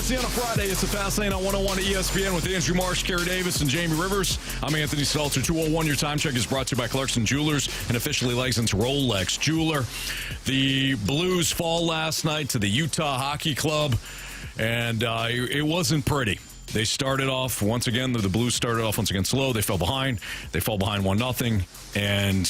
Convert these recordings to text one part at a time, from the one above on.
Fast Lane on a Friday. It's the Fast Lane on 101 at ESPN with Andrew Marsh, Carey Davis, and Jamie Rivers. I'm Anthony Stalter. 201, your time check is brought to you by Clarkson Jewelers, an officially licensed Rolex jeweler. The Blues fall last night to the Utah Hockey Club, and it wasn't pretty. They started off, once again, the Blues started off once again slow. They fell behind. They fall behind 1-0, and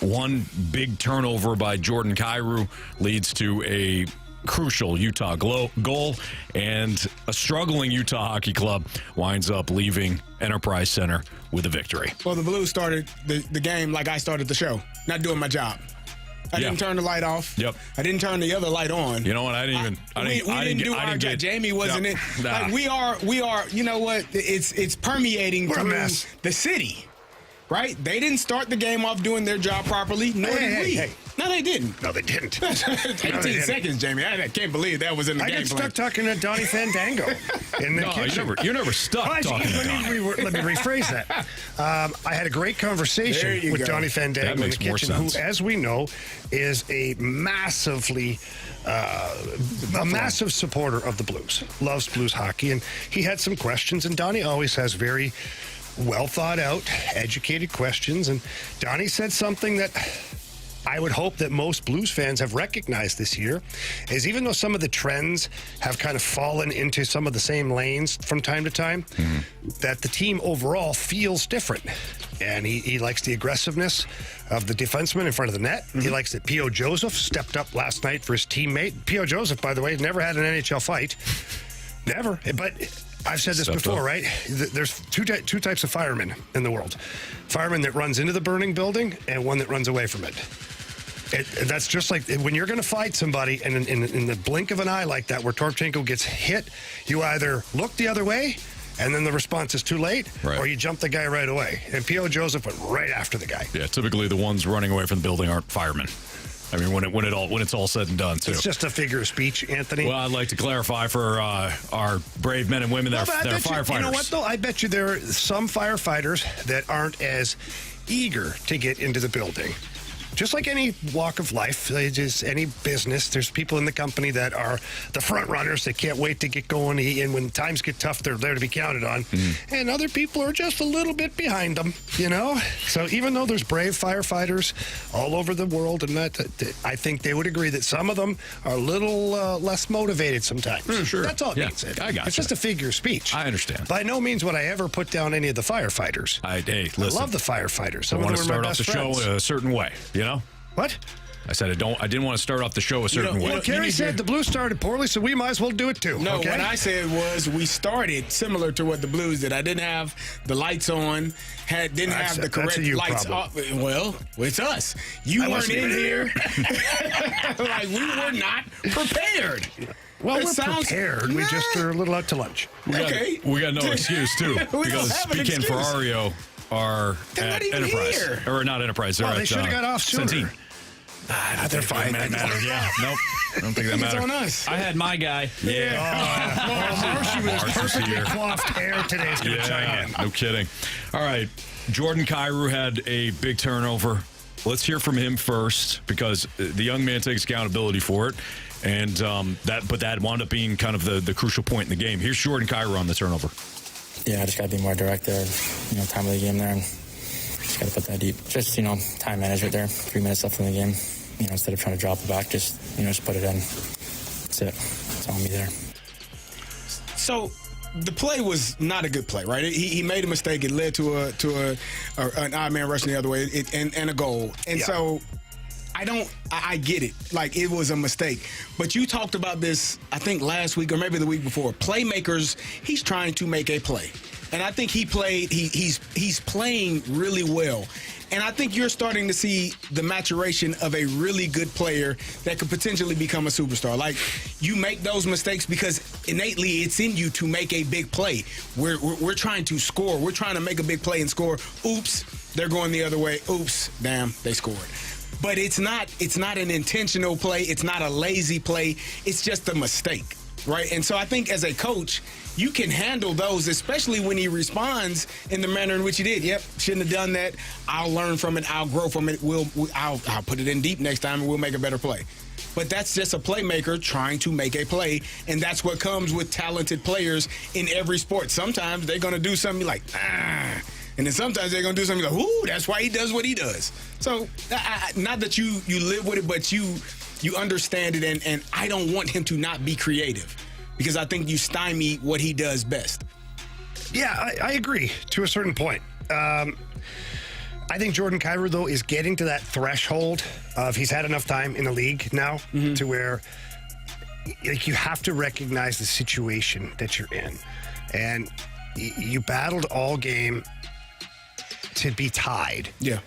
one big turnover by Jordan Kyrou leads to a crucial Utah goal, and a struggling Utah Hockey Club winds up leaving Enterprise Center with a victory. Well, the Blues started the game like I started the show, not doing my job. I didn't turn the light off. Yep. I didn't turn the other light on. You know what? I didn't do our job. Jamie wasn't it. Nah. Like we are. You know what? It's permeating through the city. Right? They didn't start the game off doing their job properly, nor did we. Hey. No, they didn't. No, they didn't. 18 seconds, Jamie. I can't believe that was in the game I get stuck talking to Donnie Fandango in the kitchen. You're never stuck talking to Donnie. Let me rephrase that. I had a great conversation with Donnie Fandango in the kitchen, who, as we know, is a massive supporter of the Blues, loves Blues hockey, and he had some questions, and Donnie always has very well thought out, educated questions, and Donnie said something that I would hope that most Blues fans have recognized this year, is even though some of the trends have kind of fallen into some of the same lanes from time to time, that the team overall feels different. And he likes the aggressiveness of the defenseman in front of the net. He likes that P.O. Joseph stepped up last night for his teammate. P.O. Joseph, by the way, never had an NHL fight. Never. But I've said this before, right? There's two types of firemen in the world. Fireman that runs into the burning building and one that runs away from it. That's just like when you're going to fight somebody, and in the blink of an eye like that, where Torchenko gets hit, you either look the other way, and then the response is too late, or you jump the guy right away. And P.O. Joseph went right after the guy. Yeah, typically the ones running away from the building aren't firemen. I mean, when it's all said and done, too. It's just a figure of speech, Anthony. Well, I'd like to clarify for our brave men and women that are firefighters. You know what, though? I bet you there are some firefighters that aren't as eager to get into the building. Just like any walk of life, just any business, there's people in the company that are the front runners that can't wait to get going, and when times get tough, they're there to be counted on. And other people are just a little bit behind them, you know? So even though there's brave firefighters all over the world, and I think they would agree that some of them are a little less motivated sometimes. Sure. That's all it means. I got It's just a figure of speech. I understand. By no means would I ever put down any of the firefighters. Listen, I love the firefighters. I want to start off the show a certain way, you know? What? I said I didn't want to start off the show a certain way. Well, Carey said the Blues started poorly, so we might as well do it too. No, okay? what I said was we started similar to what the Blues did. I didn't have the lights on, didn't have the correct lights off. Well, it's us. You weren't in here. Like, we were not prepared. Well, we're prepared. We just are a little out to lunch. We got no excuse, too. Because speaking for Ario are at Enterprise. Here. Or not Enterprise. They're they should have got off sooner. Centene. They're fine. Yeah, nope. I don't think that matters. It's on us. I had my guy. Marshy with his perfectly coiffed hair today is going to chime in. No kidding. All right. Jordan Kyrou had a big turnover. Let's hear from him first, because the young man takes accountability for it. And that wound up being kind of the crucial point in the game. Here's Jordan Kyrou on the turnover. Yeah, I just got to be more direct there, time of the game there, and just got to put that deep. Just, time management there. 3 minutes left in the game. Instead of trying to drop it back, just put it in. That's it. It's on me there. So the play was not a good play, right? He made a mistake. It led to an odd man rushing the other way and a goal. And so I get it. Like, it was a mistake. But you talked about this, I think, last week or maybe the week before. Playmakers, he's trying to make a play. And I think he's playing really well. And I think you're starting to see the maturation of a really good player that could potentially become a superstar. Like, you make those mistakes because innately it's in you to make a big play. We're trying to score. We're trying to make a big play and score. Oops, they're going the other way. Oops, damn, they scored. But it's not an intentional play. It's not a lazy play. It's just a mistake, right? And so I think as a coach, you can handle those, especially when he responds in the manner in which he did. Yep, shouldn't have done that. I'll learn from it. I'll grow from it. I'll put it in deep next time, and we'll make a better play. but that's just a playmaker trying to make a play, and that's what comes with talented players in every sport. Sometimes they're going to do something like, and then sometimes they're going to do something like, ooh, that's why he does what he does. So, not that you live with it, but you understand it, and I don't want him to not be creative because I think you stymie what he does best. Yeah, I agree to a certain point. I think Jordan Kyrou, though, is getting to that threshold of he's had enough time in the league now to where you have to recognize the situation that you're in. And you battled all game to be tied. Yeah.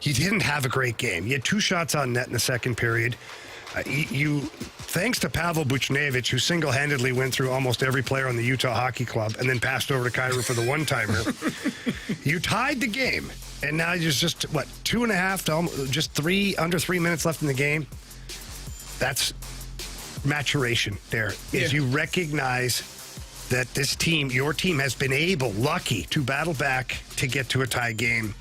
You didn't have a great game. You had 2 shots on net in the second period. Thanks to Pavel Buchnevich, who single-handedly went through almost every player on the Utah Hockey Club and then passed over to Kyrou for the one-timer, you tied the game. And now there's just, 2.5 to almost, just under 3 minutes left in the game. That's maturation there. Is you recognize that this team, your team, has been lucky to battle back to get to a tie game.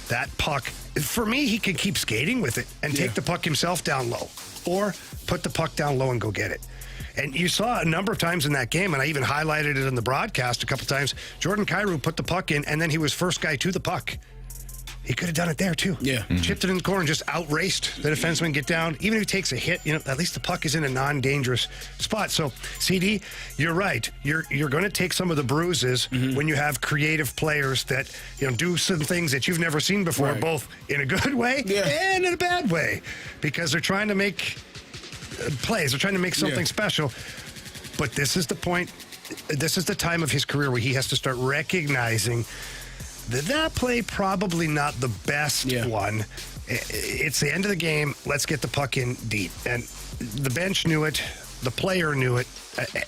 That puck, for me, he can keep skating with it and take the puck himself down low or put the puck down low and go get it. And you saw a number of times in that game, and I even highlighted it in the broadcast a couple times, Jordan Kyrou put the puck in, and then he was first guy to the puck. He could have done it there, too. Yeah. Chipped it in the corner and just outraced the defenseman, get down. Even if he takes a hit, at least the puck is in a non-dangerous spot. So, CD, you're right. You're going to take some of the bruises when you have creative players that, do some things that you've never seen before, both in a good way and in a bad way, because they're trying to make plays. They're trying to make something special. But this is the point. This is the time of his career where he has to start recognizing that play probably not the best one. It's the end of the game. Let's get the puck in deep. And the bench knew it. The player knew it.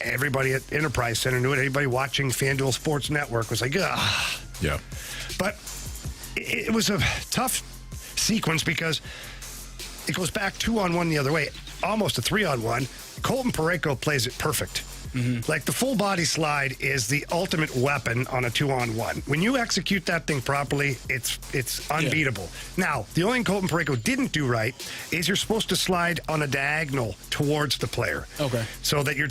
Everybody at Enterprise Center knew it. Everybody watching FanDuel Sports Network was like, ah. Yeah. But it was a tough sequence because it goes back 2-on-1 the other way, almost a 3-on-1. Colton Parayko plays it perfect. Like the full body slide is the ultimate weapon on a 2-on-1. When you execute that thing properly, it's unbeatable. Now, the only thing Colton Parayko didn't do right is you're supposed to slide on a diagonal towards the player. Okay. So that you're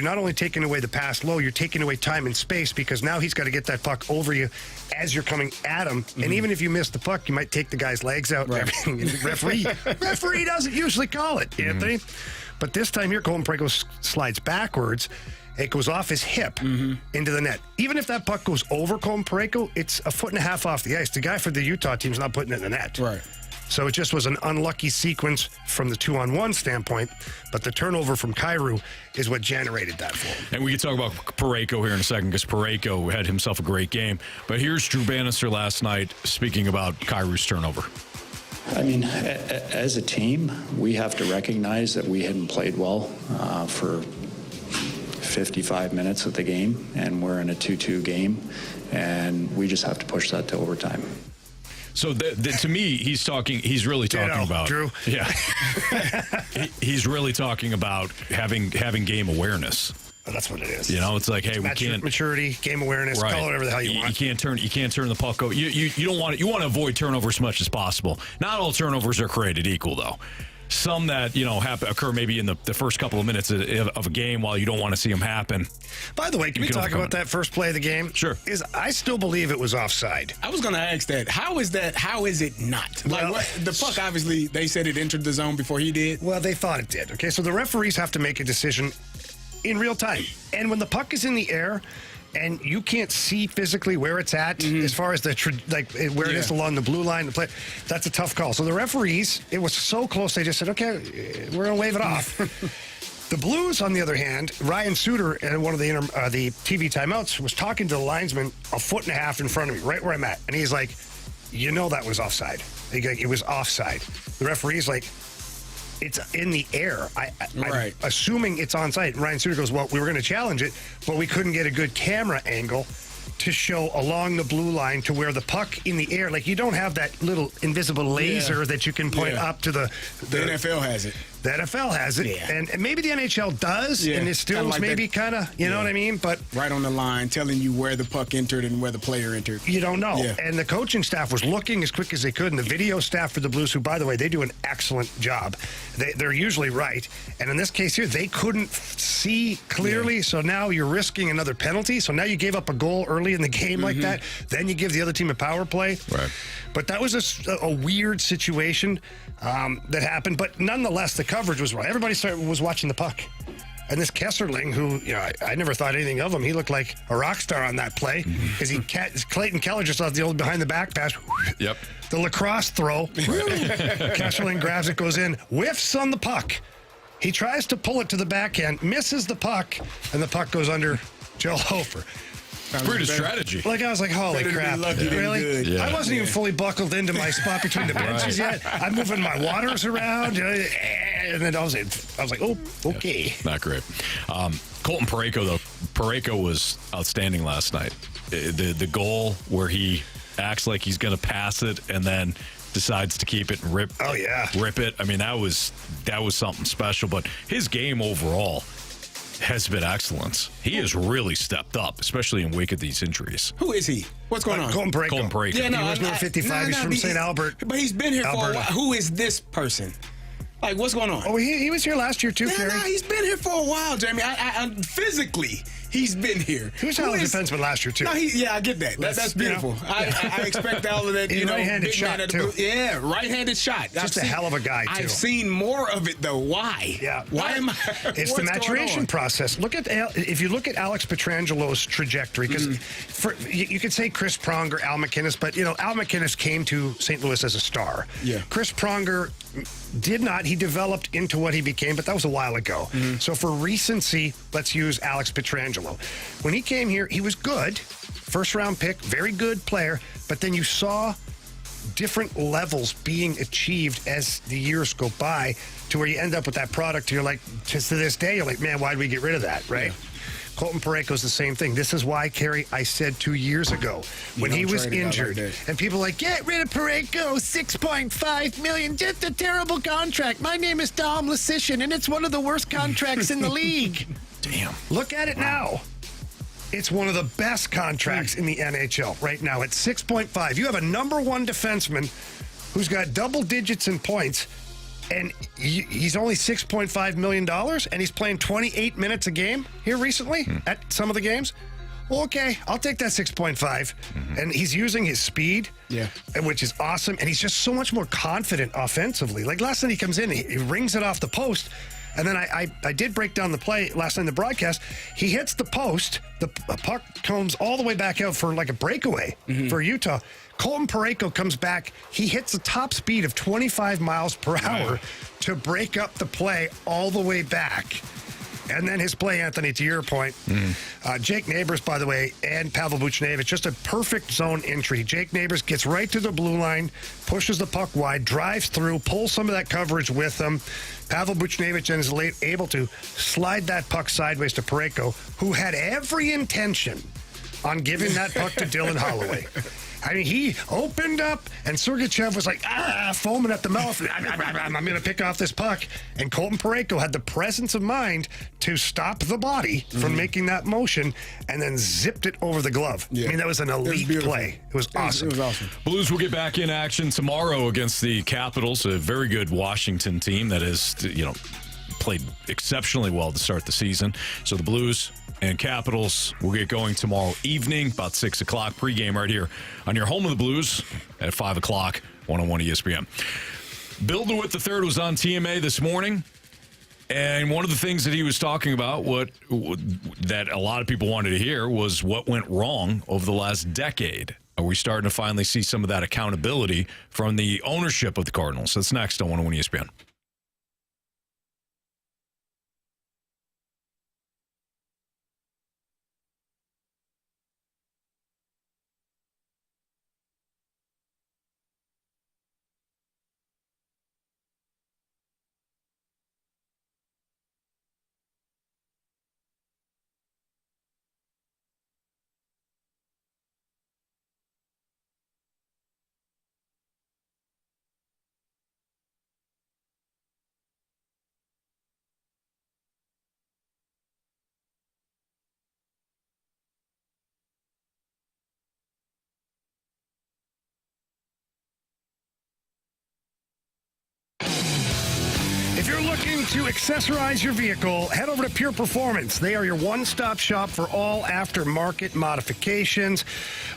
not only taking away the pass low, you're taking away time and space because now he's got to get that puck over you as you're coming at him. And even if you miss the puck, you might take the guy's legs out and everything. Referee doesn't usually call it, Anthony. But this time here, Colton Parayko slides backwards. It goes off his hip into the net. Even if that puck goes over Colton Parayko, it's 1.5 feet off the ice. The guy for the Utah team's not putting it in the net. Right. So it just was an unlucky sequence from the 2-on-1 standpoint, but the turnover from Kyrou is what generated that for him. And we can talk about Parayko here in a second because Parayko had himself a great game. But here's Drew Bannister last night speaking about Kyrou's turnover. I mean, as a team, we have to recognize that we hadn't played well for 55 minutes of the game, and we're in a 2-2 game, and we just have to push that to overtime. So to me, he's really talking about Drew. Yeah, he's really talking about having game awareness. Oh, that's what it is. It's like, hey, we can't maturity, game awareness, call it whatever the hell you want. You can't turn the puck over. You don't want it. You want to avoid turnover as much as possible. Not all turnovers are created equal, though. Some that occur maybe in the first couple of minutes of a game while you don't want to see them happen. By the way, can we talk about that first play of the game? Sure. I still believe it was offside. I was going to ask that. How is it not? The puck, obviously, they said it entered the zone before he did. Well, they thought it did. Okay, so the referees have to make a decision in real time. And when the puck is in the air and you can't see physically where it's at as far as where it is along the blue line, that's a tough call. So the referees, it was so close, they just said, okay, we're going to wave it off. The Blues, on the other hand, Ryan Suter, in one of the TV timeouts, was talking to the linesman 1.5 feet in front of me, right where I'm at. And he's like, that was offside. It was offside. The referee's like, it's in the air. I'm assuming it's onside. Ryan Suter goes, well, we were going to challenge it, but we couldn't get a good camera angle to show along the blue line to where the puck in the air, like you don't have that little invisible laser that you can point up to the NFL has it. The NFL has it, Yeah. and maybe the NHL does, Yeah, and it still kinda like maybe that. kind of, you know what I mean? But Right on the line, telling you where the puck entered and where the player entered. you don't know. Yeah. And the coaching staff was looking as quick as they could, and the video staff for the Blues, who, by the way, they do an excellent job. They're usually right. And in this case here, they couldn't see clearly, so now you're risking another penalty. So now you gave up a goal early in the game like that. Then you give the other team a power play. Right. But that was a weird situation that happened. But nonetheless, the coverage was right. Everybody was watching the puck. And this Kesserling, who, I never thought anything of him. He looked like a rock star on that play because Clayton Keller just saw the old behind the back pass. Yep. The lacrosse throw. Kesserling grabs it, goes in, whiffs on the puck. He tries to pull it to the backhand, misses the puck, and the puck goes under Joe Hofer. Pretty strategy. Like, I was like, holy Better to be crap. lucky than Really? good. Yeah. I wasn't even fully buckled into my spot between the benches yet. I'm moving my waters around. And then I was like, oh, okay. Not great. Colton Parayko, though. Parayko was outstanding last night. The goal where he acts like he's going to pass it and then decides to keep it and rip it. I mean, that was something special. But his game overall has been excellent. He has really stepped up, especially in wake of these injuries. Who is he? What's going on? Colton Parayko. Colton Parayko. Yeah, no, He was number 55. He's from St. Albert. But he's been here for a Alberta. while. Who is this person? Like, what's going on? Oh, he was here last year, too, No, Carey. he's been here for a while, Jamie. I physically, he's been here. He was a defenseman last year, too. No, I get that. That's beautiful. I expect all of that. Right-handed big shot, man at too. Yeah, right-handed shot. Just a hell of a guy, too. I've seen more of it, though. Why? Yeah. Why am I? It's the maturation process. If you look at Alex Petrangelo's trajectory, because you could say Chris Pronger, Al McInnes, but Al McInnes came to St. Louis as a star. Yeah. Chris Pronger did not. He developed into what he became, but that was a while ago. So for recency, let's use Alex Petrangelo. When he came here, he was good. First round pick, very good player, but then you saw different levels being achieved as the years go by to where you end up with that product. You're like, to this day, you're like, man, why did we get rid of that, right? Yeah. Colton Parayko's the same thing. This is why, Carey, I said 2 years ago when he was injured, and people were like, get rid of Parayko, $6.5 million, just a terrible contract. My name is Dom Lasician, and it's one of the worst contracts in the league. Damn. Look at it now. It's one of the best contracts in the NHL right now at 6.5. You have a number one defenseman who's got double digits in points, and he's only $6.5 million, and he's playing 28 minutes a game here recently at some of the games. Well, okay, I'll take that 6.5. And he's using his speed, which is awesome, and he's just so much more confident offensively. Like last night he comes in, he rings it off the post, and then I did break down the play last night in the broadcast. He hits the post, the puck comes all the way back out for like a breakaway for Utah. Colton Parayko comes back. He hits a top speed of 25 miles per hour to break up the play all the way back. And then his play, Anthony, to your point. Jake Neighbors, by the way, and Pavel Buchnevich, just a perfect zone entry. Jake Neighbors gets right to the blue line, pushes the puck wide, drives through, pulls some of that coverage with him. Pavel Buchnevich then is able to slide that puck sideways to Parayko, who had every intention on giving that puck to Dylan Holloway. I mean, he opened up, and Sergachev was like, foaming at the mouth. I'm going to pick off this puck. And Colton Parayko had the presence of mind to stop the body from making that motion and then zipped it over the glove. I mean, that was an elite play. It was awesome. It was awesome. Blues will get back in action tomorrow against the Capitals, a very good Washington team that has, played exceptionally well to start the season. So the Blues and Capitals will get going tomorrow evening, about 6 o'clock, pregame right here on your home of the Blues at 5 o'clock, 101 ESPN. Bill DeWitt III was on TMA this morning, and one of the things that he was talking about, that a lot of people wanted to hear, was what went wrong over the last decade. Are we starting to finally see some of that accountability from the ownership of the Cardinals? That's next on 101 ESPN. If you're looking to accessorize your vehicle, head over to Pure Performance. They are your one-stop shop for all aftermarket modifications.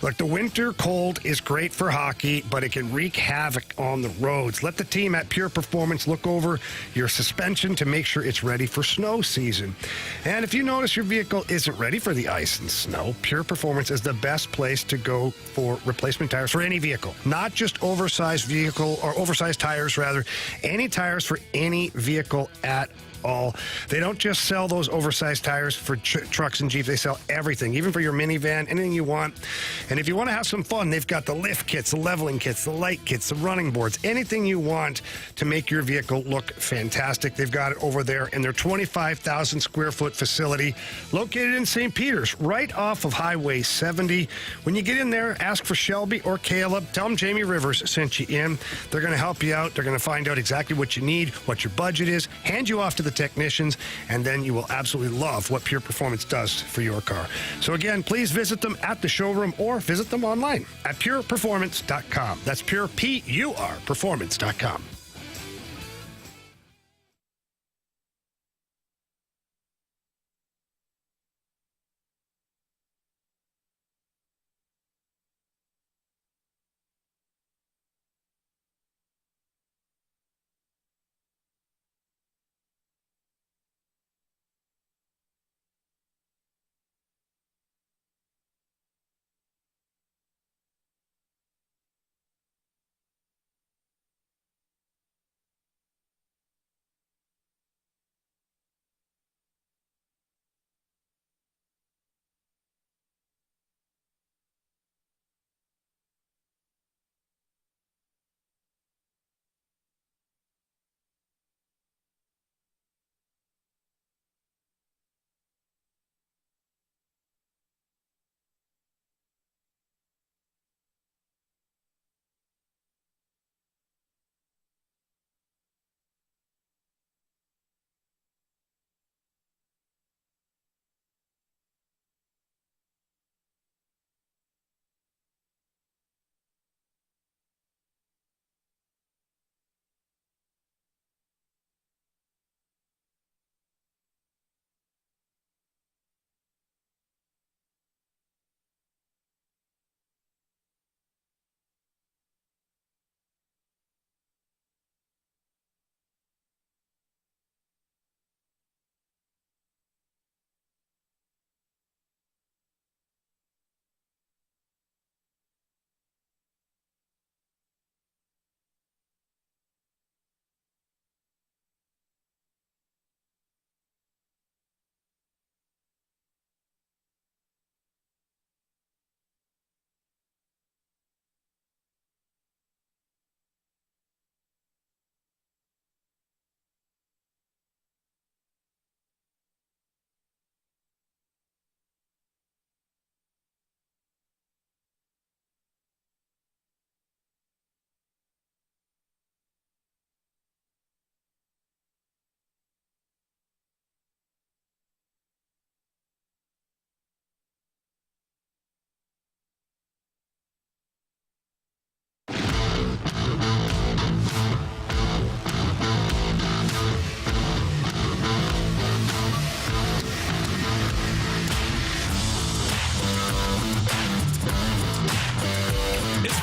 Look, the winter cold is great for hockey, but it can wreak havoc on the roads. Let the team at Pure Performance look over your suspension to make sure it's ready for snow season. And if you notice your vehicle isn't ready for the ice and snow, Pure Performance is the best place to go for replacement tires for any vehicle. Not just oversized tires, rather. Any tires for any vehicle at all. They don't just sell those oversized tires for trucks and Jeeps. They sell everything, even for your minivan, anything you want. And if you want to have some fun, they've got the lift kits, the leveling kits, the light kits, the running boards, anything you want to make your vehicle look fantastic. They've got it over there in their 25,000 square foot facility located in St. Peter's, right off of Highway 70. When you get in there, ask for Shelby or Caleb. Tell them Jamie Rivers sent you in. They're going to help you out. They're going to find out exactly what you need, what your budget is, hand you off to the technicians, and then you will absolutely love what Pure Performance does for your car. So again, please visit them at the showroom or visit them online at pureperformance.com. That's pure, P-U-R, performance.com.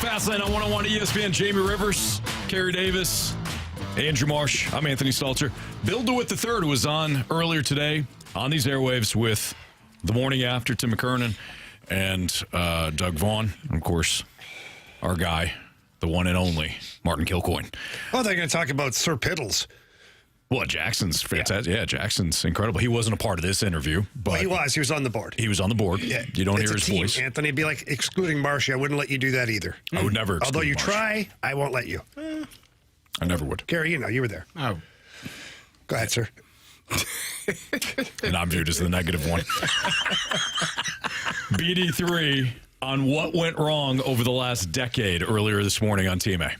Fastlane on 101 ESPN. Jamie Rivers, Carey Davis, Andrew Marsh. I'm Anthony Stalter. Bill DeWitt III was on earlier today on these airwaves with The Morning After, Tim McKernan, and Doug Vaughn. And of course, our guy, the one and only, Martin Kilcoyne. Oh, they're going to talk about Sir Piddles. Well, Jackson's fantastic. Yeah, Jackson's incredible. He wasn't a part of this interview, but well, he was. He was on the board. He was on the board. Yeah, you don't hear his voice. Anthony, it'd be like excluding Marshy. I wouldn't let you do that either. I would never. Although you Marshy. try, I won't let you. I never would. Gary, you know, you were there. Oh, go ahead, sir. And I'm viewed as the negative one. BD3 on what went wrong over the last decade earlier this morning on TMA.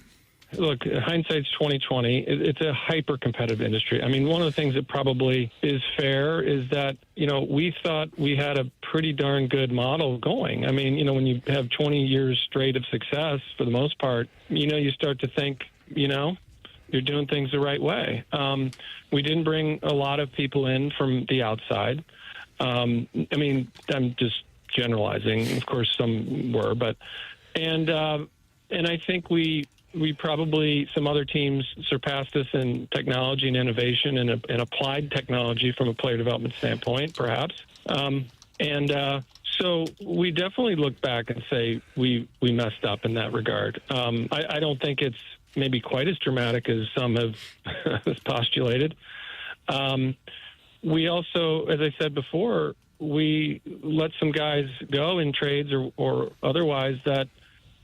Look, hindsight's 2020. It's a hyper-competitive industry. I mean, one of the things that probably is fair is that, you know, we thought we had a pretty darn good model going. I mean, you know, when you have 20 years straight of success, for the most part, you know, you start to think, you know, You're doing things the right way. We didn't bring a lot of people in from the outside. I mean, I'm just generalizing. Of course, some were, but and I think we probably, some other teams surpassed us in technology and innovation and applied technology from a player development standpoint, perhaps. So we definitely look back and say we messed up in that regard. I don't think it's maybe quite as dramatic as some have postulated. We also, as I said before, we let some guys go in trades or otherwise that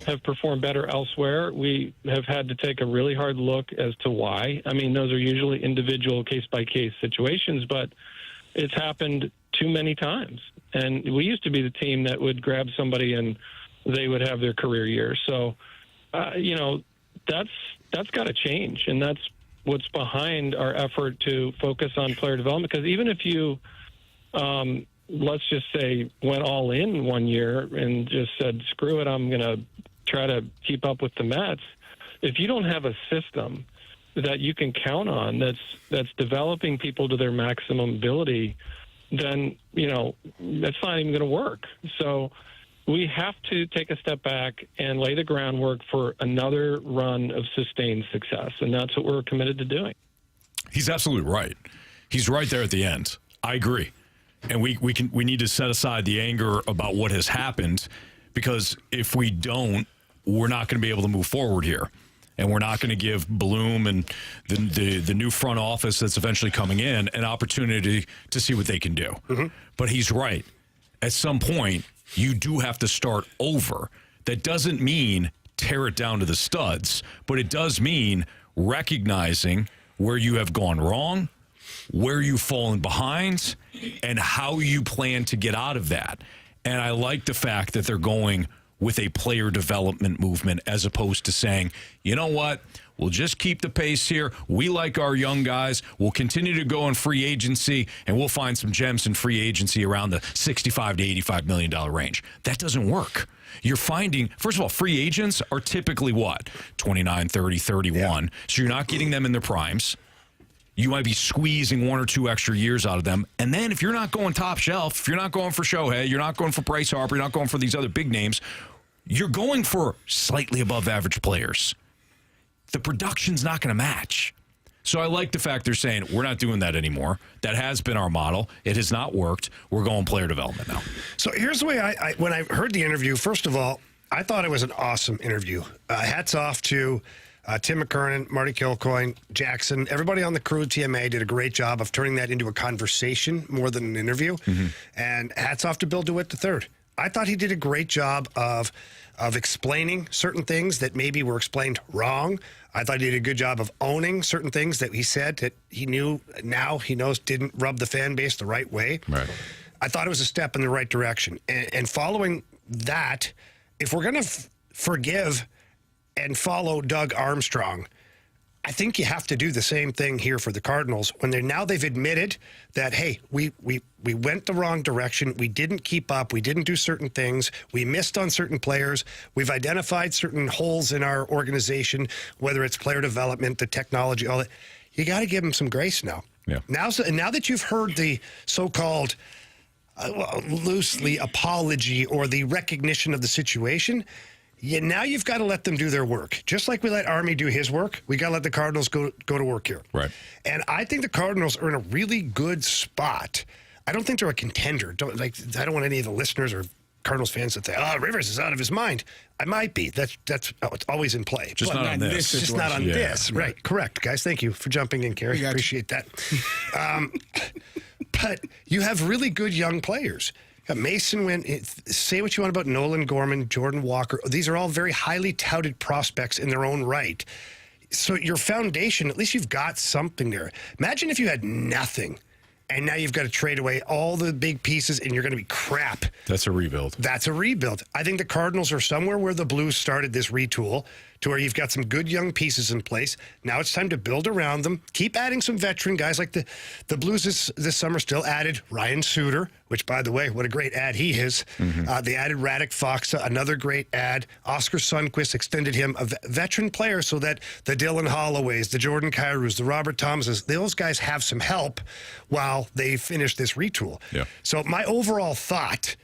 have performed better elsewhere. We have had to take a really hard look as to why. I mean, those are usually individual case-by-case situations, but it's happened too many times. And we used to be the team that would grab somebody and they would have their career year. So, that's got to change. And that's what's behind our effort to focus on player development. Because even if you, let's just say, went all in one year and just said, screw it, I'm going to try to keep up with the Mets. If you don't have a system that you can count on that's developing people to their maximum ability, then, that's not even going to work. So we have to take a step back and lay the groundwork for another run of sustained success. And that's what we're committed to doing. He's absolutely right. He's right there at the end. I agree. And we need to set aside the anger about what has happened, because if we don't, we're not going to be able to move forward here. And we're not going to give Bloom and the new front office that's eventually coming in an opportunity to see what they can do. Mm-hmm. But he's right. At some point, you do have to start over. That doesn't mean tear it down to the studs, but it does mean recognizing where you have gone wrong, where you've fallen behind, and how you plan to get out of that. And I like the fact that they're going with a player development movement as opposed to saying, you know what, we'll just keep the pace here. We like our young guys. We'll continue to go in free agency, and we'll find some gems in free agency around the $65 to $85 million range. That doesn't work. You're finding, first of all, free agents are typically what? 29, 30, 31. Yeah. So you're not getting them in their primes. You might be squeezing 1 or 2 extra years out of them. And then if you're not going top shelf, if you're not going for Shohei, you're not going for Bryce Harper, you're not going for these other big names, you're going for slightly above average players. The production's not going to match. So I like the fact they're saying, we're not doing that anymore. That has been our model. It has not worked. We're going player development now. So here's the way when I heard the interview, first of all, I thought it was an awesome interview. Hats off to Tim McKernan, Marty Kilcoyne, Jackson, everybody on the crew at TMA did a great job of turning that into a conversation more than an interview. Mm-hmm. And hats off to Bill DeWitt III. I thought he did a great job of explaining certain things that maybe were explained wrong. I thought he did a good job of owning certain things that he said that he knew, now he knows didn't rub the fan base the right way. Right. I thought it was a step in the right direction. And following that, if we're going to forgive and follow Doug Armstrong, I think you have to do the same thing here for the Cardinals when they've admitted that, hey, we went the wrong direction. We didn't keep up. We didn't do certain things. We missed on certain players. We've identified certain holes in our organization, whether it's player development, the technology, all that. You got to give them some grace now. Yeah. Now that you've heard the so-called loosely apology or the recognition of the situation, now you've got to let them do their work. Just like we let Army do his work, we got to let the Cardinals go to work here. Right. And I think the Cardinals are in a really good spot. I don't think they're a contender. I don't want any of the listeners or Cardinals fans to say, "Oh, Rivers is out of his mind." I might be. That's it's always in play. Just not on this. Just not on this. Right. Correct, guys. Thank you for jumping in, Carey. Appreciate that. But you have really good young players. Mason Wynn, say what you want about Nolan Gorman, Jordan Walker. These are all very highly touted prospects in their own right. So your foundation, at least you've got something there. Imagine if you had nothing, and now you've got to trade away all the big pieces, and you're going to be crap. That's a rebuild. That's a rebuild. I think the Cardinals are somewhere where the Blues started this retool to where you've got some good young pieces in place. Now it's time to build around them. Keep adding some veteran guys like the Blues this summer still added Ryan Suter, which, by the way, what a great ad he is. They added Radek Faksa, another great ad. Oscar Sundqvist extended him, a veteran player, so that the Dylan Holloways, the Jordan Kyrous, the Robert Thomases, those guys have some help while they finish this retool. Yeah. So my overall thought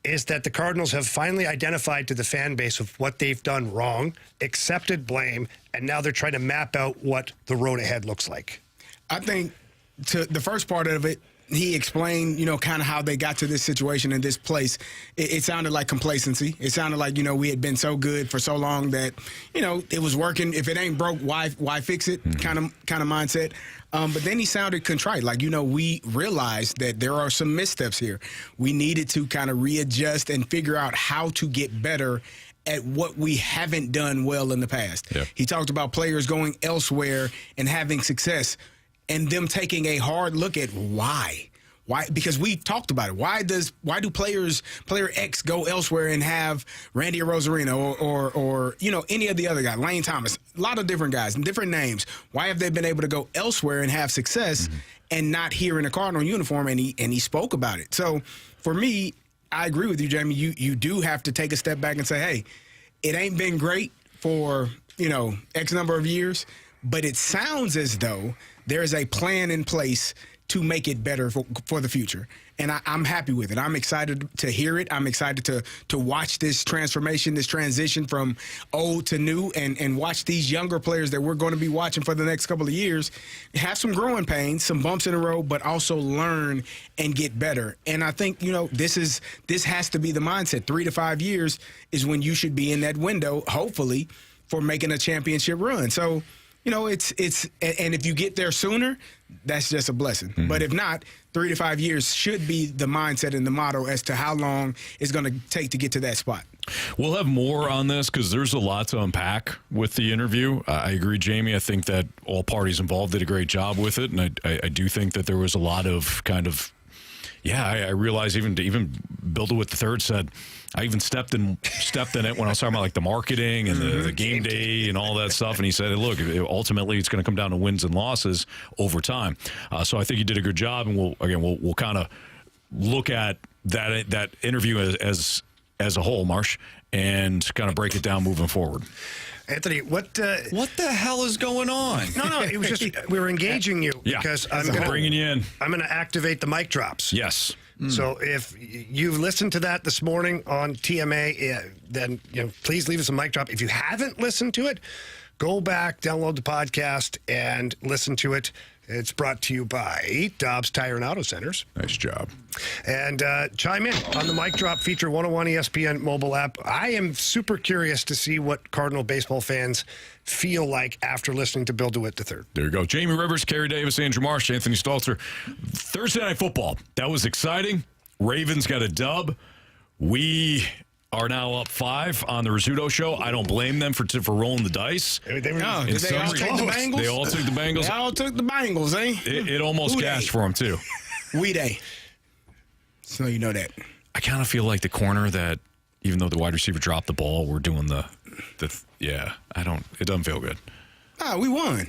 is that the Cardinals have finally identified to the fan base of what they've done wrong, accepted blame, and now they're trying to map out what the road ahead looks like. I think to the first part of it, he explained, kind of how they got to this situation in this place. It sounded like complacency. It sounded like, we had been so good for so long that, it was working. If it ain't broke, why fix it? Kind of mindset. But then he sounded contrite. Like, we realized that there are some missteps here. We needed to kind of readjust and figure out how to get better at what we haven't done well in the past. Yeah. He talked about players going elsewhere and having success, and them taking a hard look at why. Why? Because we talked about it. Why do player X go elsewhere and have Randy Rosarino or any of the other guys, Lane Thomas, a lot of different guys and different names. Why have they been able to go elsewhere and have success and not here in a Cardinal uniform? And he spoke about it. So for me, I agree with you, Jamie. You do have to take a step back and say, hey, it ain't been great for X number of years, but it sounds as though there is a plan in place to make it better for the future. And I'm happy with it. I'm excited to hear it. I'm excited to watch this transformation, this transition from old to new, and watch these younger players that we're going to be watching for the next couple of years have some growing pains, some bumps in the road, but also learn and get better. And I think, this has to be the mindset. 3 to 5 years is when you should be in that window, hopefully, for making a championship run. So, and if you get there sooner, that's just a blessing. But if not, 3 to 5 years should be the mindset and the motto as to how long it's going to take to get to that spot. We'll have more on this because there's a lot to unpack with the interview. I agree, Jamie. I think that all parties involved did a great job with it, and I do think that there was a lot of kind of, I realized even Bill DeWitt III said, I even stepped in it when I was talking about like the marketing and the game day and all that stuff. And he said, look, ultimately it's going to come down to wins and losses over time. So I think he did a good job. And we'll kind of look at that interview as a whole, Marsh, and kind of break it down moving forward. Anthony, what the hell is going on? No, it was just we were engaging you because I'm bringing you in. I'm going to activate the mic drops. Yes. So if you've listened to that this morning on TMA, then please leave us a mic drop. If you haven't listened to it, go back, download the podcast, and listen to it. It's brought to you by Dobbs Tire and Auto Centers. Nice job. And chime in on the mic drop feature 101 ESPN mobile app. I am super curious to see what Cardinal baseball fans feel like after listening to Bill DeWitt III. There you go. Jamie Rivers, Carey Davis, Andrew Marsh, Anthony Stalter. Thursday Night Football. That was exciting. Ravens got a dub. We are now up 5 on the Rizzuto show. I don't blame them for rolling the dice. They all took the Bengals? They all took the Bengals. They all took the Bengals, eh? It almost gashed for them, too. They. So you know that. I kind of feel like the corner that, even though the wide receiver dropped the ball, we're doing it doesn't feel good. We won.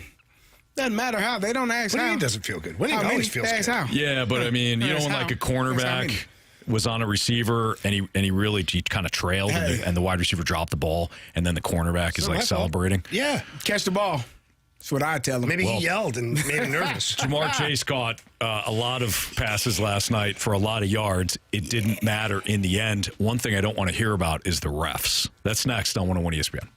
Doesn't matter how. They don't ask how. Winning doesn't feel good. Winning always feels good. How. Yeah, but I mean, when like a cornerback was on a receiver and he really kind of trailed and the wide receiver dropped the ball and then the cornerback is like celebrating. Yeah. Catch the ball. That's what I tell him. Maybe he yelled and made him nervous. Jamar Chase caught a lot of passes last night for a lot of yards. It didn't matter in the end. One thing I don't want to hear about is the refs. That's next on 101 ESPN.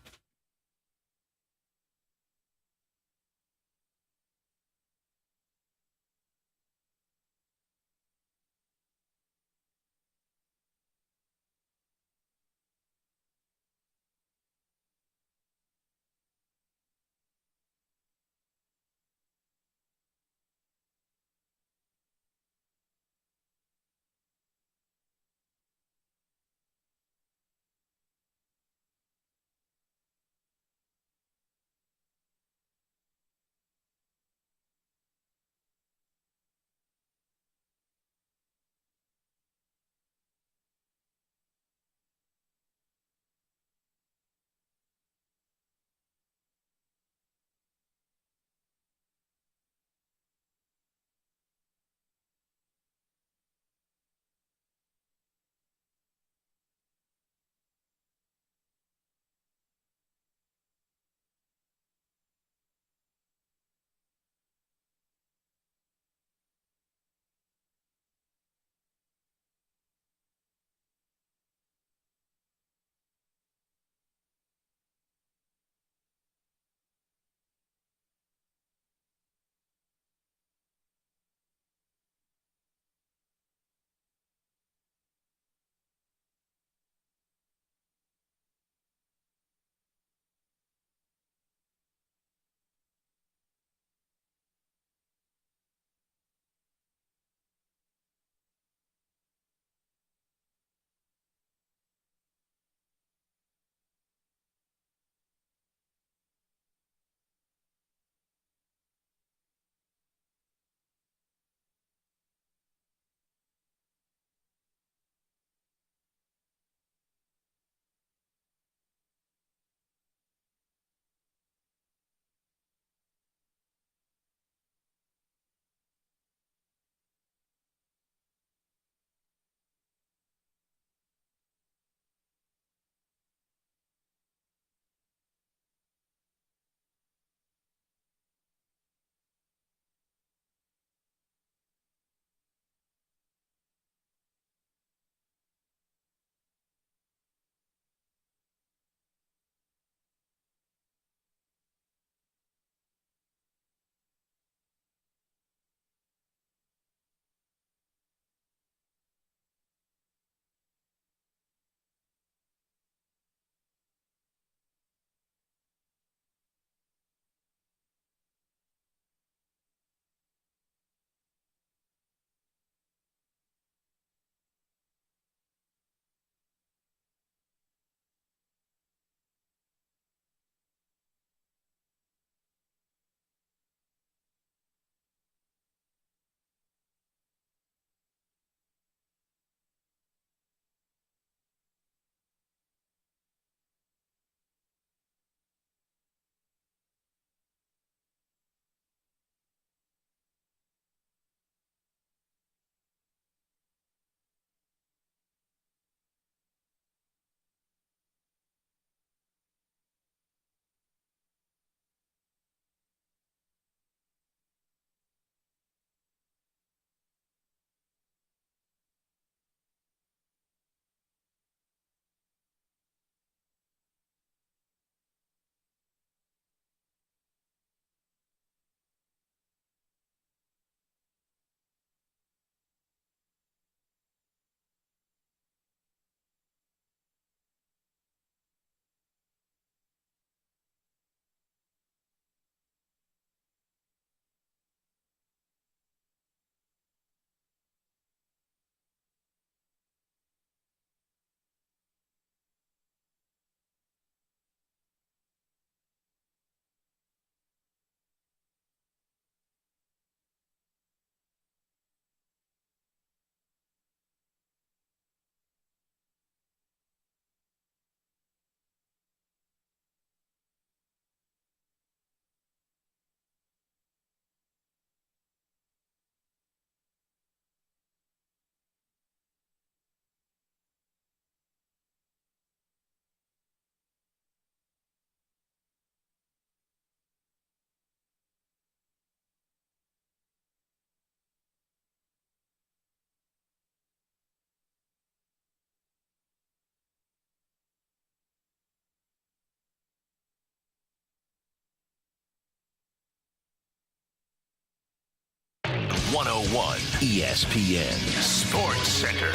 101 ESPN Sports Center.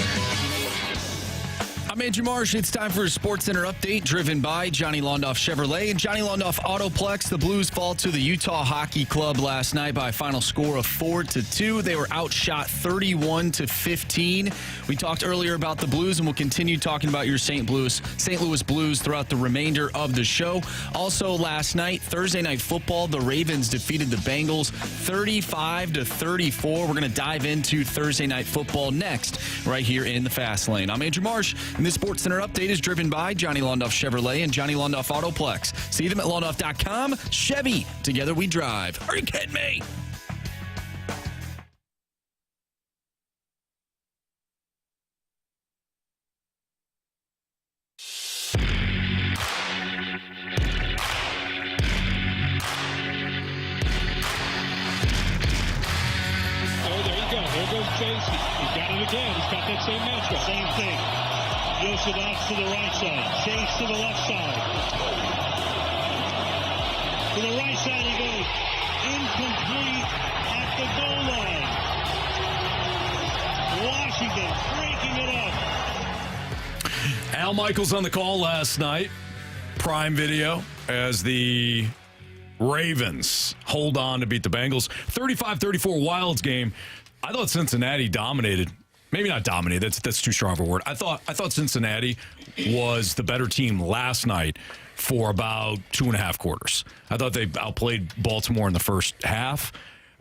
I'm Andrew Marsh. It's time for a Sports Center update driven by Johnny Londoff Chevrolet and Johnny Londoff Autoplex. The Blues fall to the Utah Hockey Club last night by a final score of 4-2. They were outshot 31-15. We talked earlier about the Blues, and we'll continue talking about your St. Louis Blues throughout the remainder of the show. Also last night, Thursday Night Football, the Ravens defeated the Bengals 35-34. We're going to dive into Thursday Night Football next, right here in the Fast Lane. I'm Andrew Marsh. And this Sports Center update is driven by Johnny Londoff Chevrolet and Johnny Londoff Autoplex. See them at londoff.com. Chevy, together we drive. Are you kidding me? Oh, there you go. There goes Chase. He's got it again. He's got that same matchup. Same thing. Yosevich to the right side. Chase to the left side. To the right side he goes. Incomplete at the goal line. Washington breaking it up. Al Michaels on the call last night. Prime Video as the Ravens hold on to beat the Bengals. 35-34 Wilds game. I thought Cincinnati dominated. Maybe not dominated. That's too strong of a word. I thought Cincinnati was the better team last night for about 2.5 quarters. I thought they outplayed Baltimore in the first half.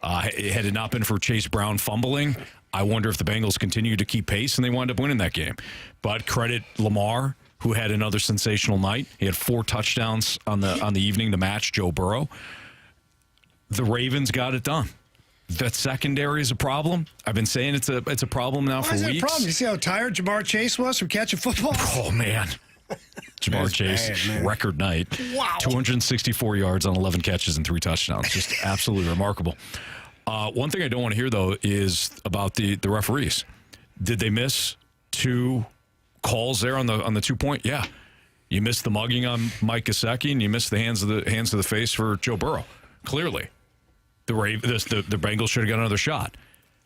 Had it not been for Chase Brown fumbling, I wonder if the Bengals continue to keep pace and they wind up winning that game. But credit Lamar, who had another sensational night. He had 4 touchdowns on the evening to match Joe Burrow. The Ravens got it done. That secondary is a problem. I've been saying it's a problem now for weeks. Why is it a problem? You see how tired Jamar Chase was from catching football? Oh, man. Jamar Chase, bad, record night. Wow. 264 yards on 11 catches and 3 touchdowns. Just absolutely remarkable. One thing I don't want to hear, though, is about the referees. Did they miss 2 calls there on the 2-point? Yeah. You missed the mugging on Mike Gesicki, and you missed the hands of the face for Joe Burrow. Clearly. The Bengals should have got another shot.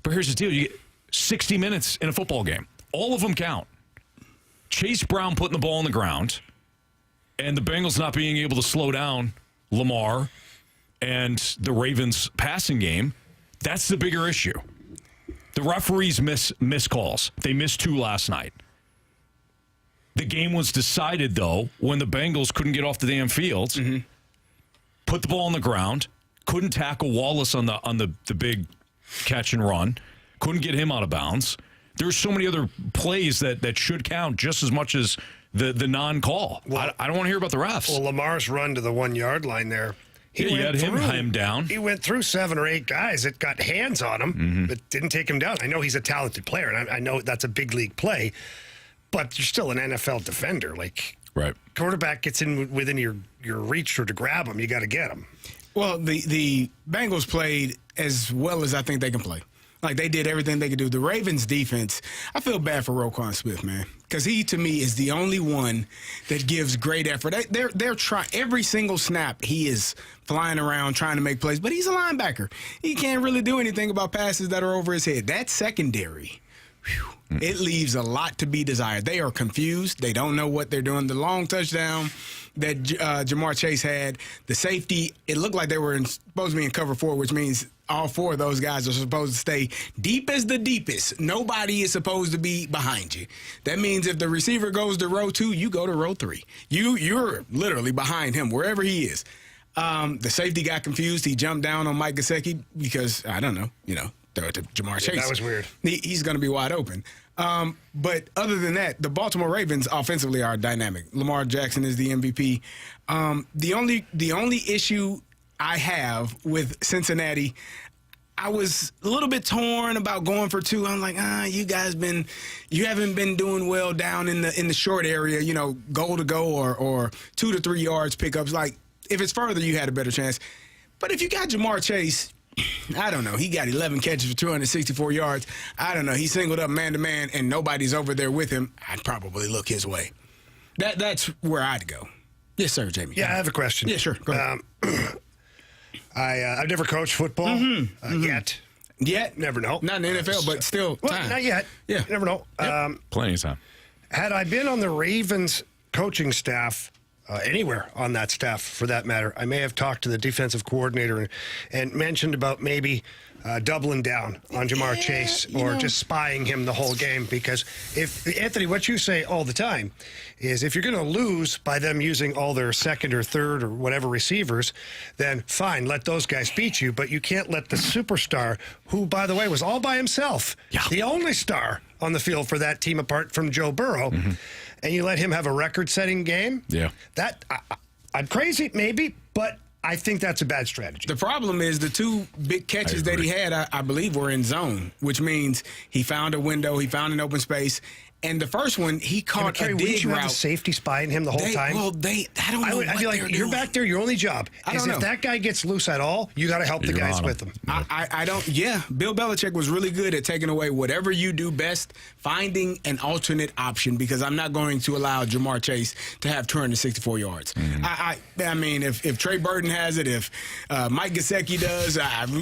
But here's the deal. You get 60 minutes in a football game. All of them count. Chase Brown putting the ball on the ground and the Bengals not being able to slow down Lamar and the Ravens passing game, that's the bigger issue. The referees miss calls. They missed 2 last night. The game was decided, though, when the Bengals couldn't get off the damn field, put the ball on the ground, couldn't tackle Wallace on the big catch and run, couldn't get him out of bounds. There's so many other plays that should count just as much as the non-call. Well, I don't want to hear about the refs. Well, Lamar's run to the 1-yard line there. He had him down. He went through 7 or 8 guys that got hands on him, but didn't take him down. I know he's a talented player, and I know that's a big league play, but you're still an NFL defender. Like, right. Quarterback gets in within your reach or to grab him, you got to get him. Well, the Bengals played as well as I think they can play. Like, they did everything they could do. The Ravens' defense, I feel bad for Roquan Smith, man, because he, to me, is the only one that gives great effort. They're trying every single snap. He is flying around trying to make plays, but he's a linebacker. He can't really do anything about passes that are over his head. That secondary, it leaves a lot to be desired. They are confused. They don't know what they're doing. The long touchdown that Jamar Chase had, the safety, it looked like they were supposed to be in cover 4, which means all 4 of those guys are supposed to stay deep as the deepest. Nobody is supposed to be behind you. That means if the receiver goes to row 2, you go to row 3. You're literally behind him wherever he is. The safety got confused. He jumped down on Mike Gesicki because, I don't know, throw it to Jamar Chase. That was weird. He's going to be wide open. But other than that, the Baltimore Ravens offensively are dynamic. Lamar Jackson is the MVP. The only issue I have with Cincinnati, I was a little bit torn about going for 2. I'm like, you haven't been doing well down in the short area, goal to go or 2 to 3 yards pickups. Like, if it's further, you had a better chance. But if you got Jamar Chase, I don't know. He got 11 catches for 264 yards. I don't know. He singled up man-to-man, and nobody's over there with him. I'd probably look his way. That's where I'd go. Yes, sir, Jamie. Yeah, I have a question. Yeah, sure. Go ahead. I've never coached football yet. Yet. Never know. Not in the NFL, but still Well, time. not yet. Yeah. You never know. Plenty of time. Had I been on the Ravens coaching staff, anywhere on that staff for that matter, I may have talked to the defensive coordinator and mentioned about maybe doubling down on Jamar Chase or just spying him the whole game. Because if, Anthony, what you say all the time is if you're going to lose by them using all their second or third or whatever receivers, then fine, let those guys beat you. But you can't let the superstar, who, by the way, was all by himself, the only star on the field for that team apart from Joe Burrow, and you let him have a record-setting game? Yeah. That, I'm crazy, maybe, but I think that's a bad strategy. The problem is the two big catches that he had, I believe, were in zone, which means he found a window, he found an open space. And the first one, he caught Carey, a wouldn't dig you route. have the safety spying him the whole time? Well, I don't know. I'd be like, you're back there. Your only job is if that guy gets loose at all, you got to help the guys with him. I don't. Yeah, Bill Belichick was really good at taking away whatever you do best, finding an alternate option. Because I'm not going to allow Jamar Chase to have 264 yards. I mean, if Trey Burton has it, if Mike Gesicki does,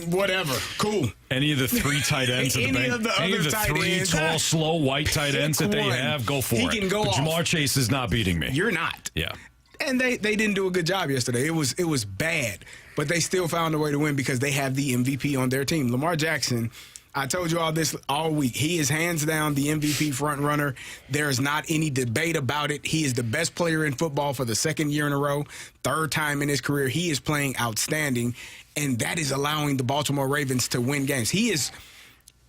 whatever, cool. Any of the three tight ends of the Any of the any other of the tight three ends. tall, slow, white tight ends that they one. have, go for He it. can go But off. Jamar Chase is not beating me. You're not. Yeah. And they didn't do a good job yesterday. It was bad, but they still found a way to win because they have the MVP on their team. Lamar Jackson, I told you all this all week. He is hands down the MVP front runner. There is not any debate about it. He is the best player in football for the second year in a row, third time in his career. He is playing outstanding, and that is allowing the Baltimore Ravens to win games. He is.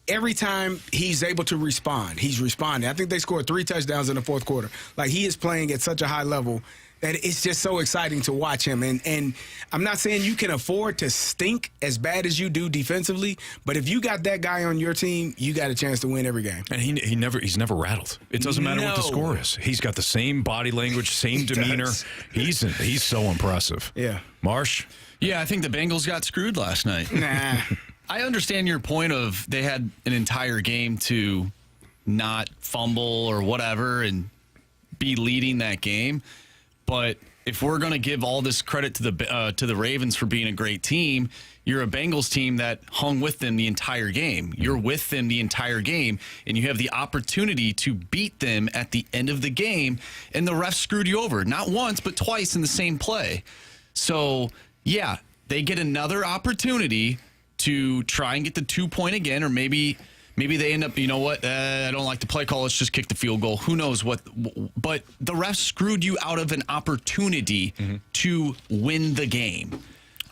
Every time he's able to respond, he's responding. I think they scored 3 touchdowns in the fourth quarter. Like, he is playing at such a high level that it's just so exciting to watch him. And I'm not saying you can afford to stink as bad as you do defensively, but if you got that guy on your team, you got a chance to win every game. And he's never rattled. It doesn't matter what the score is. He's got the same body language, same demeanor. He's so impressive. Yeah. Marsh? Yeah, I think the Bengals got screwed last night. Nah. I understand your point of they had an entire game to not fumble or whatever and be leading that game. But if we're going to give all this credit to the Ravens for being a great team, you're a Bengals team that hung with them the entire game. You're with them the entire game, and you have the opportunity to beat them at the end of the game, and the refs screwed you over. Not once, but twice in the same play. So, yeah, they get another opportunity to try and get the 2-point again, or maybe they end up, you know what, I don't like the play call, let's just kick the field goal. Who knows what, but the refs screwed you out of an opportunity to win the game.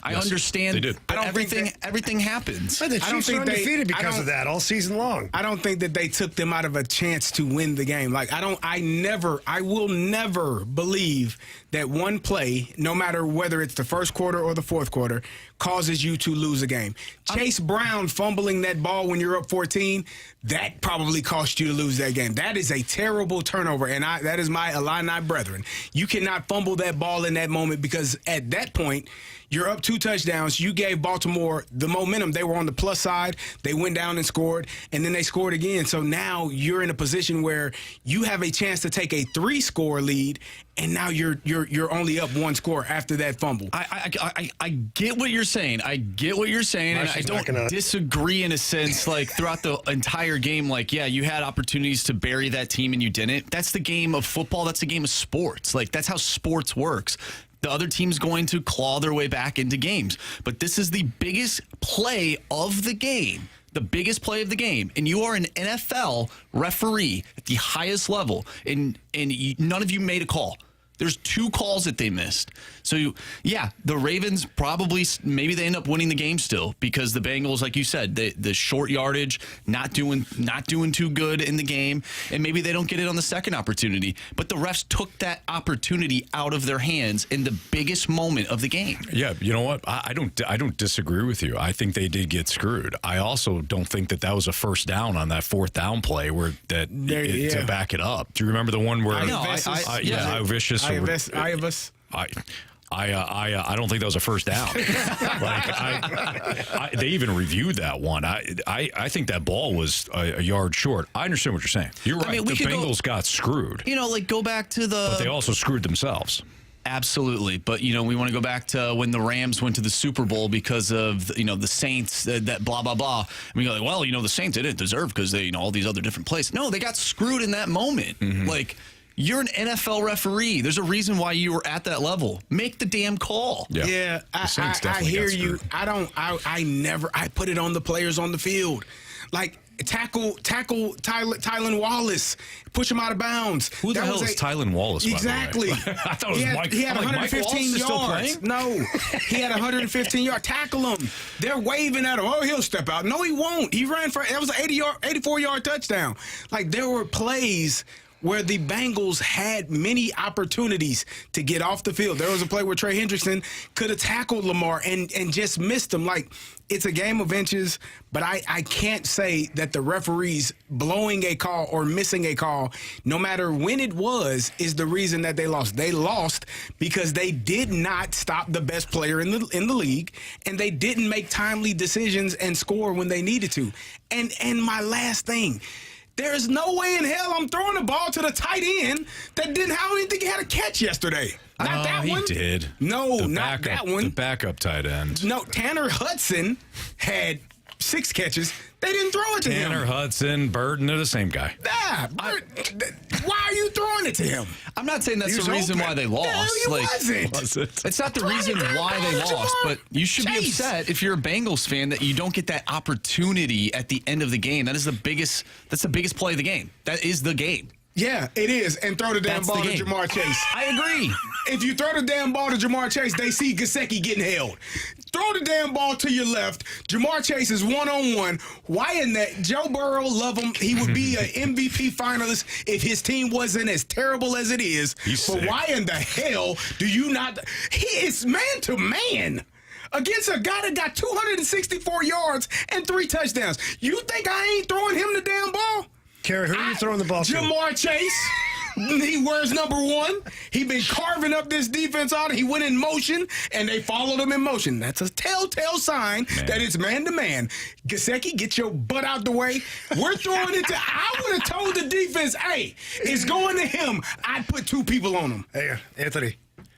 I understand. They did. But everything happens. The Chiefs are undefeated because of that all season long. I don't think that they took them out of a chance to win the game. Like, I will never believe that one play, no matter whether it's the first quarter or the fourth quarter, causes you to lose a game. Chase Brown fumbling that ball when you're up 14, that probably cost you to lose that game. That is a terrible turnover, and that is my Illini brethren. You cannot fumble that ball in that moment because at that point, you're up 2 touchdowns. You gave Baltimore the momentum. They were on the plus side. They went down and scored, and then they scored again. So now you're in a position where you have a chance to take a 3-score lead, and now you're only up 1 score after that fumble. I get what you're saying. I get what you're saying, and I don't disagree in a sense. Like, throughout the entire game, like, yeah, you had opportunities to bury that team and you didn't. That's the game of football. That's the game of sports. Like, that's how sports works. The other team's going to claw their way back into games. But this is the biggest play of the game. The biggest play of the game. And you are an NFL referee at the highest level. And none of you made a call. There's 2 calls that they missed. So, yeah, the Ravens probably, maybe they end up winning the game still because the Bengals, like you said, the short yardage, not doing too good in the game, and maybe they don't get it on the second opportunity. But the refs took that opportunity out of their hands in the biggest moment of the game. Yeah, you know what? I don't disagree with you. I think they did get screwed. I also don't think that was a first down on that 4th down play to back it up. Do you remember the one where Vicious? I don't think that was a first down. They even reviewed that one. I think that ball was a yard short. I understand what you're saying. You're right. The Bengals got screwed. You know, like, go back to But they also screwed themselves. Absolutely. But, we want to go back to when the Rams went to the Super Bowl because of, the Saints, that blah, blah, blah. And we go like, well, the Saints didn't deserve because they, all these other different plays. No, they got screwed in that moment. Like, you're an NFL referee. There's a reason why you were at that level. Make the damn call. Yeah, I hear you. I put it on the players on the field. Like, tackle Tylan Wallace, push him out of bounds. Who the hell is Tylan Wallace? Exactly. By the way? I thought it was Mike. He had 115 yards. No, he had 115 yards. Tackle him. They're waving at him. Oh, he'll step out. No, he won't. He ran for it was an 84-yard touchdown. Like, there were plays where the Bengals had many opportunities to get off the field. There was a play where Trey Hendrickson could have tackled Lamar and just missed him. Like, it's a game of inches, but I can't say that the referees blowing a call or missing a call, no matter when it was, is the reason that they lost. They lost because they did not stop the best player in the league, and they didn't make timely decisions and score when they needed to. And my last thing, there's no way in hell I'm throwing the ball to the tight end I don't think he had a catch yesterday. Not that one. He did. No, not that one. The backup tight end. No, Tanner Hudson had 6 catches. They didn't throw it to him. Tanner Hudson, Burton, they're the same guy. Why are you throwing it to him? I'm not saying that's the reason why they lost. No, it wasn't. It's not the reason why they lost, but you should be upset if you're a Bengals fan that you don't get that opportunity at the end of the game. That's the biggest play of the game. That is the game. Yeah, it is. And throw the damn ball to Jamar Chase. I agree. If you throw the damn ball to Jamar Chase, they see Gesicki getting held. Throw the damn ball to your left. Jamar Chase is one-on-one. Why in that? Joe Burrow, love him. He would be an MVP finalist if his team wasn't as terrible as it is. But why in the hell do you not? He is man-to-man against a guy that got 264 yards and 3 touchdowns. You think I ain't throwing him the damn ball? Carey, who are you throwing the ball to? Jamar Chase. He wears number 1. He been carving up this defense on. He went in motion, and they followed him in motion. That's a telltale sign that it's man-to-man. Gesicki, get your butt out the way. We're throwing it to – I would have told the defense, hey, it's going to him. I'd put 2 people on him. Hey, Anthony.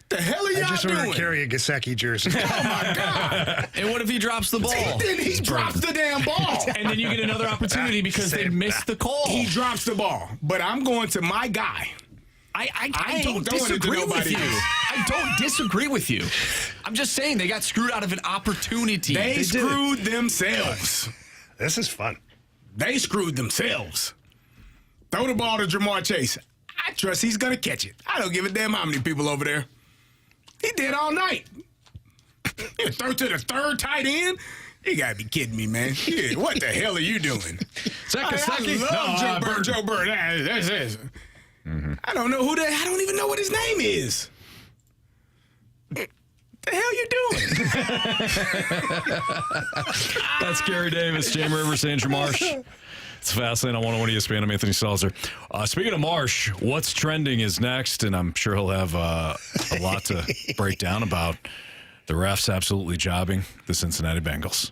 The hell are y'all doing? I just want to carry a Gesicki jersey. Oh, my God. And what if he drops the ball? He drops the damn ball. And then you get another opportunity because they missed the call. He drops the ball. But I'm going to my guy. I don't disagree with you. I don't disagree with you. I'm just saying they got screwed out of an opportunity. They screwed themselves. This is fun. They screwed themselves. Throw the ball to Jamar Chase. I trust he's going to catch it. I don't give a damn how many people over there. He did all night. You throw to the third tight end? You got to be kidding me, man. Yeah, what the hell are you doing? I love Joe Bird. That's it. I don't know I don't even know what his name is. The hell you doing? That's Carey Davis, Jamie Rivers, Andrew Marsh. It's fascinating. I want to win ESPN. I'm Anthony Stalter. Speaking of Marsh, what's trending is next, and I'm sure he'll have a lot to break down about the refs absolutely jobbing the Cincinnati Bengals.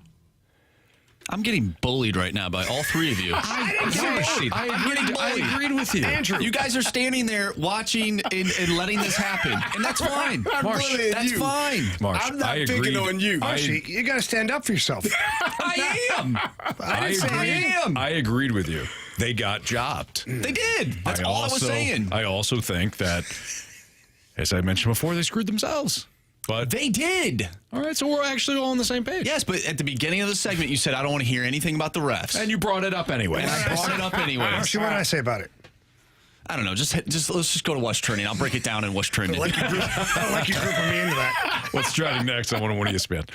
I'm getting bullied right now by all 3 of you. I agreed with you. Andrew, you guys are standing there watching and letting this happen, and that's fine. Marsh, that's fine. Marsh, I'm not picking on you. Marsh, you got to stand up for yourself. I am. I agreed with you. They got jobbed. They did. That's all I was saying. I also think that, as I mentioned before, they screwed themselves. But they did. All right, so we're actually all on the same page. Yes, but at the beginning of the segment, you said, I don't want to hear anything about the refs. And you brought it up anyway. And I brought it up anyway. What did I say about it? I don't know. Just let's just go to what's trending. I'll break it down in what's trending. I like you grouping me into that. What's trending next? I want to win ESPN.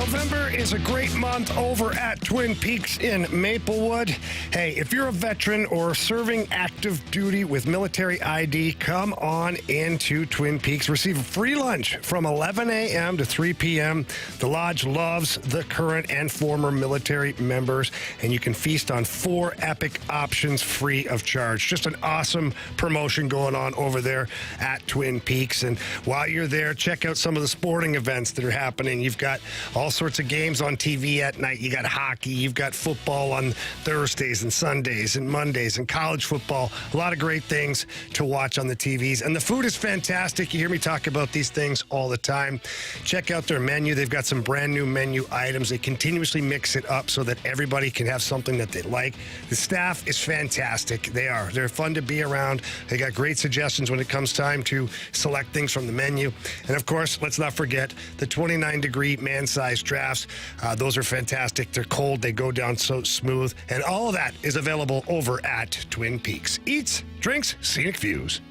November is a great month over at Twin Peaks in Maplewood. Hey, if you're a veteran or serving active duty with military ID, come on into Twin Peaks. Receive a free lunch from 11 a.m. to 3 p.m. The lodge loves the current and former military members, and you can feast on 4 epic options free of charge. Just an awesome promotion going on over there at Twin Peaks. And while you're there, check out some of the sporting events that are happening. You've got all sorts of games on TV at night. You got hockey, you've got football on Thursdays and Sundays and Mondays, and college football. A lot of great things to watch on the TVs. And the food is fantastic. You hear me talk about these things all the time. Check out their menu. They've got some brand new menu items. They continuously mix it up so that everybody can have something that they like. The staff is fantastic. They're fun to be around. They got great suggestions when it comes time to select things from the menu. And of course, let's not forget the 29-degree man-sized drafts. Those are fantastic. They're cold. They go down so smooth. And all of that is available over at Twin Peaks. Eats, drinks, scenic views.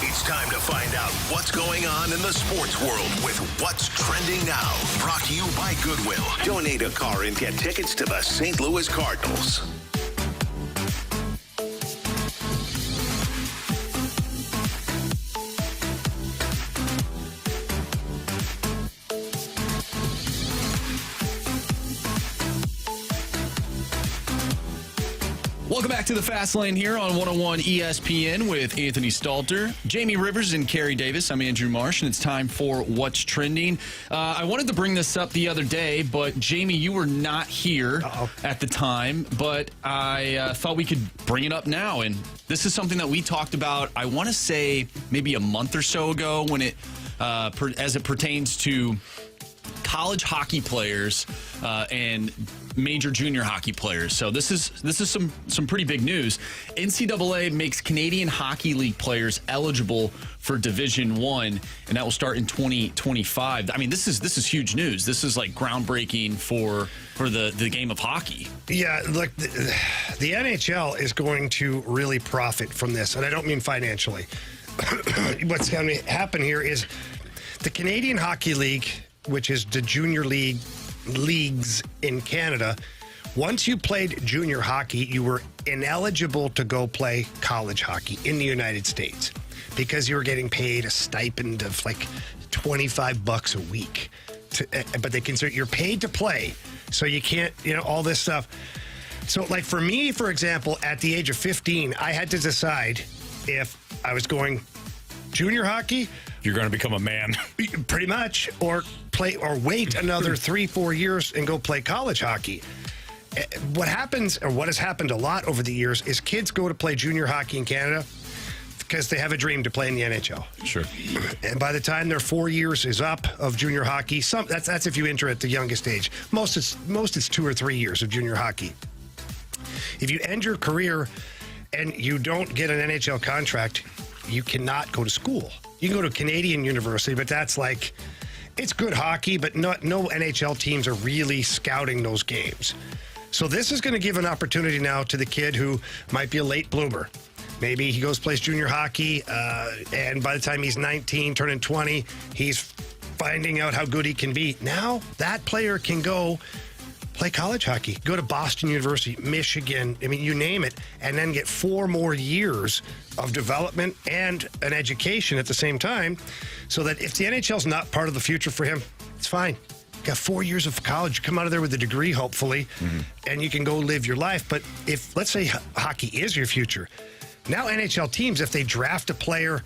It's time to find out what's going on in the sports world with What's Trending Now. Brought to you by Goodwill. Donate a car and get tickets to the St. Louis Cardinals. Welcome back to the Fast Lane here on 101 ESPN with Anthony Stalter, Jamie Rivers, and Carey Davis. I'm Andrew Marsh, and it's time for What's Trending. I wanted to bring this up the other day, but Jamie, you were not here at the time, but I thought we could bring it up now. And this is something that we talked about, I want to say maybe a month or so ago, when it as it pertains to college hockey players and major junior hockey players. So this is some pretty big news. NCAA makes Canadian Hockey League players eligible for Division I, and that will start in 2025. I mean, this is huge news. This is like groundbreaking for the game of hockey. Yeah, look, the NHL is going to really profit from this, and I don't mean financially. What's going to happen here is the Canadian Hockey League, which is the junior leagues in Canada, once you played junior hockey, you were ineligible to go play college hockey in the United States because you were getting paid a stipend of like $25 a week. But they consider you're paid to play, so you can't, all this stuff. So, like for me, for example, at the age of 15, I had to decide if I was going junior hockey. You're going to become a man. Pretty much, or wait another 3-4 years and go play college hockey. What happens, or what has happened a lot over the years, is kids go to play junior hockey in Canada because they have a dream to play in the NHL. Sure. And by the time their 4 years is up of junior hockey, that's if you enter at the youngest age. Most it's 2 or 3 years of junior hockey. If you end your career and you don't get an NHL contract, you cannot go to school. You can go to a Canadian university, but that's like, it's good hockey, but no NHL teams are really scouting those games. So this is going to give an opportunity now to the kid who might be a late bloomer. Maybe he plays junior hockey, and by the time he's 19, turning 20, he's finding out how good he can be. Now that player can go play college hockey, go to Boston University, Michigan, you name it, and then get 4 more years of development and an education at the same time, so that if the NHL's not part of the future for him, it's fine. Got 4 years of college, come out of there with a degree, hopefully, and you can go live your life. But if, let's say, hockey is your future, now NHL teams, if they draft a player,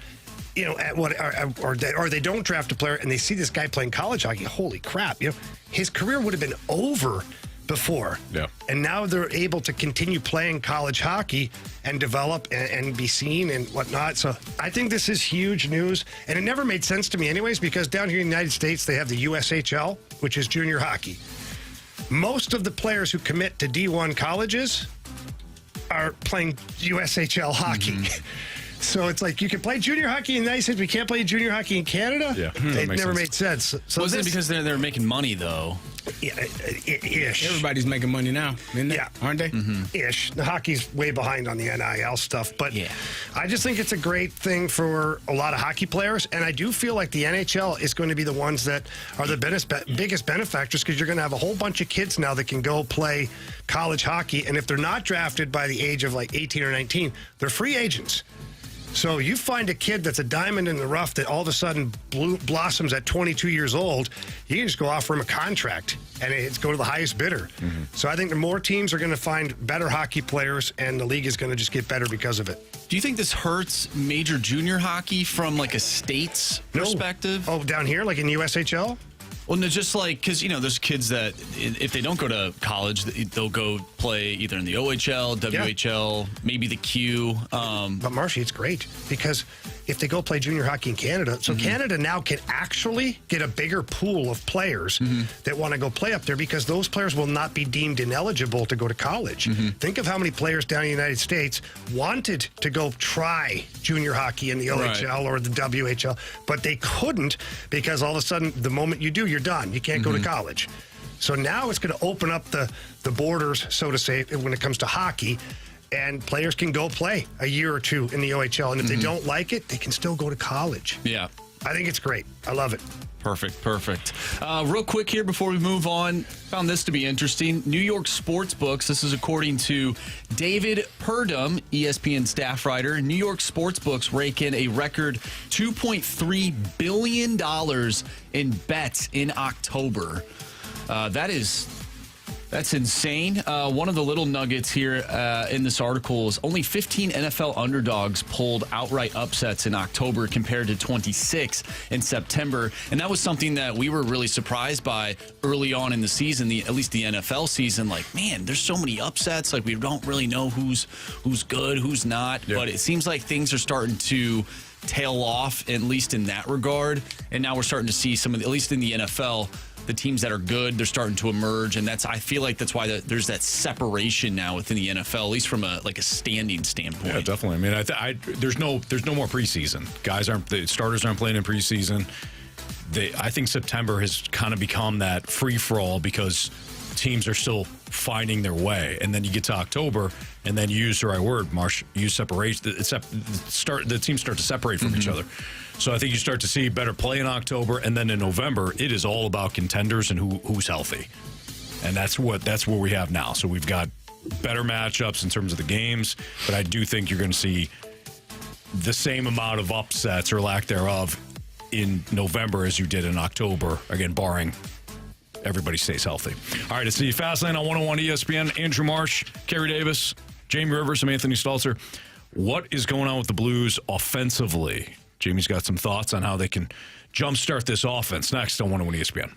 or they don't draft a player and they see this guy playing college hockey, holy crap, his career would have been over before. Yeah. And now they're able to continue playing college hockey and develop and be seen and whatnot. So I think this is huge news. And it never made sense to me anyways, because down here in the United States, they have the USHL, which is junior hockey. Most of the players who commit to D1 colleges are playing USHL hockey. So it's like you can play junior hockey in the United States, we can't play junior hockey in Canada? Yeah. It never made sense. So Wasn't it because they're making money, though? Yeah, ish. Everybody's making money now, isn't they? Yeah. Aren't they? Ish. The hockey's way behind on the NIL stuff, but yeah. I just think it's a great thing for a lot of hockey players, and I do feel like the NHL is going to be the ones that are the biggest benefactors, because you're going to have a whole bunch of kids now that can go play college hockey, and if they're not drafted by the age of like 18 or 19, they're free agents. So you find a kid that's a diamond in the rough that all of a sudden blossoms at 22 years old, you can just go offer him a contract and it's go to the highest bidder. So I think the more teams are going to find better hockey players, and the league is going to just get better because of it. Do you think this hurts major junior hockey from like a state's perspective? Oh, down here, like in USHL? Well, no, just like, because, there's kids that if they don't go to college, they'll go play either in the OHL, WHL, maybe the Q. But Marshy, it's great because if they go play junior hockey in Canada, so Canada now can actually get a bigger pool of players that want to go play up there, because those players will not be deemed ineligible to go to college. Think of how many players down in the United States wanted to go try junior hockey in the OHL or the WHL, but they couldn't, because all of a sudden, the moment you do, you're done. You can't go to college. So now it's going to open up the borders, so to say, when it comes to hockey, and players can go play a year or two in the OHL. And if they don't like it, they can still go to college. Yeah. I think it's great. I love it. Perfect. Real quick here before we move on, found this to be interesting. New York sportsbooks, this is according to David Purdom, ESPN staff writer. New York sportsbooks rake in a record $2.3 billion in bets in October. That's That's insane. One of the little nuggets here in this article is only 15 NFL underdogs pulled outright upsets in October compared to 26 in September. And that was something that we were really surprised by early on in the season, at least the NFL season. Like, man, there's so many upsets. Like, we don't really know who's good, who's not. Yeah. But it seems like things are starting to tail off, at least in that regard. And now we're starting to see some of the, at least in the NFL, the teams that are good, they're starting to emerge, and I feel like that's why there's that separation now within the NFL, at least from a standing standpoint. Yeah, definitely. I mean, there's no more preseason. The starters aren't playing in preseason. I think September has kind of become that free for all because teams are still finding their way, and then you get to October, and then you use the right word, Marsh. You separate the teams start to separate from each other. So I think you start to see better play in October, and then in November, it is all about contenders and who's healthy, and that's what we have now. So we've got better matchups in terms of the games, but I do think you're going to see the same amount of upsets or lack thereof in November as you did in October. Again, barring everybody stays healthy. All right, it's the Fast Lane on 101 ESPN. Andrew Marsh, Carey Davis, Jamie Rivers, and Anthony Stalter. What is going on with the Blues offensively? Jamie's got some thoughts on how they can jumpstart this offense next on 101 ESPN.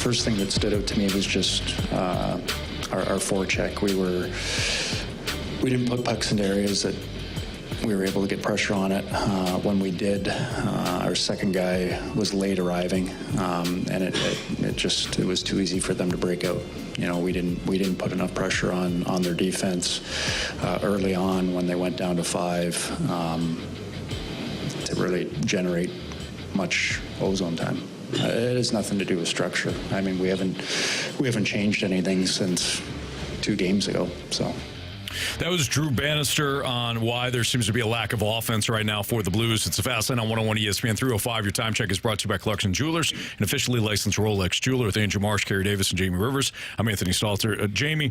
first thing that stood out to me was just our forecheck. We didn't put pucks into areas that we were able to get pressure on it. When we did, our second guy was late arriving, and it was too easy for them to break out. We didn't put enough pressure on their defense early on when they went down to 5 to really generate much ozone time. It has nothing to do with structure. I mean, we haven't changed anything since 2 games ago. So. That was Drew Bannister on why there seems to be a lack of offense right now for the Blues. It's a Fast Lane on 101 ESPN 305. Your time check is brought to you by Clarkson Jewelers, an officially licensed Rolex jeweler, with Andrew Marsh, Carey Davis, and Jamie Rivers. I'm Anthony Stalter. Jamie,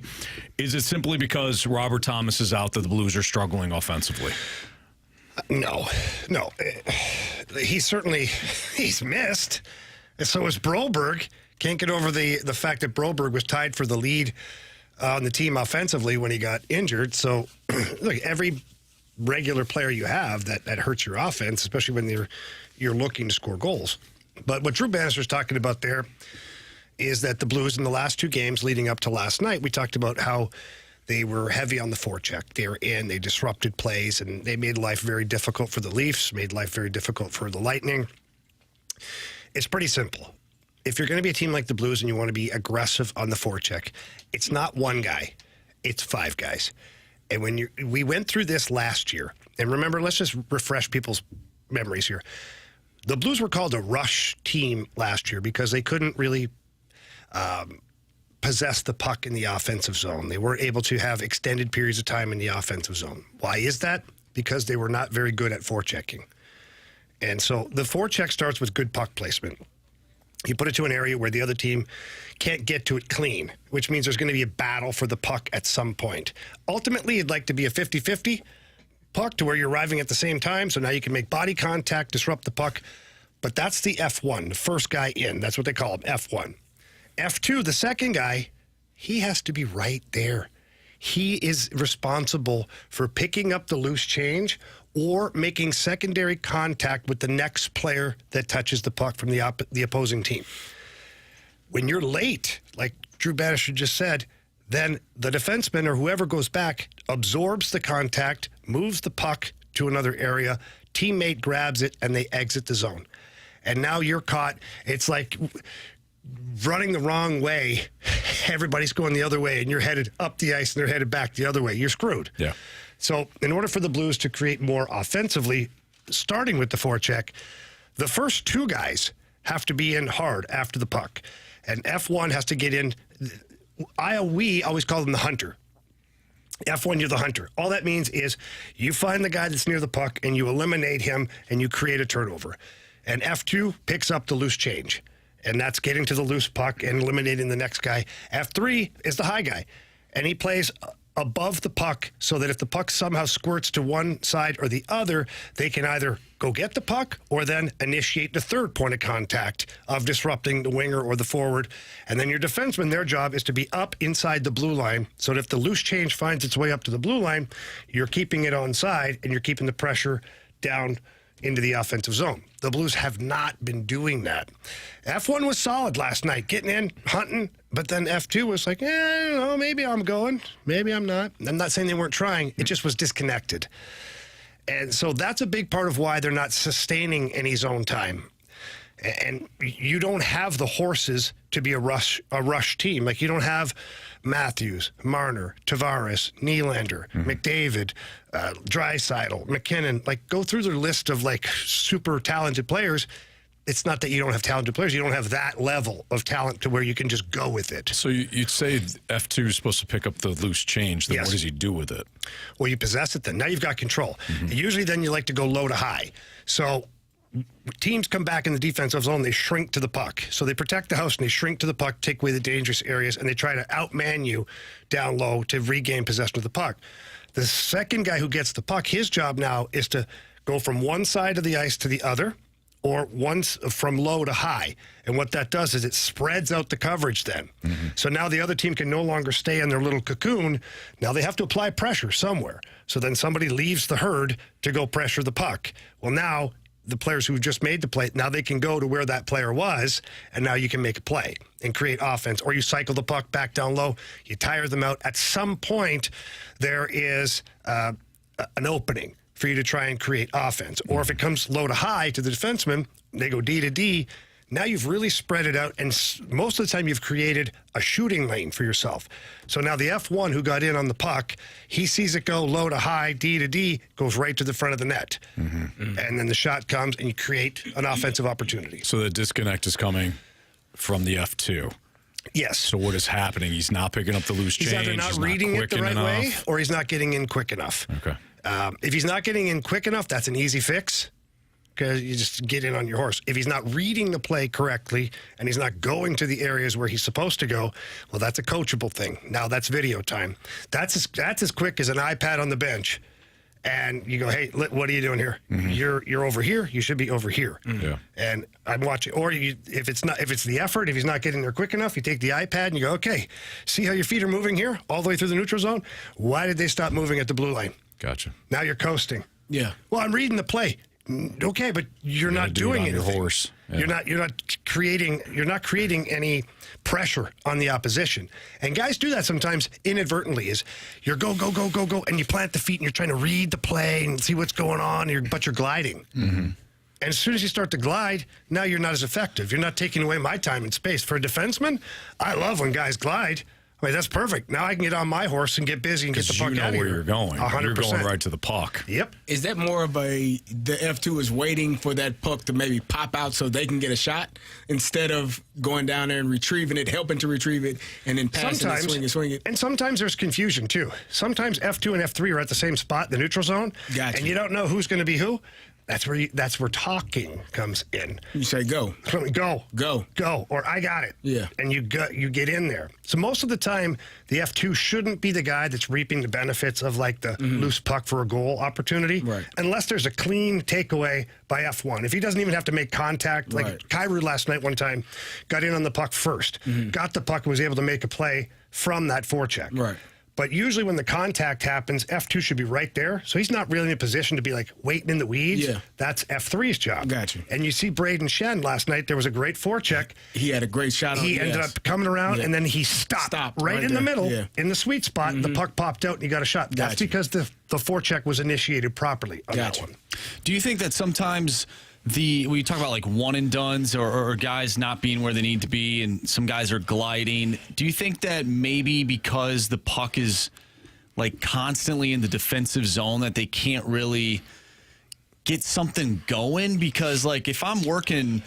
is it simply because Robert Thomas is out that the Blues are struggling offensively? No. He's missed. And so is Broberg. Can't get over the fact that Broberg was tied for the lead on the team offensively when he got injured. So, look, every regular player you have that hurts your offense, especially when you're looking to score goals. But what Drew Bannister's talking about there is that the Blues in the last 2 games leading up to last night, we talked about how they were heavy on the forecheck. They disrupted plays, and they made life very difficult for the Leafs, made life very difficult for the Lightning. It's pretty simple. If you're going to be a team like the Blues and you want to be aggressive on the forecheck, it's not one guy, it's 5 guys. And we went through this last year, and remember, let's just refresh people's memories here. The Blues were called a rush team last year because they couldn't really possess the puck in the offensive zone. They weren't able to have extended periods of time in the offensive zone. Why is that? Because they were not very good at forechecking. And so the forecheck starts with good puck placement. You put it to an area where the other team can't get to it clean, which means there's going to be a battle for the puck at some point. Ultimately, you'd like to be a 50-50 puck to where you're arriving at the same time, so now you can make body contact, disrupt the puck. But that's the F1, the first guy in. That's what they call him, F1. F2, the second guy, he has to be right there. He is responsible for picking up the loose change or making secondary contact with the next player that touches the puck from the opposing team. When you're late, like Drew Bannister just said, then the defenseman or whoever goes back absorbs the contact, moves the puck to another area, teammate grabs it, and they exit the zone. And now you're caught. It's like running the wrong way. Everybody's going the other way, and you're headed up the ice, and they're headed back the other way. You're screwed. Yeah. So in order for the Blues to create more offensively, starting with the forecheck, the first 2 guys have to be in hard after the puck. And F1 has to get in. We always call them the hunter. F1, you're the hunter. All that means is you find the guy that's near the puck and you eliminate him and you create a turnover. And F2 picks up the loose change. And that's getting to the loose puck and eliminating the next guy. F3 is the high guy. And he plays above the puck so that if the puck somehow squirts to one side or the other, they can either go get the puck or then initiate the third point of contact of disrupting the winger or the forward. And then your defenseman, their job is to be up inside the blue line so that if the loose change finds its way up to the blue line, you're keeping it onside and you're keeping the pressure down into the offensive zone. The Blues have not been doing that. F1 was solid last night, getting in, hunting, but then F2 was like, I don't know, maybe I'm going, maybe I'm not. I'm not saying they weren't trying, it just was disconnected. And so that's a big part of why they're not sustaining any zone time. And you don't have the horses to be a rush team. Like, you don't have Matthews, Marner, Tavares, Nylander, McDavid, Draisaitl, McKinnon. Like, go through their list of, like, super talented players. It's not that you don't have talented players. You don't have that level of talent to where you can just go with it. So you'd say F2 is supposed to pick up the loose change. Then What does he do with it? Well, you possess it then. Now you've got control. Usually then you like to go low to high. So teams come back in the defensive zone, they shrink to the puck. So they protect the house and they shrink to the puck, take away the dangerous areas, and they try to outman you down low to regain possession of the puck. The second guy who gets the puck, his job now is to go from one side of the ice to the other, or once from low to high. And what that does is it spreads out the coverage then. So now the other team can no longer stay in their little cocoon. Now they have to apply pressure somewhere. So then somebody leaves the herd to go pressure the puck. Well, now the players who just made the play, now they can go to where that player was, and now you can make a play and create offense. Or you cycle the puck back down low, you tire them out. At some point, there is an opening for you to try and create offense. Or if it comes low to high to the defenseman, they go D to D. Now you've really spread it out, and most of the time you've created a shooting lane for yourself. So now the F1 who got in on the puck, he sees it go low to high, D to D, goes right to the front of the net. And then the shot comes, and you create an offensive opportunity. So the disconnect is coming from the F2. Yes. So what is happening? He's not picking up the loose change. He's either not reading it the right way, or he's not getting in quick enough. Okay. If he's not getting in quick enough, that's an easy fix, because you just get in on your horse. If he's not reading the play correctly and he's not going to the areas where he's supposed to go, well, that's a coachable thing. Now that's video time. That's as quick as an iPad on the bench. And you go, hey, what are you doing here? You're over here. You should be over here. Yeah. And I'm watching. Or if it's the effort, if he's not getting there quick enough, you take the iPad and you go, okay, see how your feet are moving here all the way through the neutral zone? Why did they stop moving at the blue line? Gotcha. Now you're coasting. Yeah. Well, I'm reading the play. Okay, but you're not doing anything. Your horse. Yeah. You're not creating any pressure on the opposition. And guys do that sometimes inadvertently. Is you're go, and you plant the feet and you're trying to read the play and see what's going on, but you're gliding. And as soon as you start to glide, now you're not as effective. You're not taking away my time and space. For a defenseman, I love when guys glide. I mean, that's perfect. Now I can get on my horse and get busy and get the puck out of here. You know where you're going. 100%. You're going right to the puck. Yep. Is that more of the F2 is waiting for that puck to maybe pop out so they can get a shot instead of going down there and retrieving it, helping to retrieve it, and then passing it, swing it? And sometimes there's confusion, too. Sometimes F2 and F3 are at the same spot, the neutral zone, Gotcha. And you don't know who's going to be who. That's where talking comes in. You say go, or I got it. Yeah, and you get in there. So most of the time, the F2 shouldn't be the guy that's reaping the benefits of like the loose puck for a goal opportunity, right? Unless there's a clean takeaway by F1. If he doesn't even have to make contact, like Carey last night, one time got in on the puck first, got the puck, and was able to make a play from that forecheck, right? But usually when the contact happens, F2 should be right there. So he's not really in a position to be like waiting in the weeds. Yeah. That's F3's job. Gotcha. And you see Braden Shen last night, there was a great forecheck. He had a great shot on He ended up coming around, and then he stopped right in the middle, in the sweet spot. The puck popped out, and he got a shot. That's because the forecheck was initiated properly on that one. Do you think that sometimes we talk about like one and dones or guys not being where they need to be and some guys are gliding, do you think that maybe because the puck is like constantly in the defensive zone that they can't really get something going? Because like if I'm working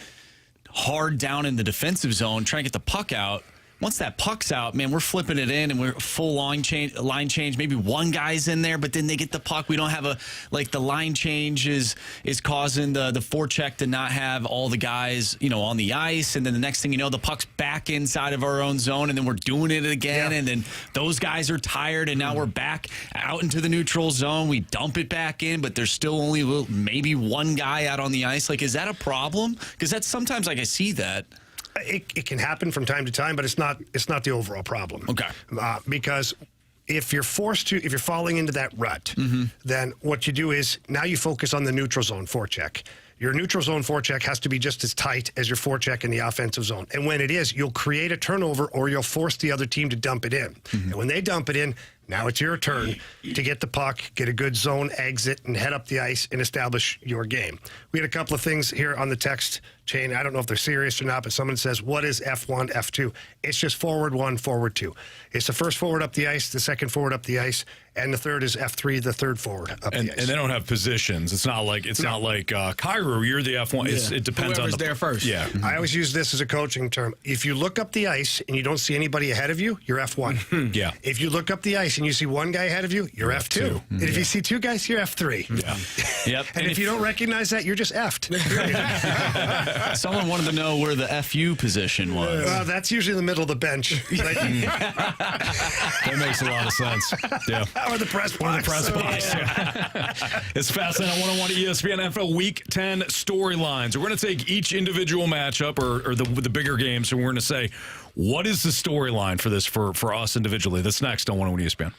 hard down in the defensive zone trying to get the puck out, once that puck's out, man, we're flipping it in and we're full line change. Maybe one guy's in there, but then they get the puck. We don't have the line change is causing the forecheck to not have all the guys, on the ice. And then the next thing you know, the puck's back inside of our own zone and then we're doing it again. Yeah. And then those guys are tired and now we're back out into the neutral zone. We dump it back in, but there's still only maybe one guy out on the ice. Like, is that a problem? Because that's sometimes like I see that. It can happen from time to time, but it's not the overall problem. Okay. Because if you're falling into that rut, then what you do is now you focus on the neutral zone forecheck. Your neutral zone forecheck has to be just as tight as your forecheck in the offensive zone. And when it is, you'll create a turnover or you'll force the other team to dump it in. And when they dump it in, now it's your turn to get the puck, get a good zone exit, and head up the ice and establish your game. We had a couple of things here on the text chain. I don't know if they're serious or not, but someone says, what is F1, F2? It's just forward one, forward two. It's the first forward up the ice, the second forward up the ice, and the third is F3, the third forward up the ice. And they don't have positions. It's not like Kyra, you're the F1. Yeah. It depends Whoever's on there first. Yeah. I always use this as a coaching term. If you look up the ice and you don't see anybody ahead of you, you're F1. Yeah. If you look up the ice and you see one guy ahead of you, you're F2. And if you see two guys, you're F3. Yeah. Yep. And if you don't recognize that, you're just F'd. Someone wanted to know where the FU position was. Well, that's usually in the middle of the bench. That makes a lot of sense. Yeah. Or the press box. It's Fascinating 101 ESPN NFL Week 10 storylines. We're going to take each individual matchup or the bigger games, and we're going to say, what is the storyline for this for us individually? That's next on 101 ESPN.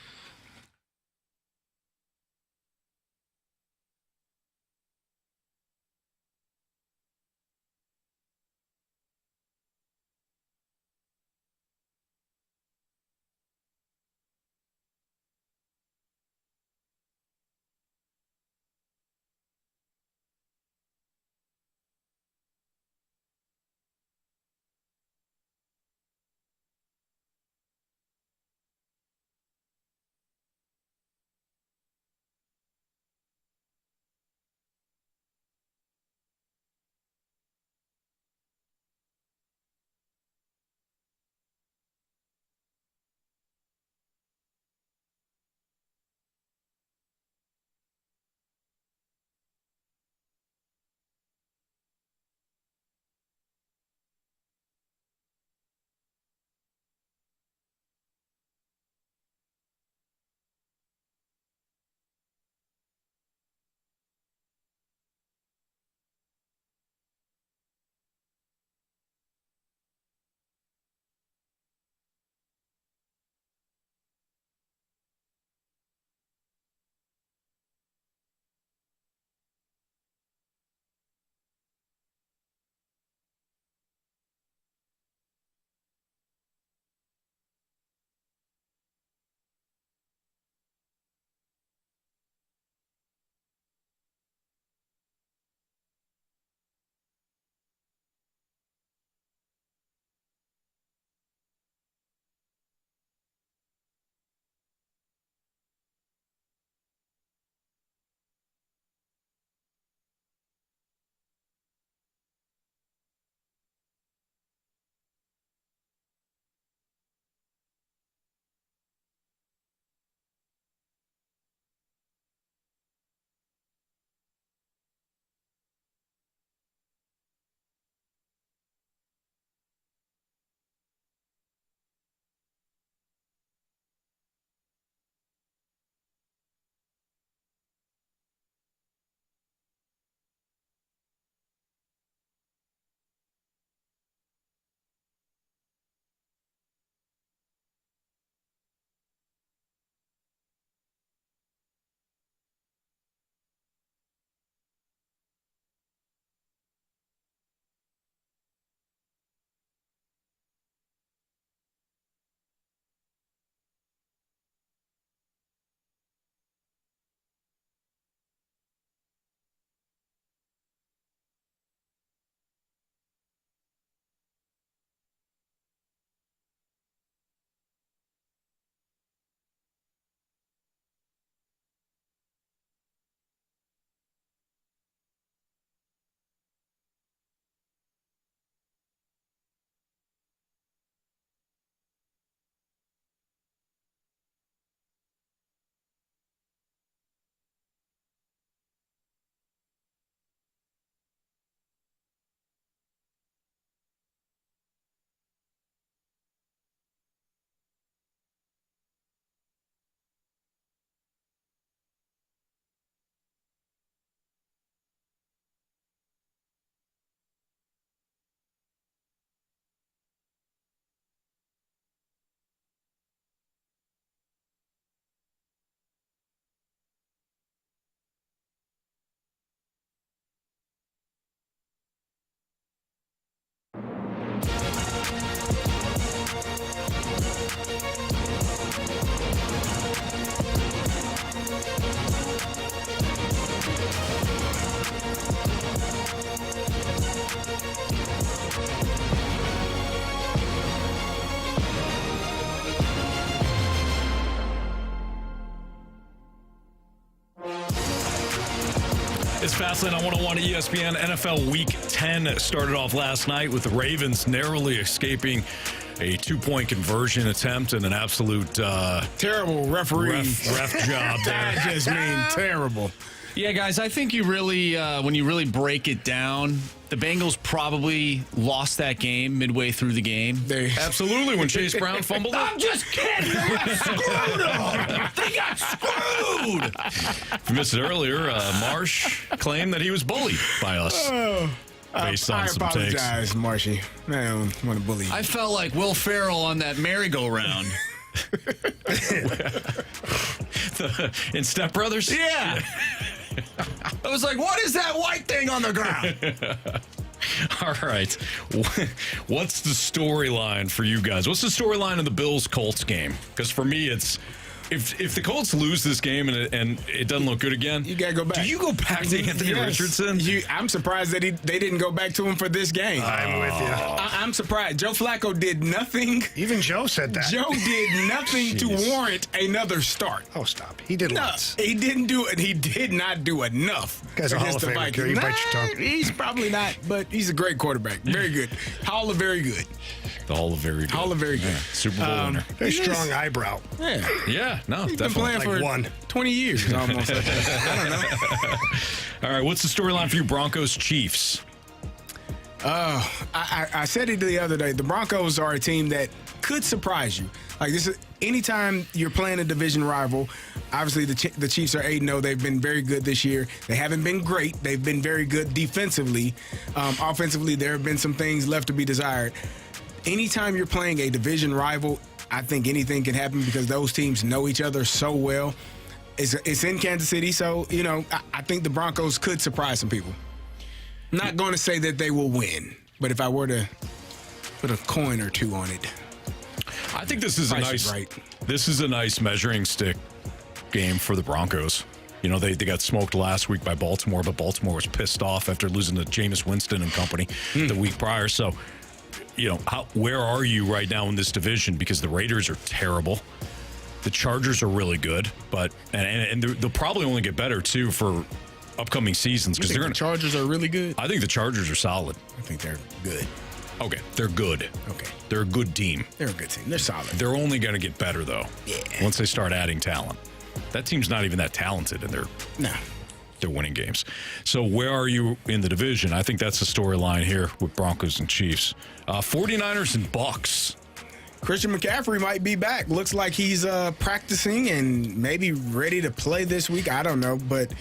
It's Fastlane on 101 at ESPN. NFL Week 10 started off last night with the Ravens narrowly escaping a 2-point conversion attempt and an absolute terrible referee ref job there. I just mean terrible. Yeah, guys, I think you really, when you really break it down, the Bengals probably lost that game midway through the game. Absolutely, when Chase Brown fumbled it. I'm just kidding. They got screwed them. They got screwed. If you missed it earlier, Marsh claimed that he was bullied by us. Based on I some apologize, takes. Marshy. I don't want to bully you. I felt like Will Ferrell on that merry-go-round. In Step Brothers? Yeah. I was like, what is that white thing on the ground? All right. What's the storyline for you guys? What's the storyline in the Bills-Colts game? Because for me, it's if the Colts lose this game and it doesn't look good again, you gotta go back. Do you go back to Anthony Richardson? I'm surprised that they didn't go back to him for this game. I'm with you. I'm surprised. Joe Flacco did nothing. Even Joe said that. Joe did nothing to warrant another start. Oh, stop. He did lots. He didn't do it. He did not do enough. Guy's a Hall of Famer. You bite your tongue. He's probably not, but he's a great quarterback. Very good. Hall of very good. The Hall of very good. Hall of very good. Yeah. Super Bowl winner. Very strong eyebrow. Yeah. Yeah, no, He's been definitely. playing for 20 years almost. I don't know. All right, what's the storyline for you Broncos-Chiefs? I said it the other day. The Broncos are a team that could surprise you. Like this is anytime you're playing a division rival. Obviously, the Chiefs are 8-0. They've been very good this year. They haven't been great. They've been very good defensively. Offensively, there have been some things left to be desired. Anytime you're playing a division rival, I think anything can happen because those teams know each other so well. It's in Kansas City, so I think the Broncos could surprise some people. Not going to say that they will win, but if I were to put a coin or two on it, I think this is a nice measuring stick game for the Broncos. They got smoked last week by Baltimore, but Baltimore was pissed off after losing to Jameis Winston and company the week prior. So, where are you right now in this division? Because the Raiders are terrible. The Chargers are really good, but and they'll probably only get better too for upcoming seasons because the Chargers are really good. I think the Chargers are solid. I think they're good. Okay, they're good. Okay, they're a good team. They're a good team. They're solid. They're only going to get better though. Yeah. Once they start adding talent, that team's not even that talented, and they're winning games. So where are you in the division? I think that's the storyline here with Broncos and Chiefs. 49ers and Bucks. Christian McCaffrey might be back. Looks like he's practicing and maybe ready to play this week. I don't know, but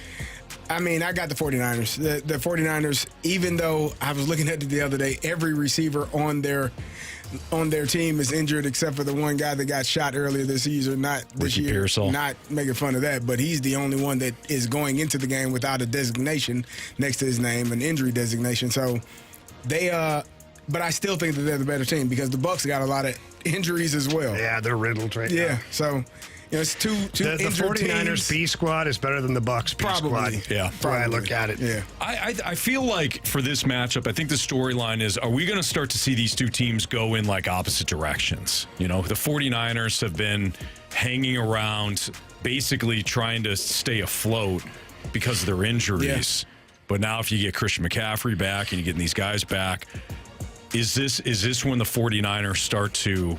I got the 49ers. The 49ers, even though I was looking at it the other day, every receiver on their team is injured except for the one guy that got shot earlier this season, not this year. Pearsall. Not making fun of that, but he's the only one that is going into the game without a designation next to his name, an injury designation. So but I still think that they're the better team because the Bucks got a lot of injuries as well. Yeah, they're riddled right now. Yeah, so it's two the injured 49ers teams. B squad is better than the Bucks B Probably. squad. Yeah, that's why I look at it. Yeah, I feel like for this matchup, I think the storyline is: are we going to start to see these two teams go in like opposite directions? The 49ers have been hanging around, basically trying to stay afloat because of their injuries. Yeah. But now, if you get Christian McCaffrey back and you're getting these guys back. Is this when the 49ers start to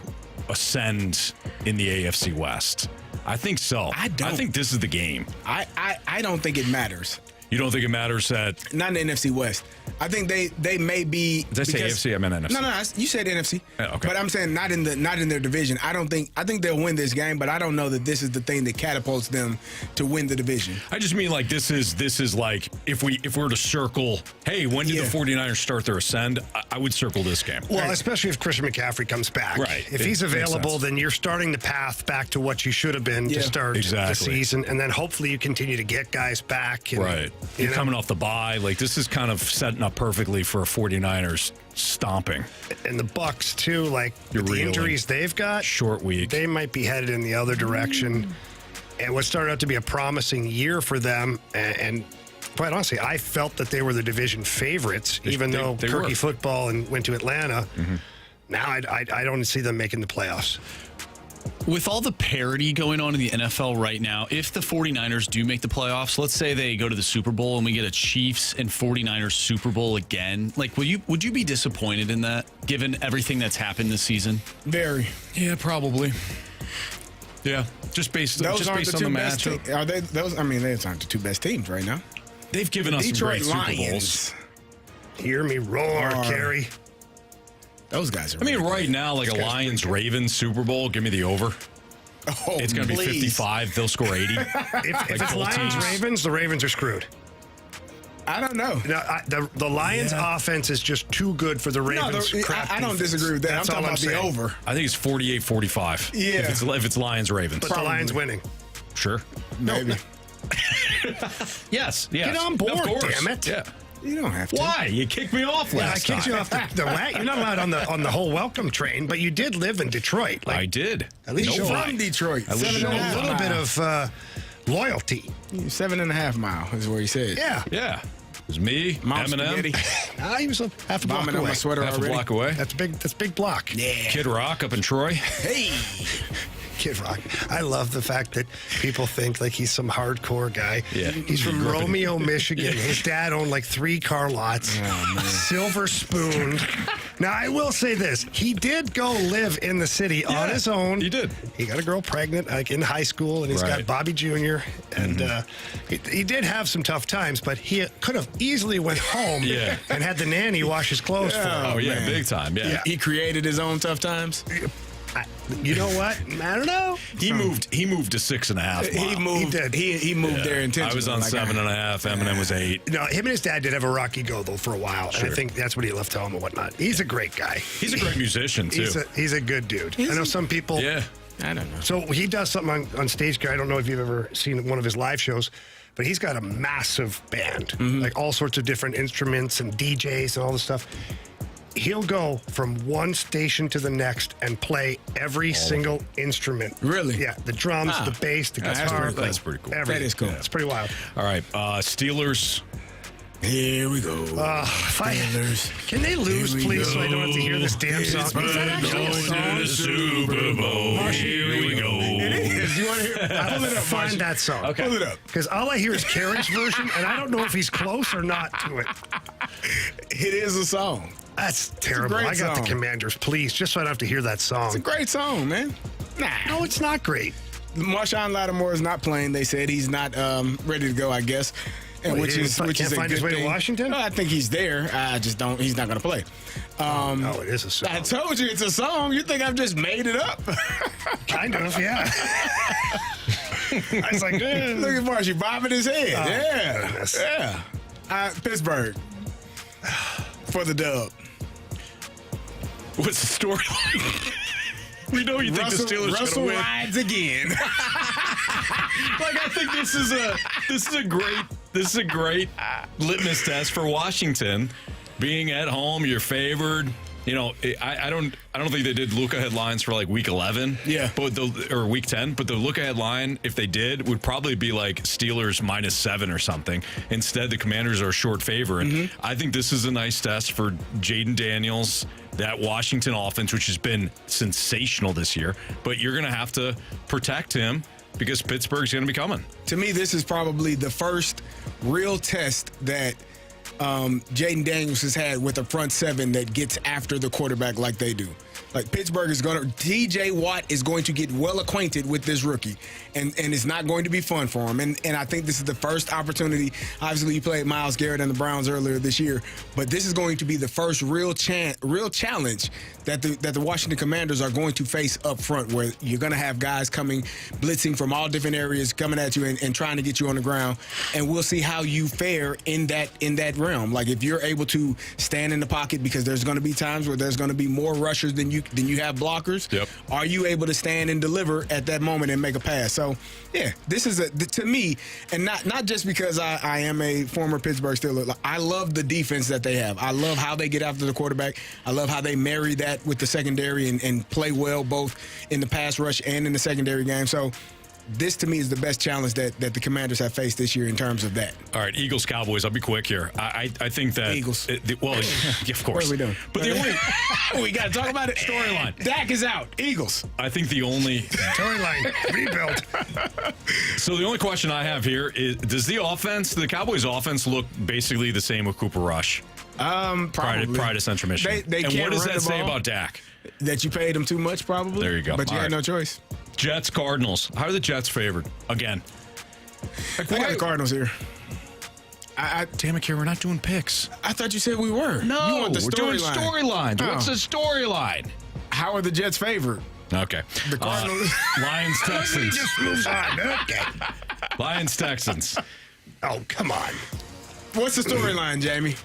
ascend in the AFC West? I think so. I think this is the game. I don't think it matters. You don't think it matters that... Not in the NFC West. I think they may be... Did I say AFC? I meant NFC. No, you said NFC. Okay. But I'm saying not in their division. I think they'll win this game, but I don't know that this is the thing that catapults them to win the division. I just mean like this is like if we were to circle, hey, when did the 49ers start their ascend? I would circle this game. Well, especially if Christian McCaffrey comes back. Right. If he's available, then you're starting the path back to what you should have been to start the season. And then hopefully you continue to get guys back. And, right. You're coming off the bye. Like this is kind of setting up perfectly for a 49ers stomping. And the Bucks too, like the injuries they've got, short week. They might be headed in the other direction. And what started out to be a promising year for them, and quite honestly, I felt that they were the division favorites, even though Turkey football and went to Atlanta. Mm-hmm. Now I don't see them making the playoffs. With all the parity going on in the NFL right now, if the 49ers do make the playoffs, let's say they go to the Super Bowl and we get a Chiefs and 49ers Super Bowl again, like would you be disappointed in that, given everything that's happened this season? Very. Yeah, probably. Yeah, just based on the matchup. Are they those? I mean, those aren't the two best teams right now. They've given us Detroit some great Lions. Super Bowls. Hear me roar, Carey. Those guys are. I mean, really right good. now, like Those a guys are pretty good. Lions-Ravens Super Bowl, give me the over. Oh, It's going to be please. 55. They'll score 80. If it's both teams. Lions-Ravens, the Ravens are screwed. I don't know. No, the Lions' offense is just too good for the Ravens. I don't disagree with that. That's I'm talking all about the saying. over. I think it's 48-45. Yeah. If it's Lions-Ravens. But the Lions winning. Sure. Maybe. Yes. Get on board, Of course. damn it. Yeah. You don't have to. Why? You kicked me off Yeah, I last kicked time. you off the wagon. You're not allowed on the whole welcome train, but you did live in Detroit. I did. At least No show lie. From Detroit. I lived show in a little bit of loyalty. 7.5 miles is where he said. Yeah. Yeah. It was me, Mom Eminem, spaghetti. He was half a block Bombing away. on my sweater half a already. block away. That's big block. Yeah. Kid Rock up in Troy. Hey. Kid Rock. I love the fact that people think like he's some hardcore guy. Yeah. He's from Romeo, Michigan. His dad owned like 3 car lots. Silver spoon. Now, I will say this. He did go live in the city on his own. He did. He got a girl pregnant like in high school, and he's got Right. Bobby Jr. And he did have some tough times, but he could have easily went home Yeah. and had the nanny wash his clothes for him. Oh, yeah, man. big time. Yeah. He created his own tough times. You know what? I don't know. He moved to 6.5 miles. He moved. did. He moved there intentionally. I was on 7.5. Eminem was 8. No, him and his dad did have a rocky go though for a while, and I think that's what he left home and whatnot. He's a great guy. He's a great musician too. He's a good dude. I know some people. Yeah. I don't know. So he does something on stage. Gary, I don't know if you've ever seen one of his live shows, but he's got a massive band, like all sorts of different instruments and DJs and all this stuff. He'll go from one station to the next and play every single instrument. Really? Yeah, the drums, the bass, the That's guitar. pretty cool. That's pretty cool. Everything. That is cool. It's pretty wild. All right. Steelers. Here we go. Can they lose, please, so I don't have to hear this damn song? Is that actually a song? the Super Bowl. Here we go. It is. You want to hear? Pull it up, Find Marcy. that song. Okay. Pull it up. Because all I hear is Carey's version, and I don't know if he's close or not to it. It is a song. That's terrible. great I got song. the Commanders, please, just so I don't have to hear that song. It's a great song, man. Nah. No, it's not great. Marshawn Lattimore is not playing. They said he's not ready to go, I guess. And Well, which he is can't a find good his way to thing. Washington? Well, I think he's there. I just don't. He's not going to play. No, it is a song. I told you it's a song. You think I've just made it up? Kind of, yeah. I was like, Look at Marshy bobbing his head. Yeah, goodness. yeah. Pittsburgh for the dub. What's the storyline? We know you think the Steelers are Russell going to win. rides again. Like, I think this is a great litmus test for Washington. Being at home, you're favored. You know, I don't think they did look-ahead lines for like week 11. Yeah. Or week 10. But the look-ahead line, if they did, would probably be like Steelers -7 or something. Instead, the Commanders are a short favorite. I think this is a nice test for Jaden Daniels, that Washington offense, which has been sensational this year. But you're going to have to protect him because Pittsburgh's going to be coming. To me, this is probably the first real test that Jaden Daniels has had with a front seven that gets after the quarterback like they do. Like Pittsburgh is going to, TJ Watt is going to get well acquainted with this rookie, and it's not going to be fun for him. And I think this is the first opportunity. Obviously, you played Myles Garrett and the Browns earlier this year, but this is going to be the first real challenge that the Washington Commanders are going to face up front, where you're going to have guys coming, blitzing from all different areas, coming at you and trying to get you on the ground. And we'll see how you fare in that realm. Like if you're able to stand in the pocket, because there's going to be times where there's going to be more rushers than you have blockers. Yep. Are you able to stand and deliver at that moment and make a pass? So, yeah, this is to me, and not just because I am a former Pittsburgh Steeler. Like, I love the defense that they have. I love how they get after the quarterback. I love how they marry that with the secondary and play well both in the pass rush and in the secondary game. So, this to me is the best challenge that the Commanders have faced this year in terms of that. All right, Eagles, Cowboys. I'll be quick here. I think that Eagles. Well, of course. What are we doing? But the only we got to talk about it. storyline. Dak is out. Eagles. I think the only Storyline rebuild. So the only question I have here is: does the Cowboys' offense look basically the same with Cooper Rush? Probably. Prior to Central Michigan. They and can't what does run that the say ball. about Dak? That you paid him too much, probably. There you go. But you All had right. no choice. Jets, Cardinals. How are the Jets favored again? I got the Cardinals here. Damn it, Kerry, we're not doing picks. I thought you said we were. No, you want the we're doing storylines. Oh. What's the storyline? How are the Jets favored? Okay. The Cardinals. Lions, Texans. Just moves on. Okay. Lions, Texans. Oh, come on. What's the storyline, Jamie?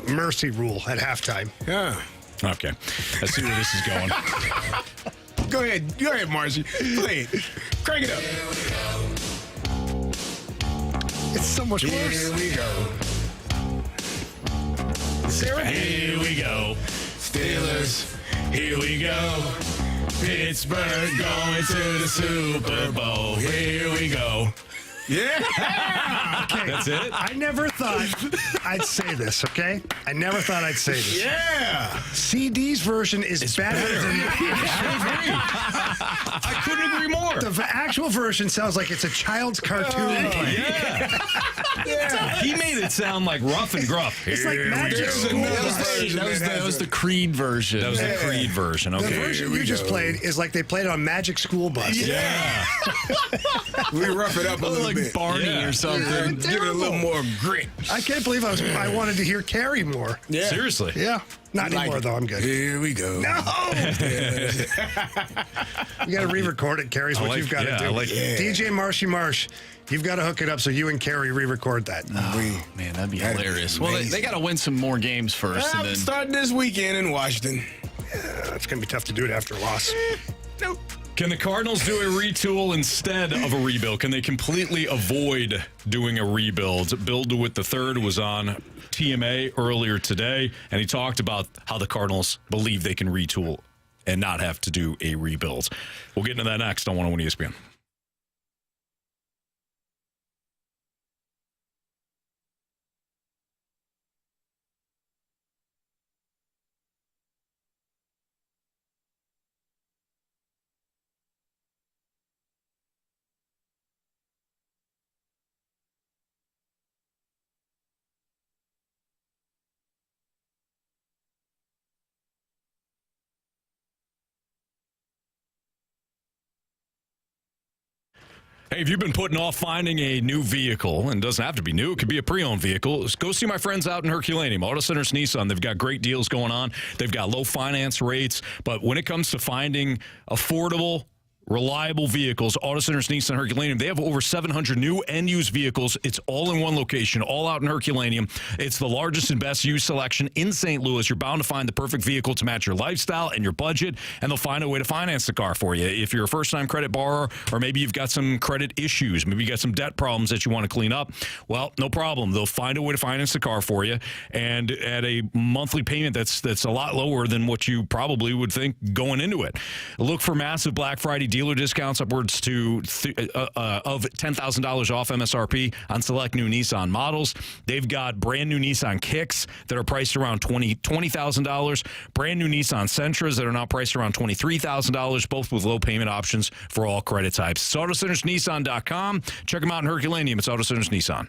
Mercy rule at halftime. Yeah. Okay. Let's see where this is going. Go ahead, Marcy. Play it. Crank it up. It's so much worse. Here we go. Here we go. Steelers. Here we go. Pittsburgh going to the Super Bowl. Here we go. Yeah. Okay. That's it? I never thought I'd say this, okay? I never thought I'd say this. Yeah. CD's version is better than I couldn't agree more. the actual version sounds like it's a child's cartoon. Yeah. He made it sound like rough and gruff. It's like Here we Magic go. School Bus. That was the Creed version. That was the Creed version. The Okay. version you just played is like they played on Magic School Bus. Yeah. We rough it up a little like bit. Barney Yeah. or something. Give it a little more grit. I can't believe I wanted to hear Carey more. Yeah. Seriously. Yeah. Not Like anymore, it. though. I'm good. Here we go. No! You got to re-record it, Carey's what you've got to do. DJ Marshy Marsh, you've got to hook it up so you and Carey re-record that. Man, that'd be hilarious. Well, they got to win some more games first. And then Starting this weekend in Washington. It's going to be tough to do it after a loss. Nope. Can the Cardinals do a retool instead of a rebuild? Can they completely avoid doing a rebuild? Bill DeWitt III was on TMA earlier today, and he talked about how the Cardinals believe they can retool and not have to do a rebuild. We'll get into that next on 101 ESPN. Hey, if you've been putting off finding a new vehicle, and it doesn't have to be new, it could be a pre-owned vehicle, go see my friends out in Herculaneum, Auto Centers Nissan. They've got great deals going on. They've got low finance rates. But when it comes to finding affordable, reliable vehicles, Auto Centers Nissan Herculaneum, they have over 700 new and used vehicles. It's all in one location, all out in Herculaneum. It's the largest and best used selection in St. Louis. You're bound to find the perfect vehicle to match your lifestyle and your budget, and they'll find a way to finance the car for you. If you're a first-time credit borrower, or maybe you've got some credit issues, maybe you got some debt problems that you want to clean up, well, no problem. They'll find a way to finance the car for you, and at a monthly payment that's a lot lower than what you probably would think going into it. Look for massive Black Friday dealer discounts upwards to of $10,000 off MSRP on select new Nissan models. They've got brand new Nissan Kicks that are priced around $20,000. Brand new Nissan Sentras that are now priced around $23,000, both with low payment options for all credit types. It's AutoCentersNissan.com. Check them out in Herculaneum. It's Auto Centers Nissan.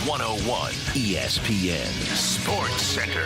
101 ESPN Sports Center.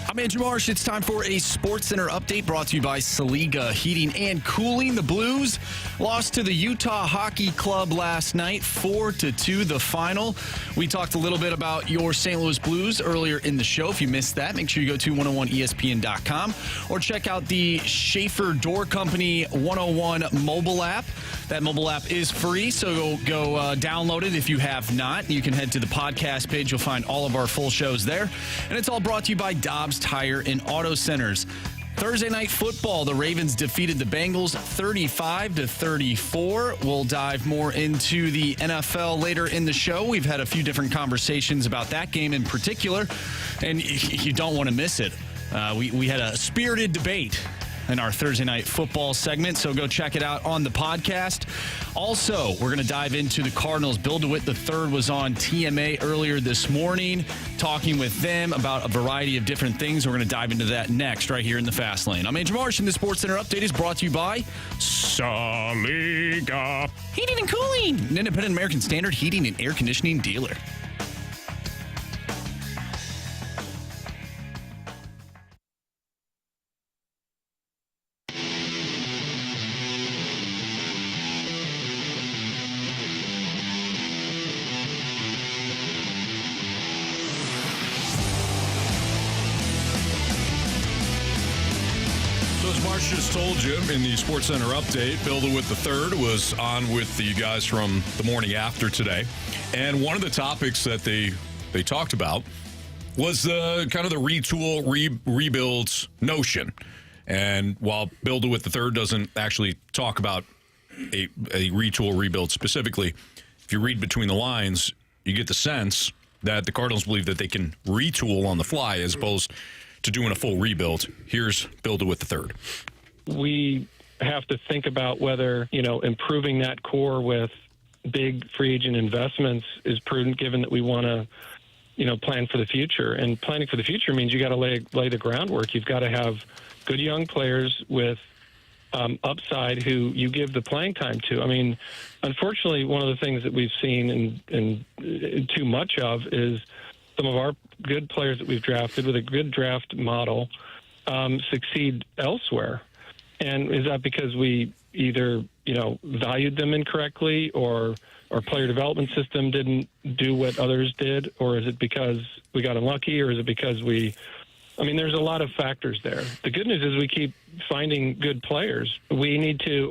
I'm Andrew Marsh. It's time for a Sports Center update brought to you by Saliga Heating and Cooling. The Blues lost to the Utah Hockey Club last night, 4-2, the final. We talked a little bit about your St. Louis Blues earlier in the show. If you missed that, make sure you go to 101ESPN.com or check out the Schaefer Door Company 101 mobile app. That mobile app is free, so go download it if you have not. You can head to the podcast page. You'll find all of our full shows there. And it's all brought to you by Dobbs Tire and Auto Centers. Thursday night football, the Ravens defeated the Bengals 35-34. We'll dive more into the NFL later in the show. We've had a few different conversations about that game in particular, and you don't want to miss it. We had a spirited debate in our Thursday night football segment, so go check it out on the podcast. Also, we're going to dive into the Cardinals. Bill DeWitt III was on TMA earlier this morning, talking with them about a variety of different things. We're going to dive into that next, right here in the Fast Lane. I'm Andrew Marsh, and the Sports Center update is brought to you by Saliga Heating and Cooling, an independent American Standard heating and air conditioning dealer. Just told you in the Sports Center update, Bill DeWitt III was on with the guys from the morning after today. And one of the topics that they talked about was the kind of the retool, rebuild notion. And while Bill DeWitt III doesn't actually talk about a retool, rebuild specifically, if you read between the lines, you get the sense that the Cardinals believe that they can retool on the fly as opposed to doing a full rebuild. Here's Bill DeWitt III. We have to think about whether, improving that core with big free agent investments is prudent, given that we want to, plan for the future. And planning for the future means you got to lay the groundwork. You've got to have good young players with upside who you give the playing time to. I mean, unfortunately, one of the things that we've seen and too much of is some of our good players that we've drafted with a good draft model succeed elsewhere. And is that because we either, valued them incorrectly, or our player development system didn't do what others did? Or is it because we got unlucky? Or is it because there's a lot of factors there. The good news is we keep finding good players. We need to,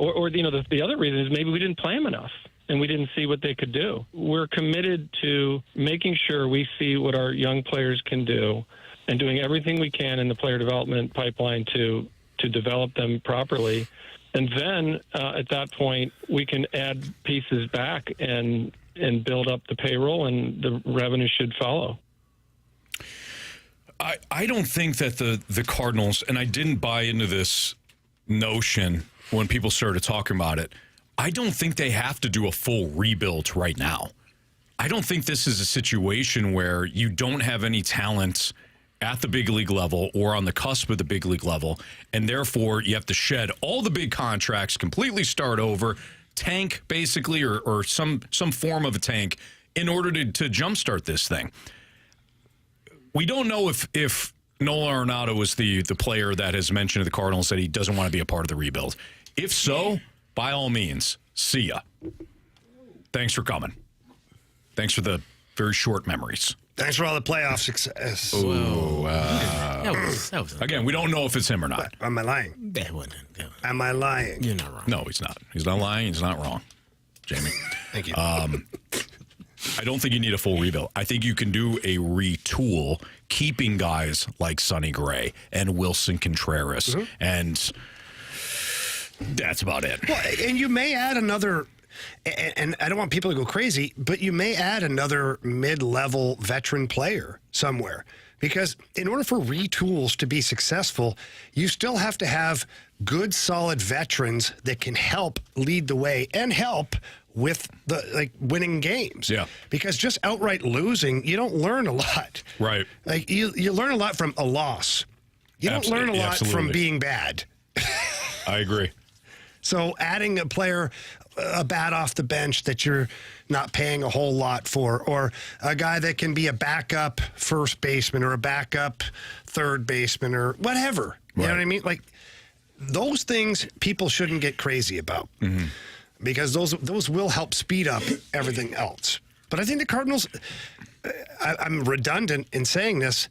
the other reason is maybe we didn't play them enough and we didn't see what they could do. We're committed to making sure we see what our young players can do and doing everything we can in the player development pipeline to develop them properly. And then at that point, we can add pieces back and build up the payroll, and the revenue should follow. I don't think that the Cardinals, and I didn't buy into this notion when people started talking about it, I don't think they have to do a full rebuild right now. I don't think this is a situation where you don't have any talent at the big league level or on the cusp of the big league level, and therefore you have to shed all the big contracts, completely start over, tank basically, or some form of a tank in order to jumpstart this thing. We don't know if Nolan Arenado is the player that has mentioned to the Cardinals that he doesn't want to be a part of the rebuild. If so, by all means, see ya. Thanks for coming. Thanks for the very short memories. Thanks for all the playoff success. That was again, we don't know if it's him or not. Am I lying? That wasn't. Am I lying? You're not wrong. No, he's not. He's not lying. He's not wrong, Jamie. Thank you. I don't think you need a full rebuild. I think you can do a retool, keeping guys like Sonny Gray and Wilson Contreras, and that's about it. Well, and you may add another. And I don't want people to go crazy, but you may add another mid-level veteran player somewhere. Because in order for retools to be successful, you still have to have good, solid veterans that can help lead the way and help with the winning games. Yeah. Because just outright losing, you don't learn a lot. Right. You learn a lot from a loss. You don't learn a lot from being bad. I agree. So adding a player a bat off the bench that you're not paying a whole lot for, or a guy that can be a backup first baseman or a backup third baseman or whatever. You know what I mean? Like, those things people shouldn't get crazy about because those will help speed up everything else. But I think the Cardinals, I'm redundant in saying this,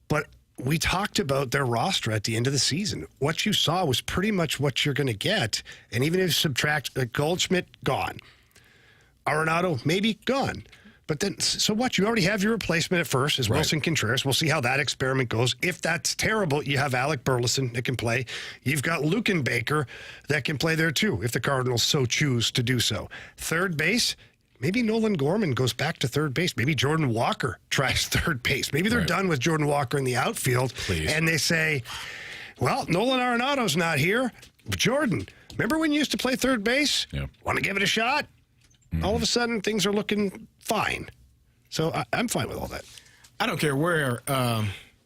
but we talked about their roster at the end of the season. What you saw was pretty much what you're going to get. And even if you subtract Goldschmidt, gone. Arenado, maybe gone. But then, so what? You already have your replacement at first is Wilson Contreras. We'll see how that experiment goes. If that's terrible, you have Alec Burleson that can play. You've got Lukenbaker that can play there too, if the Cardinals so choose to do so. Third base, maybe Nolan Gorman goes back to third base. Maybe Jordan Walker tries third base. Maybe they're done with Jordan Walker in the outfield. And they say, well, Nolan Arenado's not here. Jordan, remember when you used to play third base? Want to give it a shot? All of a sudden, things are looking fine. So I'm fine with all that. I don't care where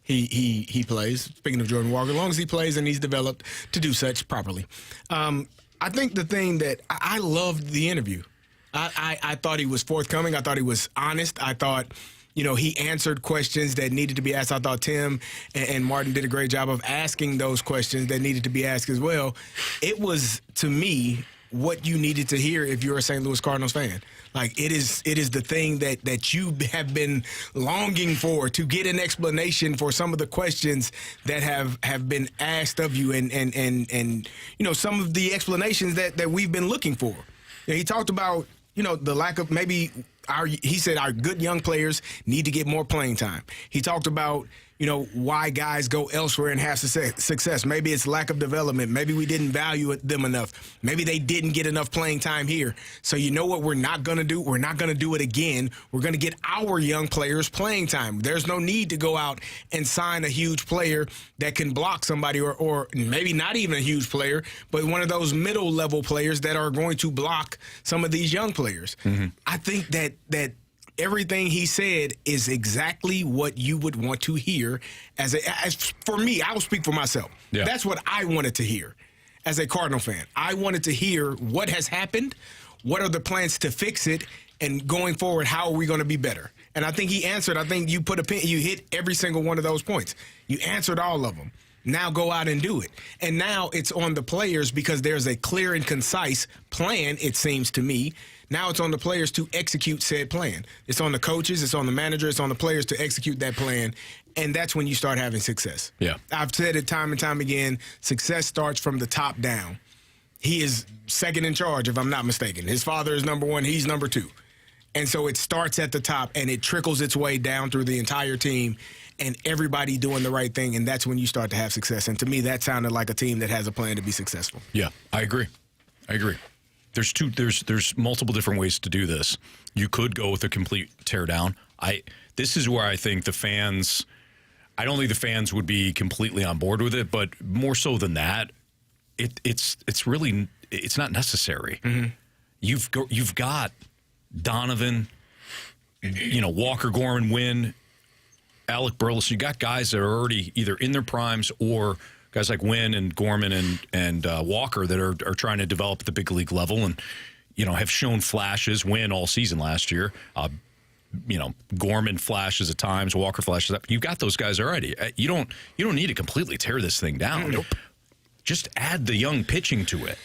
he plays. Speaking of Jordan Walker, as long as he plays and he's developed to do such properly. I think the thing that I loved the interview. I thought he was forthcoming. I thought he was honest. I thought, he answered questions that needed to be asked. I thought Tim and Martin did a great job of asking those questions that needed to be asked as well. It was, to me, what you needed to hear if you're a St. Louis Cardinals fan. Like, it is the thing that you have been longing for, to get an explanation for some of the questions that have been asked of you and some of the explanations that we've been looking for. He talked about, the lack of he said our good young players need to get more playing time. He talked about, why guys go elsewhere and have success. Maybe it's lack of development. Maybe we didn't value them enough. Maybe they didn't get enough playing time here. So you know what we're not going to do? We're not going to do it again. We're going to get our young players playing time. There's no need to go out and sign a huge player that can block somebody or maybe not even a huge player, but one of those middle-level players that are going to block some of these young players. I think that everything he said is exactly what you would want to hear. As for me, I will speak for myself. That's what I wanted to hear as a Cardinal fan. I wanted to hear what has happened, what are the plans to fix it, and going forward, how are we going to be better? And I think he answered. I think you you hit every single one of those points. You answered all of them. Now go out and do it. And now it's on the players because there's a clear and concise plan, it seems to me. Now it's on the players to execute said plan. It's on the coaches, it's on the manager, it's on the players to execute that plan. And that's when you start having success. I've said it time and time again, success starts from the top down. He is second in charge, if I'm not mistaken. His father is number one, he's number two. And so it starts at the top and it trickles its way down through the entire team and everybody doing the right thing, and that's when you start to have success. And to me, that sounded like a team that has a plan to be successful. Yeah, I agree. There's multiple different ways to do this. You could go with a complete teardown. This is where I think the fans, I don't think the fans would be completely on board with it, but more so than that, it's really not necessary. You've got Donovan, Walker, Gorman, Wynn, Alec Burleson. You got guys that are already either in their primes or guys like Wynn and Gorman and Walker that are trying to develop at the big league level and, have shown flashes. Wynn all season last year. Gorman flashes at times. Walker flashes up. You've got those guys already. You don't need to completely tear this thing down. Nope. Just add the young pitching to it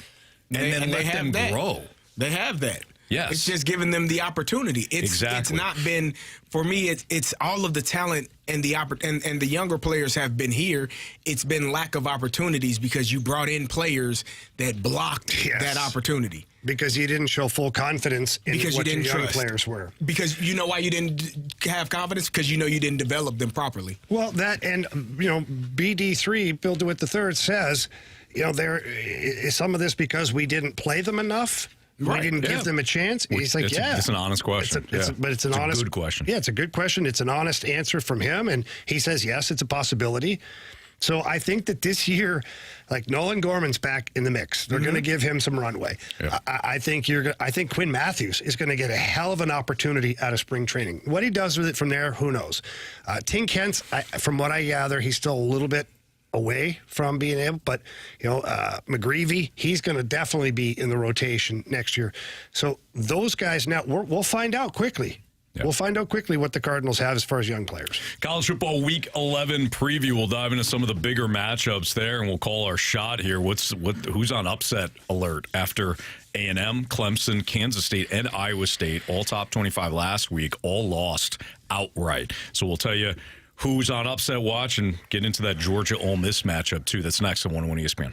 and then let them grow. They have that. Yes. It's just giving them the opportunity. It's not been, for me, it's all of the talent and the younger players have been here. It's been lack of opportunities because you brought in players that blocked that opportunity. Because you didn't show full confidence in because what you didn't your young trust. Players were. Because you know why you didn't have confidence? Because you know you didn't develop them properly. Well, that and, BD3, Bill DeWitt III, says, there is some of this because we didn't play them enough. Right. We didn't give them a chance. He's like, it's an honest question. But it's an honest good question. Yeah, it's a good question. It's an honest answer from him. And he says, yes, it's a possibility. So I think that this year, like Nolan Gorman's back in the mix. They're going to give him some runway. Yeah. I think Quinn Matthews is going to get a hell of an opportunity out of spring training. What he does with it from there, who knows? Tim Kent, from what I gather, he's still a little bit away from being able, but McGreevy, he's going to definitely be in the rotation next year. So those guys now, we'll find out quickly. Yep. We'll find out quickly what the Cardinals have as far as young players. College football Week 11 preview. We'll dive into some of the bigger matchups there, and we'll call our shot here. Who's on upset alert after A&M, Clemson, Kansas State, and Iowa State, all top 25 last week, all lost outright. So we'll tell you who's on upset watch and get into that Georgia-Ole Miss matchup, too. That's next on 101 ESPN.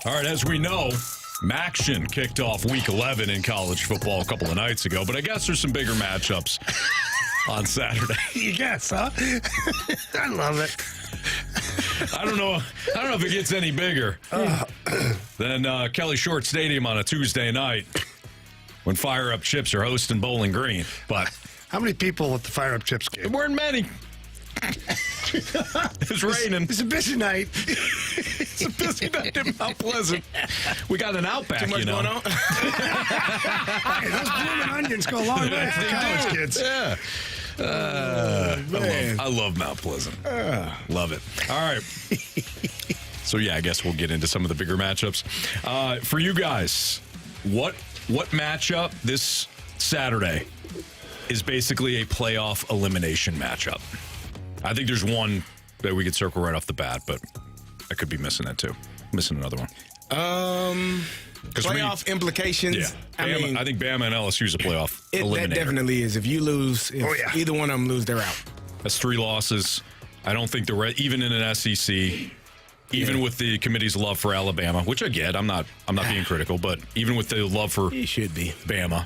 All right, as we know, Maction kicked off Week 11 in college football a couple of nights ago, but I guess there's some bigger matchups on Saturday. You guess, huh? I love it. I don't know if it gets any bigger than Kelly Short Stadium on a Tuesday night when Fire Up Chips are hosting Bowling Green. But how many people at the Fire Up Chips game? There weren't many. It's raining. It's a busy night. It's a busy night in Mount Pleasant. We got an Outback, Too much going on? Hey, those blooming onions go a long way for college kids. Yeah. I love Mount Pleasant. Love it. All right. So, yeah, I guess we'll get into some of the bigger matchups. For you guys, what matchup this Saturday is basically a playoff elimination matchup? I think there's one that we could circle right off the bat, but I could be missing that too. Missing another one. Playoff implications. Yeah. I think Bama and LSU is a playoff eliminator. That definitely is. If you lose, either one of them lose, they're out. That's 3 losses. I don't think even in an SEC, even with the committee's love for Alabama, which I get, I'm not being critical, but even with the love for Bama,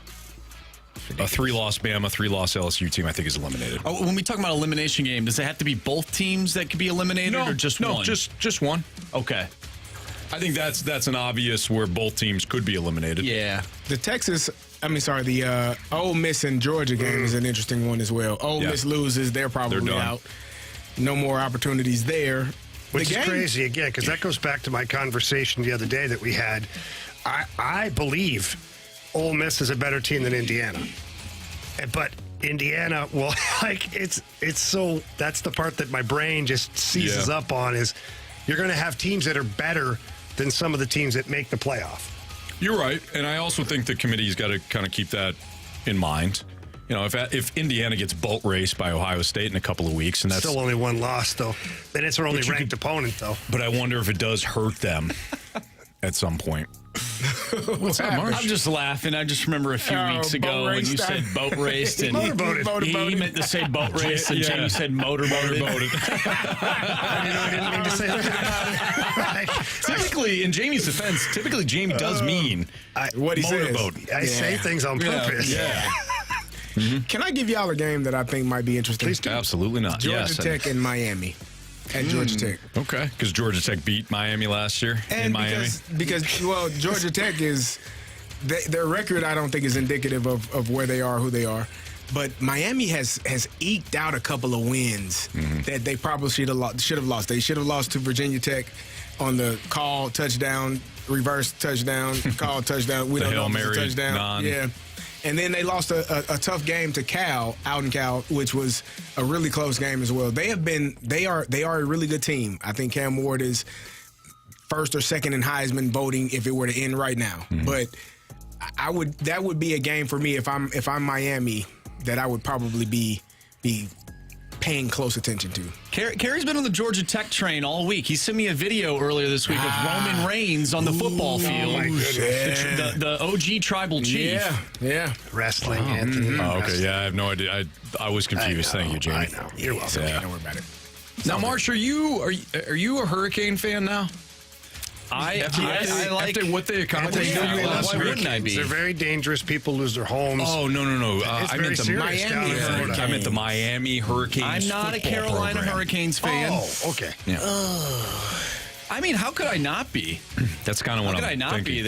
a 3-loss Bama, 3-loss LSU team, I think is eliminated. Oh, when we talk about elimination game, does it have to be both teams that could be eliminated, or just one? No, just one. Okay. I think that's an obvious where both teams could be eliminated. Yeah. The Ole Miss and Georgia game is an interesting one as well. Ole Miss loses, they're probably out. No more opportunities there. Which is crazy, again, because that goes back to my conversation the other day that we had. I believe Ole Miss is a better team than Indiana. But Indiana, well, it's so, that's the part that my brain just seizes up on, is you're going to have teams that are better than some of the teams that make the playoff. You're right, and I also think the committee's got to kind of keep that in mind. You know, if Indiana gets boat raced by Ohio State in a couple of weeks, and that's still only one loss, though. Then it's our only ranked opponent, though. But I wonder if it does hurt them at some point. What's up, Marsh? I'm just laughing. I just remember a few weeks ago when you said boat raced, and he meant to say boat raced, and Jamie said motorboated. I didn't mean to say that. Typically, in Jamie's defense, Jamie does mean what he motorboat. says. I say things on purpose. Yeah. Can I give y'all a game that I think might be interesting? Please do. Absolutely not. Georgia Tech and Miami. At Georgia Tech. Okay, because Georgia Tech beat Miami last year in Miami. Because Georgia Tech is their record. I don't think is indicative of where they are, who they are. But Miami has eked out a couple of wins that they probably should have lost. They should have lost to Virginia Tech on the call touchdown, reverse touchdown, call touchdown. We don't know if it's a touchdown. Yeah. And then they lost a tough game to Cal, out in Cal, which was a really close game as well. They are a really good team. I think Cam Ward is first or second in Heisman voting if it were to end right now. But that would be a game for me if I'm Miami that I would probably be paying close attention to. Carey's been on the Georgia Tech train all week. He sent me a video earlier this week of Roman Reigns on the football field. The OG tribal chief. Yeah. Wrestling, Anthony. Oh, okay. Yeah, I have no idea. I was confused. Thank you, Jamie. I know. You're welcome. Don't worry about it. Now, Marsh, are you a Hurricane fan now? After what they accomplished for you last week. Wouldn't I be? They're very dangerous. People lose their homes. Oh, no. I meant the Miami Hurricanes. I meant the Miami Hurricanes. I'm not a Carolina Hurricanes fan. Oh, okay. Yeah. I mean, how could I not be? That's kind of what I'm thinking. How could I not be?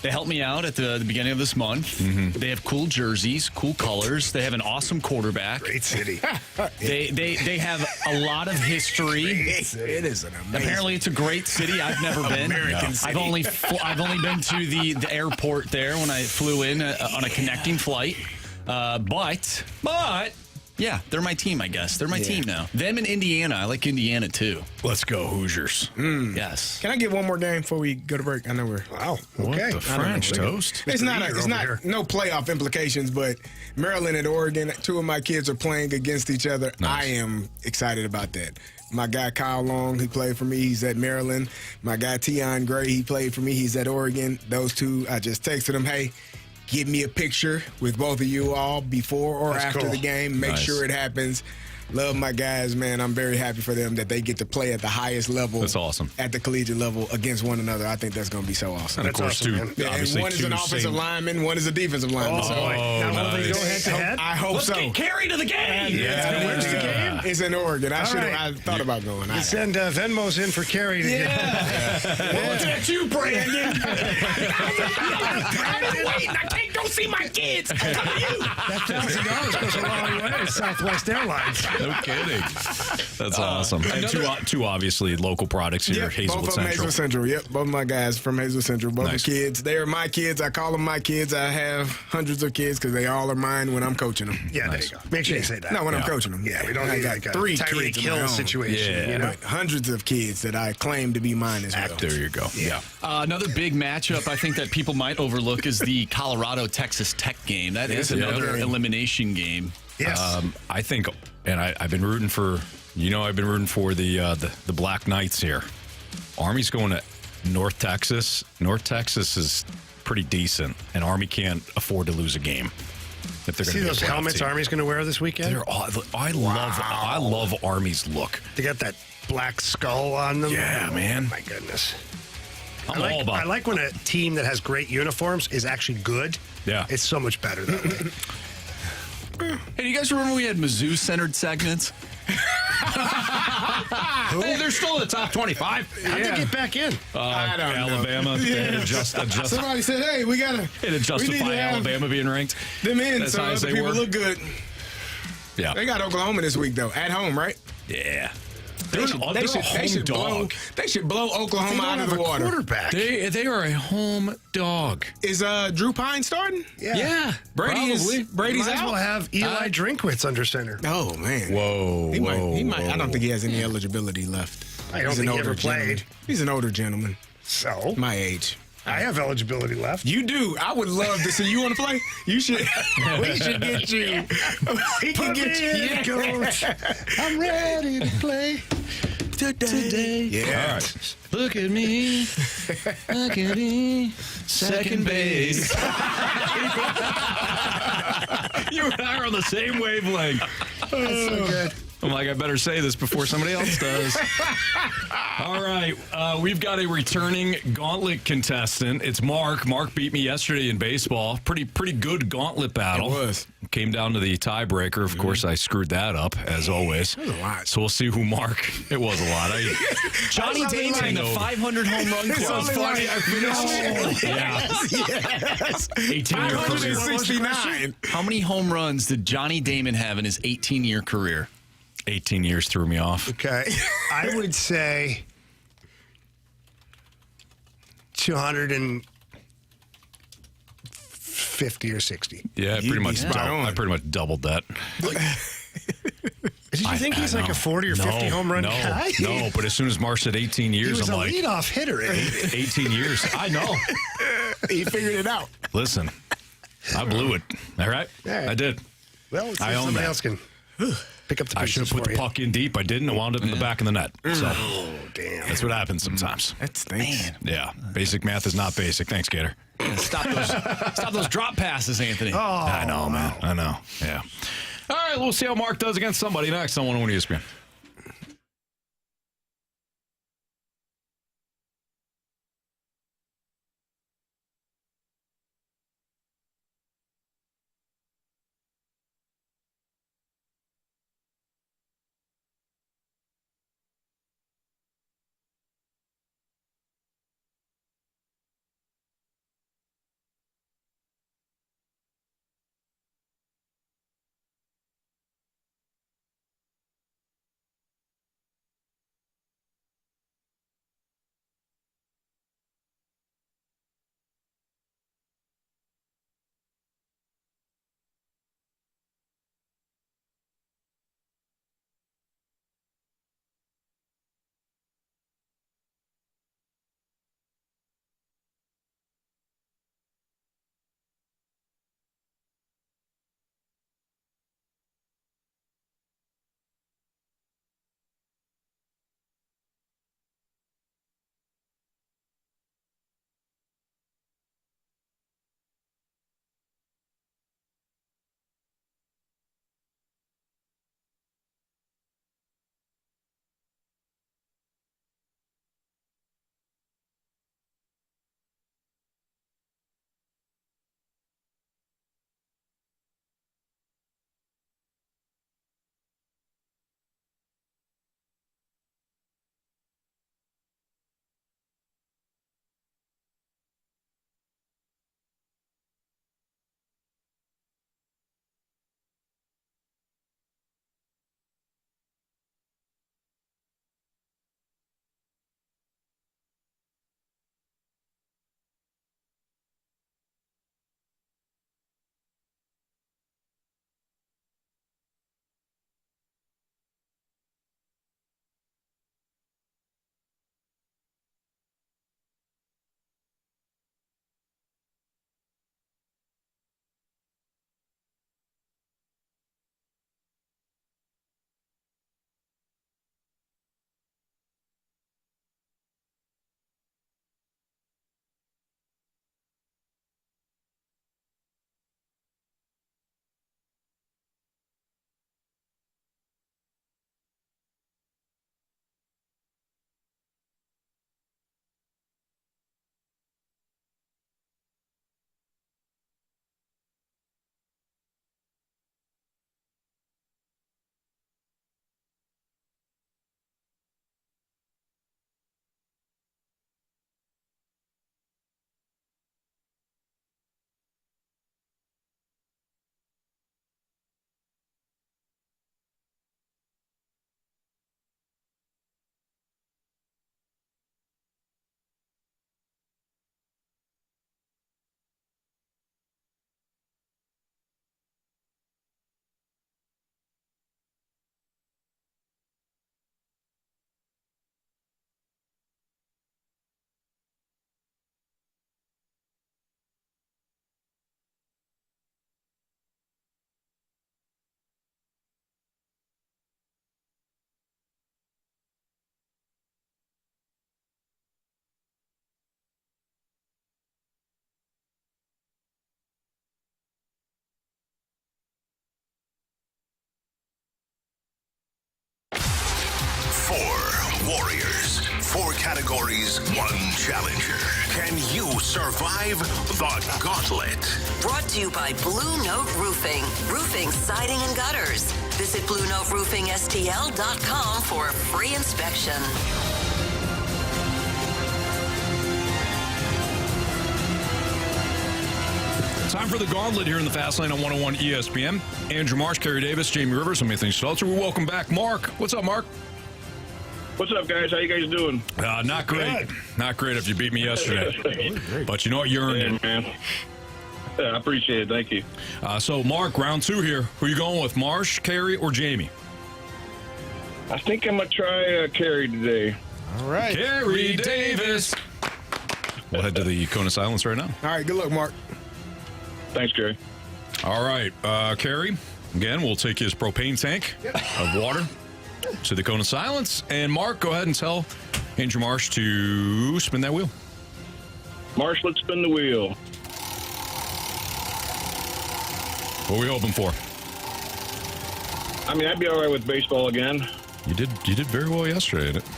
They helped me out at the beginning of this month. They have cool jerseys, cool colors. They have an awesome quarterback. Great city. They have a lot of history. It is an amazing. Apparently, it's a great city. I've never been. City. I've only been to the airport there when I flew in on a connecting flight. But. Yeah, they're my team, I guess. They're my team now. Them and Indiana. I like Indiana, too. Let's go, Hoosiers. Yes. Can I get one more game before we go to break? I know we're... Wow. Okay. What the French toast? It's not no playoff implications, but Maryland and Oregon, 2 of my kids are playing against each other. Nice. I am excited about that. My guy Kyle Long, he played for me. He's at Maryland. My guy Tion Gray, he played for me. He's at Oregon. Those 2, I just texted them, hey, give me a picture with both of you all before or after the game. Make sure it happens. Love my guys, man. I'm very happy for them that they get to play at the highest level. That's awesome. At the collegiate level against one another. I think that's going to be so awesome. And of course, awesome, two. Yeah, and Obviously, one is an offensive lineman, one is a defensive lineman. Oh, so now will they go head-to-head? I hope Let's so. get Carey to the game. Yeah. Where's the game? It's in Oregon. I right. thought about going. You send Venmos in for Carey to get. Looking at you, Brandon. I've been waiting. I can't go see my kids. I'm coming to you. That $1,000 goes a long way to Southwest Airlines. No kidding. That's awesome. And two obviously local products here, Yep, Hazelwood both of them Central. Hazelwood Central. Yep, both of my guys from Hazelwood Central. Both Nice. the kids. They are my kids. I call them my kids. I have hundreds of kids because they all are mine when I'm coaching them. Yeah, Nice. there you go. Make sure you say that. Not when I'm coaching them. Yeah, we don't I need got like a 3 Tyreek kids of my Hill own. situation. Yeah. You know? But hundreds of kids that I claim to be mine as well. There you go. Yeah. Another big matchup I think that people might overlook is the Colorado-Texas Tech game. That is another elimination game. Yes. I think, and I've been rooting for, I've been rooting for the Black Knights here. Army's going to North Texas. North Texas is pretty decent, and Army can't afford to lose a game. If they're going See to those helmets Army's going to wear this weekend? I love Army's look. They got that black skull on them. Yeah, man. My goodness. I'm all about I like when a team that has great uniforms is actually good. Yeah. It's so much better that way. Hey, do you guys remember we had Mizzou-centered segments? Hey, they're still in the top 25. How'd they get back in? I don't know. Alabama. They had to Somebody said, "Hey, we gotta justify Alabama being ranked. them in As so high as other they people were. look good." Yeah. They got Oklahoma this week though, at home, right? Yeah. They should blow Oklahoma out of the water. Quarterback. They are a home dog. Is Drew Pine starting? Yeah. Brady's Might as out. well have Eli Drinkwitz under center. Oh man. Whoa. He might. I don't think he has any eligibility left. I don't He's an think he older ever played. gentleman. He's an older gentleman, So, my age. I have eligibility left. You do. I would love to see you want to play. You should. We should get you. We can get you. Yeah, coach. I'm ready to play today. Yeah. All right. Look at me. Look at me. Second base. You and I are on the same wavelength. That's so good. I'm like, I better say this before somebody else does. All right. We've got a returning Gauntlet contestant. It's Mark. Mark beat me yesterday in baseball. Pretty good Gauntlet battle. It was. Came down to the tiebreaker. Of course, I screwed that up, as always. It was a lot. So we'll see who Mark. It was a lot. Johnny Damon in the 500 home run club. only funny. I finished. Yes. 18-year career. 169. How many home runs did Johnny Damon have in his 18-year career? 18 years threw me off. Okay. I would say 250 or 60. Yeah, You'd be spot on. I pretty much doubled that. Did you think he's like know. a 40 or 50 home run guy? No, but as soon as Mark said 18 He years, was I'm a like, leadoff hitter. 18 years. I know. He figured it out. Listen, I blew it. All right? All right. I did. Well, let's see I if own somebody that. else can pick up the I should pieces have put for the you. puck in deep. I didn't. It wound up in the back of the net. So Oh, damn. that's what happens sometimes. That stinks. Yeah. Basic math is not basic. Thanks, Gator. Stop those drop passes, Anthony. Oh, I know, man. I know. Yeah. All right. We'll see how Mark does against somebody next on 101 ESPN. 4 warriors, 4 categories, 1 challenger. Can you survive the gauntlet? Brought to you by Blue Note Roofing. Roofing, siding, and gutters. Visit BlueNoteRoofingSTL.com for a free inspection. Time for the Gauntlet here in the Fast Lane on 101 ESPN. Andrew Marsh, Carey Davis, Jamie Rivers, I'm Anthony Stalter. We welcome back Mark. What's up, Mark? What's up, guys? How you guys doing? Not great. Not great if you beat me yesterday. But you know what? You earned it. Man. Yeah, I appreciate it. Thank you. So, Mark, round 2 here. Who are you going with, Marsh, Carey, or Jamie? I think I'm going to try Carey today. All right. Carey Davis. We'll head to the cone of silence right now. All right, good luck, Mark. Thanks, Carey. All right, Carey, again, we'll take his propane tank of water to the cone of silence. And, Mark, go ahead and tell Andrew Marsh to spin that wheel. Marsh, let's spin the wheel. What are we hoping for? I mean, I'd be all right with baseball again. You did very well yesterday, didn't it?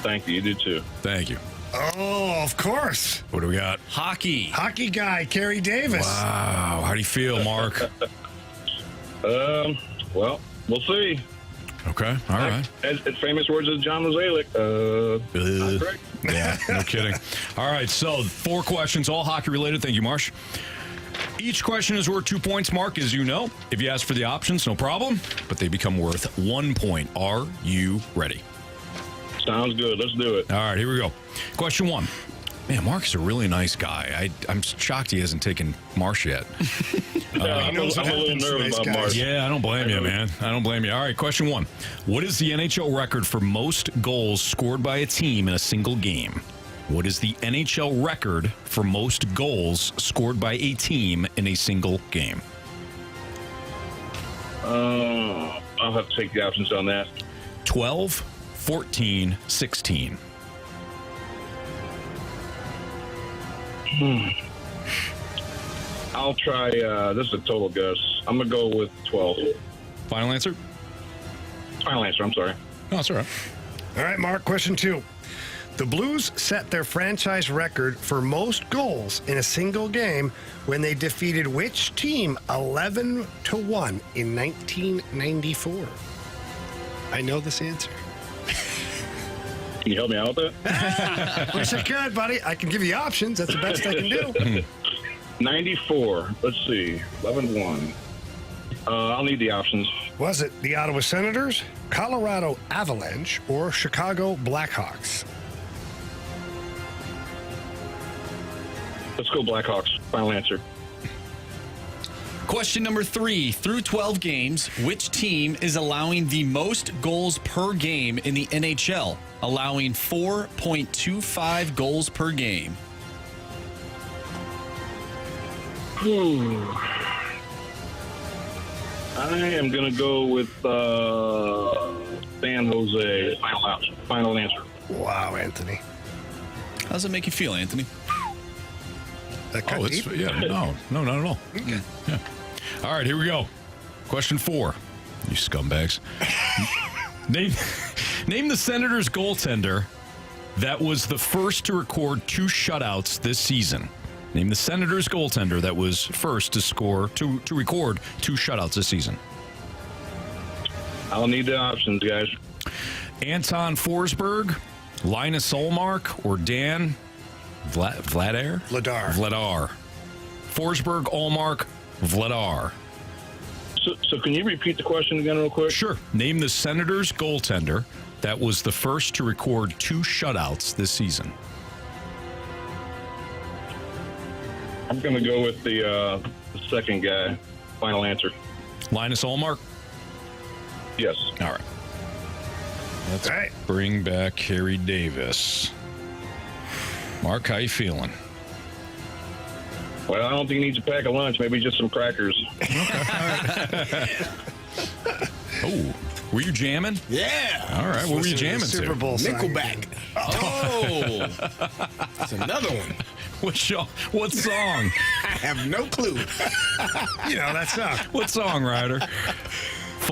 Thank you. You did, too. Thank you. Oh, of course. What do we got? Hockey. Hockey guy, Carey Davis. Wow. How do you feel, Mark? Well, we'll see. Okay. All right. As famous words as John Mozeliak. Not correct. Yeah, no kidding. All right, so 4 questions, all hockey related. Thank you, Marsh. Each question is worth 2 points, Mark, as you know. If you ask for the options, no problem, but they become worth 1 point. Are you ready? Sounds good. Let's do it. All right, here we go. Question 1. Man, Mark's a really nice guy. I'm shocked he hasn't taken Marsh yet. I'm a little nervous about Marsh. Yeah, I don't blame you, man. I don't blame you. All right, question 1. What is the NHL record for most goals scored by a team in a single game? What is the NHL record for most goals scored by a team in a single game? I'll have to take the options on that. 12, 14, 16. I'll try, this is a total guess. I'm going to go with 12. Final answer? Final answer, I'm sorry. No, that's all right. All right, Mark, question 2. The Blues set their franchise record for most goals in a single game when they defeated which team 11-1 in 1994? I know this answer. Can you help me out with that? Wish I could, buddy. I can give you options. That's the best I can do. 94. Let's see. 11-1. I'll need the options. Was it the Ottawa Senators, Colorado Avalanche, or Chicago Blackhawks? Let's go Blackhawks. Final answer. Question number 3. Through 12 games, which team is allowing the most goals per game in the NHL, allowing 4.25 goals per game? I am going to go with San Jose. Final answer. Wow, Anthony. How does it make you feel, Anthony? No, not at all. Okay. Yeah. All right, here we go. Question 4. You scumbags. Name the Senators goaltender that was the first to record 2 shutouts this season. Name the Senators goaltender that was first to record 2 shutouts this season. I'll need the options, guys. Anton Forsberg, Linus Ullmark, or Dan Vladar? Vladar. Forsberg, Ullmark, Vladar. So can you repeat the question again real quick? Sure. Name the Senators goaltender that was the first to record 2 shutouts this season. I'm going to go with the second guy. Final answer. Linus Ullmark? Yes. All right. Let's bring back Carey Davis. Mark, how you feeling? Well, I don't think he needs a pack of lunch. Maybe just some crackers. Oh, were you jamming? Yeah. All right. What were you jamming to? Super Bowl Nickelback. Oh. That's another one. What song? I have no clue. You know that song. What song, Ryder?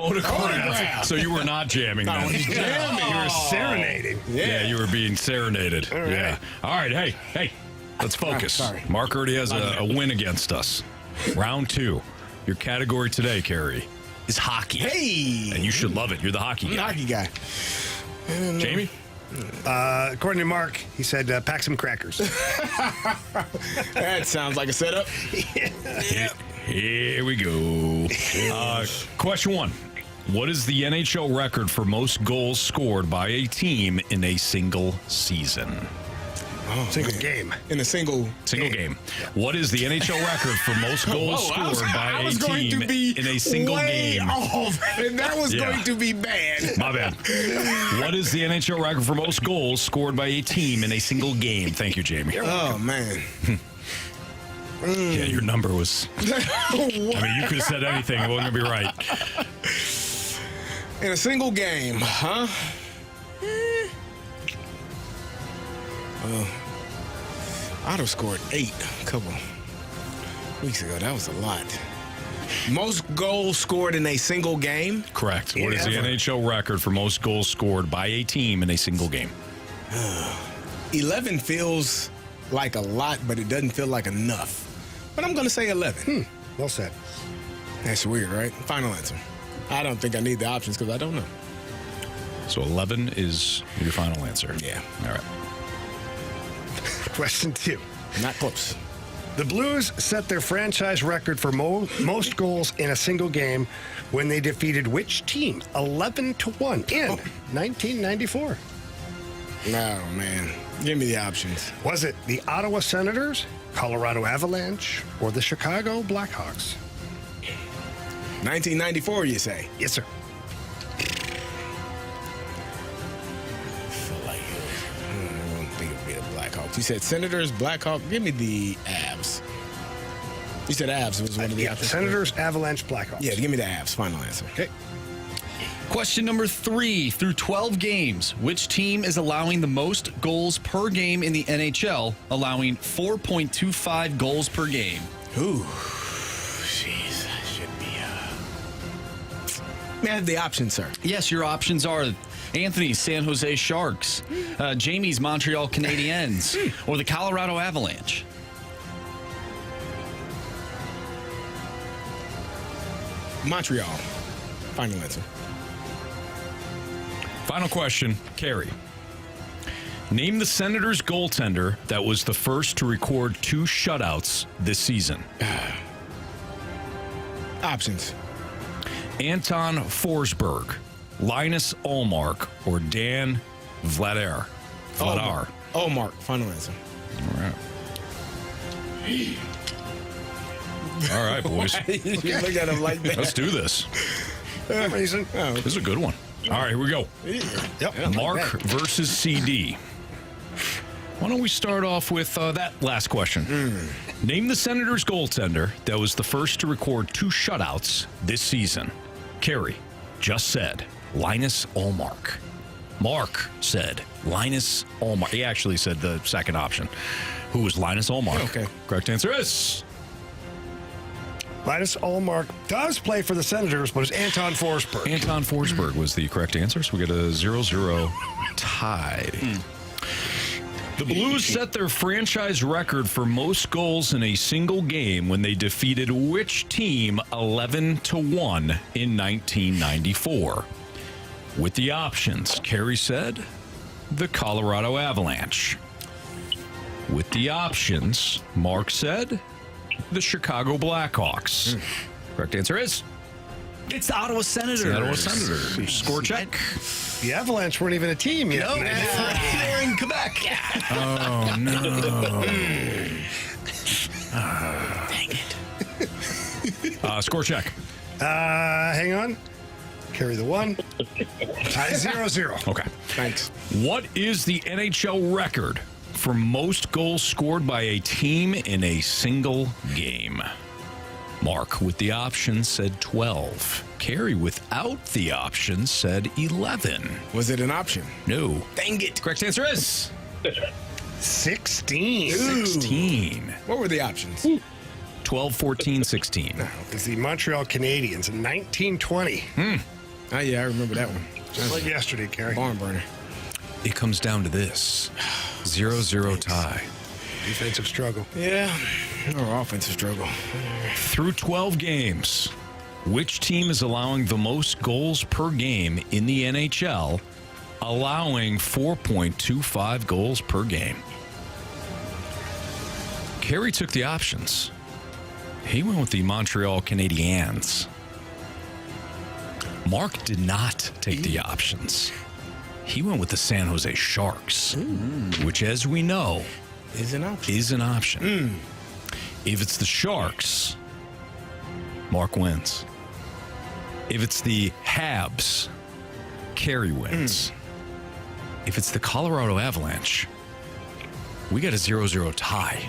Photograph. So you were not jamming No, then. he's jamming. You were serenading. Yeah, you were being serenaded. All right. Yeah. All right, hey, let's focus. Sorry. Mark already has a win against us. Round 2. Your category today, Carey, is hockey. Hey! And you should love it. You're the hockey I'm the guy. hockey guy. Jamie? According to Mark, he said, pack some crackers. That sounds like a setup. Here we go. Question 1. What is the NHL record for most goals scored by a team in a single season? Single game. In a single game. What is the NHL record for most goals scored by a team in a single game? Off, and that was going to be bad. My bad. What is the NHL record for most goals scored by a team in a single game? Thank you, Jamie. Oh, man. Yeah, your number was... I mean, you could have said anything. It wasn't going to be right. In a single game, huh? I'd have scored 8 a couple weeks ago. That was a lot. Most goals scored in a single game? Correct. What is the NHL record for most goals scored by a team in a single game? 11 feels like a lot, but it doesn't feel like enough. But I'm going to say 11. Well said. That's weird, right? Final answer. I don't think I need the options because I don't know. So 11 is your final answer. Yeah. All right. Question 2. Not close. The Blues set their franchise record for most goals in a single game when they defeated which team? 11-1 in 1994. No, man. Give me the options. Was it the Ottawa Senators, Colorado Avalanche, or the Chicago Blackhawks? 1994, you say? Yes, sir. I don't think it'd be the Blackhawks. You said Senators, Blackhawks. Give me the Avs. You said Avs was one of the options. Senators, Avalanche, Blackhawks. Yeah, give me the Avs. Final answer. Okay. Question number 3. Through 12 games, which team is allowing the most goals per game in the NHL, allowing 4.25 goals per game? Ooh. Jeez. That should be... May I have the options, sir? Yes, your options are Anthony's San Jose Sharks, Jamie's Montreal Canadiens, or the Colorado Avalanche. Montreal. Final answer. Final question, Carey. Name the Senators goaltender that was the first to record 2 shutouts this season. Options. Anton Forsberg, Linus Ullmark, or Dan Vladar. Oh, Mark. Final answer. All right, boys. You look at him like that. Let's do this. Reason. This is a good one. All right, here we go. Yep. Mark versus CD. Why don't we start off with that last question? Name the Senators goaltender that was the first to record 2 shutouts this season. Carey just said Linus Ullmark. Mark said Linus Ullmark. He actually said the second option. Who was Linus Ullmark? Okay. Correct answer is... Linus Ullmark does play for the Senators, but it's Anton Forsberg. Anton Forsberg was the correct answer, so we get a 0-0 tie. The Blues set their franchise record for most goals in a single game when they defeated which team 11-1 in 1994? With the options, Carey said the Colorado Avalanche. With the options, Mark said the Chicago Blackhawks. Correct answer is... It's the Ottawa Senators. The Ottawa Senators. Score check. The Avalanche weren't even a team yet. No, they're in Quebec. Oh, no. Dang it. Score check. Hang on. Carry the 1. 0-0. Okay. Thanks. What is the NHL record for most goals scored by a team in a single game? Mark with the option said 12. Carey without the option said 11. Was it an option? No. Dang it. Correct answer is 16. 16. What were the options? 12, 14, 16. No, it's the Montreal Canadiens in 1920. Oh, yeah, I remember that one. Just like yesterday, Carey. Barn burner. It comes down to this. 0-0 tie. Defensive struggle. Yeah, or offensive struggle. Through 12 games, which team is allowing the most goals per game in the NHL, allowing 4.25 goals per game? Carey took the options. He went with the Montreal Canadiens. Mark did not take the options. He went with the San Jose Sharks, which, as we know, Is an option. If it's the Sharks, Mark wins. If it's the Habs, Carey wins. If it's the Colorado Avalanche, we got a 0-0 tie.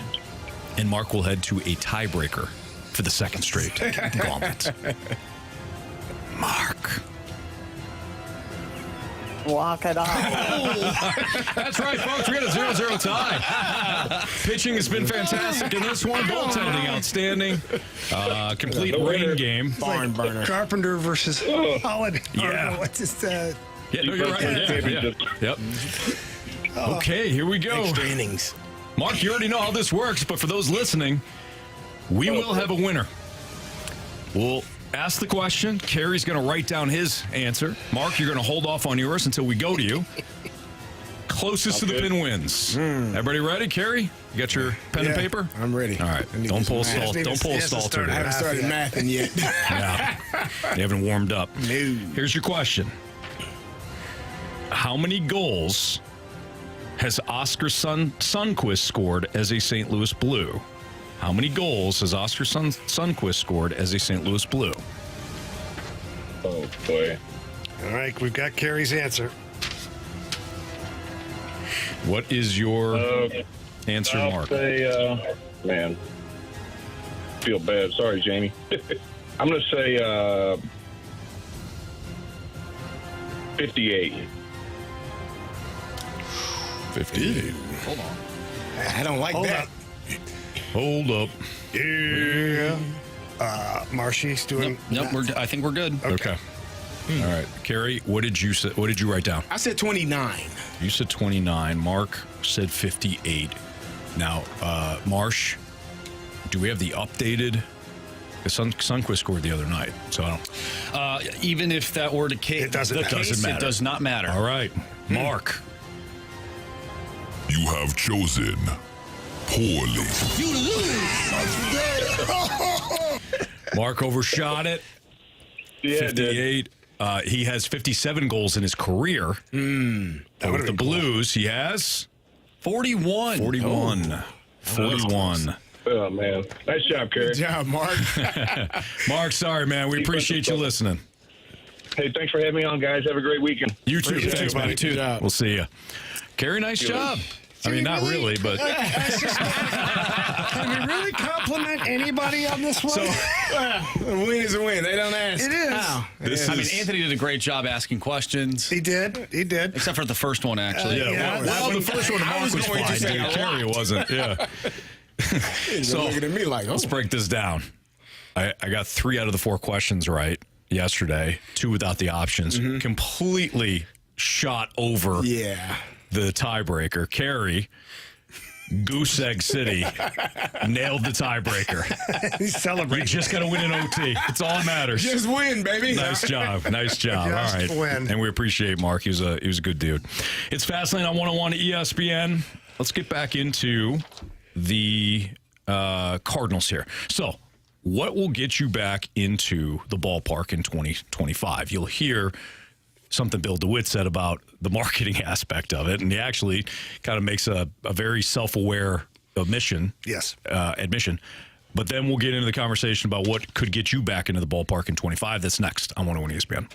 And Mark will head to a tiebreaker for the second straight Gauntlet. Mark. Walk it off. That's right, folks. We got a 0-0 tie. Pitching has been fantastic in this one. Goaltending outstanding. Complete rain game. Barn burner. Carpenter versus Holland. Yeah. What's this? Yeah, no, you're right. Yeah. Yep. Okay, here we go. Extra innings. Mark, you already know how this works, but for those listening, we will have a winner. We'll ask the question. Carey's going to write down his answer. Mark, you're going to hold off on yours until we go to you. Closest to the pin wins. Everybody ready, Carey? You got your pen and paper? I'm ready. All right. Don't pull a Stalter. I haven't started mathing yet. Yeah. You haven't warmed up. No. Here's your question. How many goals has Oscar Sundqvist scored as a St. Louis Blue? How many goals has Oscar Sundqvist scored as a St. Louis Blue? Oh, boy. All right, we've got Carey's answer. What is your answer, I'll Mark? say, man, feel bad. Sorry, Jamie. I'm going to say 58. 58. Hold on. I don't like that. Hold up. Yeah. Marshy's doing. Nope, I think we're good. Okay. All right. Carey, what did you say? What did you write down? I said 29. You said 29. Mark said 58. Now, Marsh, do we have the updated? Sundqvist scored the other night, so I don't. Even if that were the case, It doesn't matter. It does not matter. All right. Mark. You have chosen poorly. Mark overshot it. Yeah, 58. He has 57 goals in his career. With the Blues, he has 41. 41. 41. Oh, man. Nice job, Carey. Good job, Mark. Mark, sorry, man. We appreciate you listening. Hey, thanks for having me on, guys. Have a great weekend. You too. Thanks, buddy. Good job. We'll see you. Carey, nice job. I mean, not really, but. Can we really compliment anybody on this one? A win is a win. They don't ask. It is. How? I mean, Anthony did a great job asking questions. He did. Except for the first one, actually. Well, the first one, Mark was going to fine, say dude. a Carey wasn't. Yeah. So looking at me like, let's break this down. I got 3 out of the 4 questions right yesterday. 2 without the options. Completely shot over the tiebreaker. Carey, Goose Egg City, nailed the tiebreaker. He's celebrating. You just got to win in OT. It's all that matters. Just win, baby. Nice job. Nice job. Just all right. win. And we appreciate Mark. He was a good dude. It's Fastlane on 101 ESPN. Let's get back into the Cardinals here. So, what will get you back into the ballpark in 2025? You'll hear something Bill DeWitt said about the marketing aspect of it, and he actually kind of makes a very self-aware admission. Yes. But then we'll get into the conversation about what could get you back into the ballpark in 25. That's next on 101 ESPN.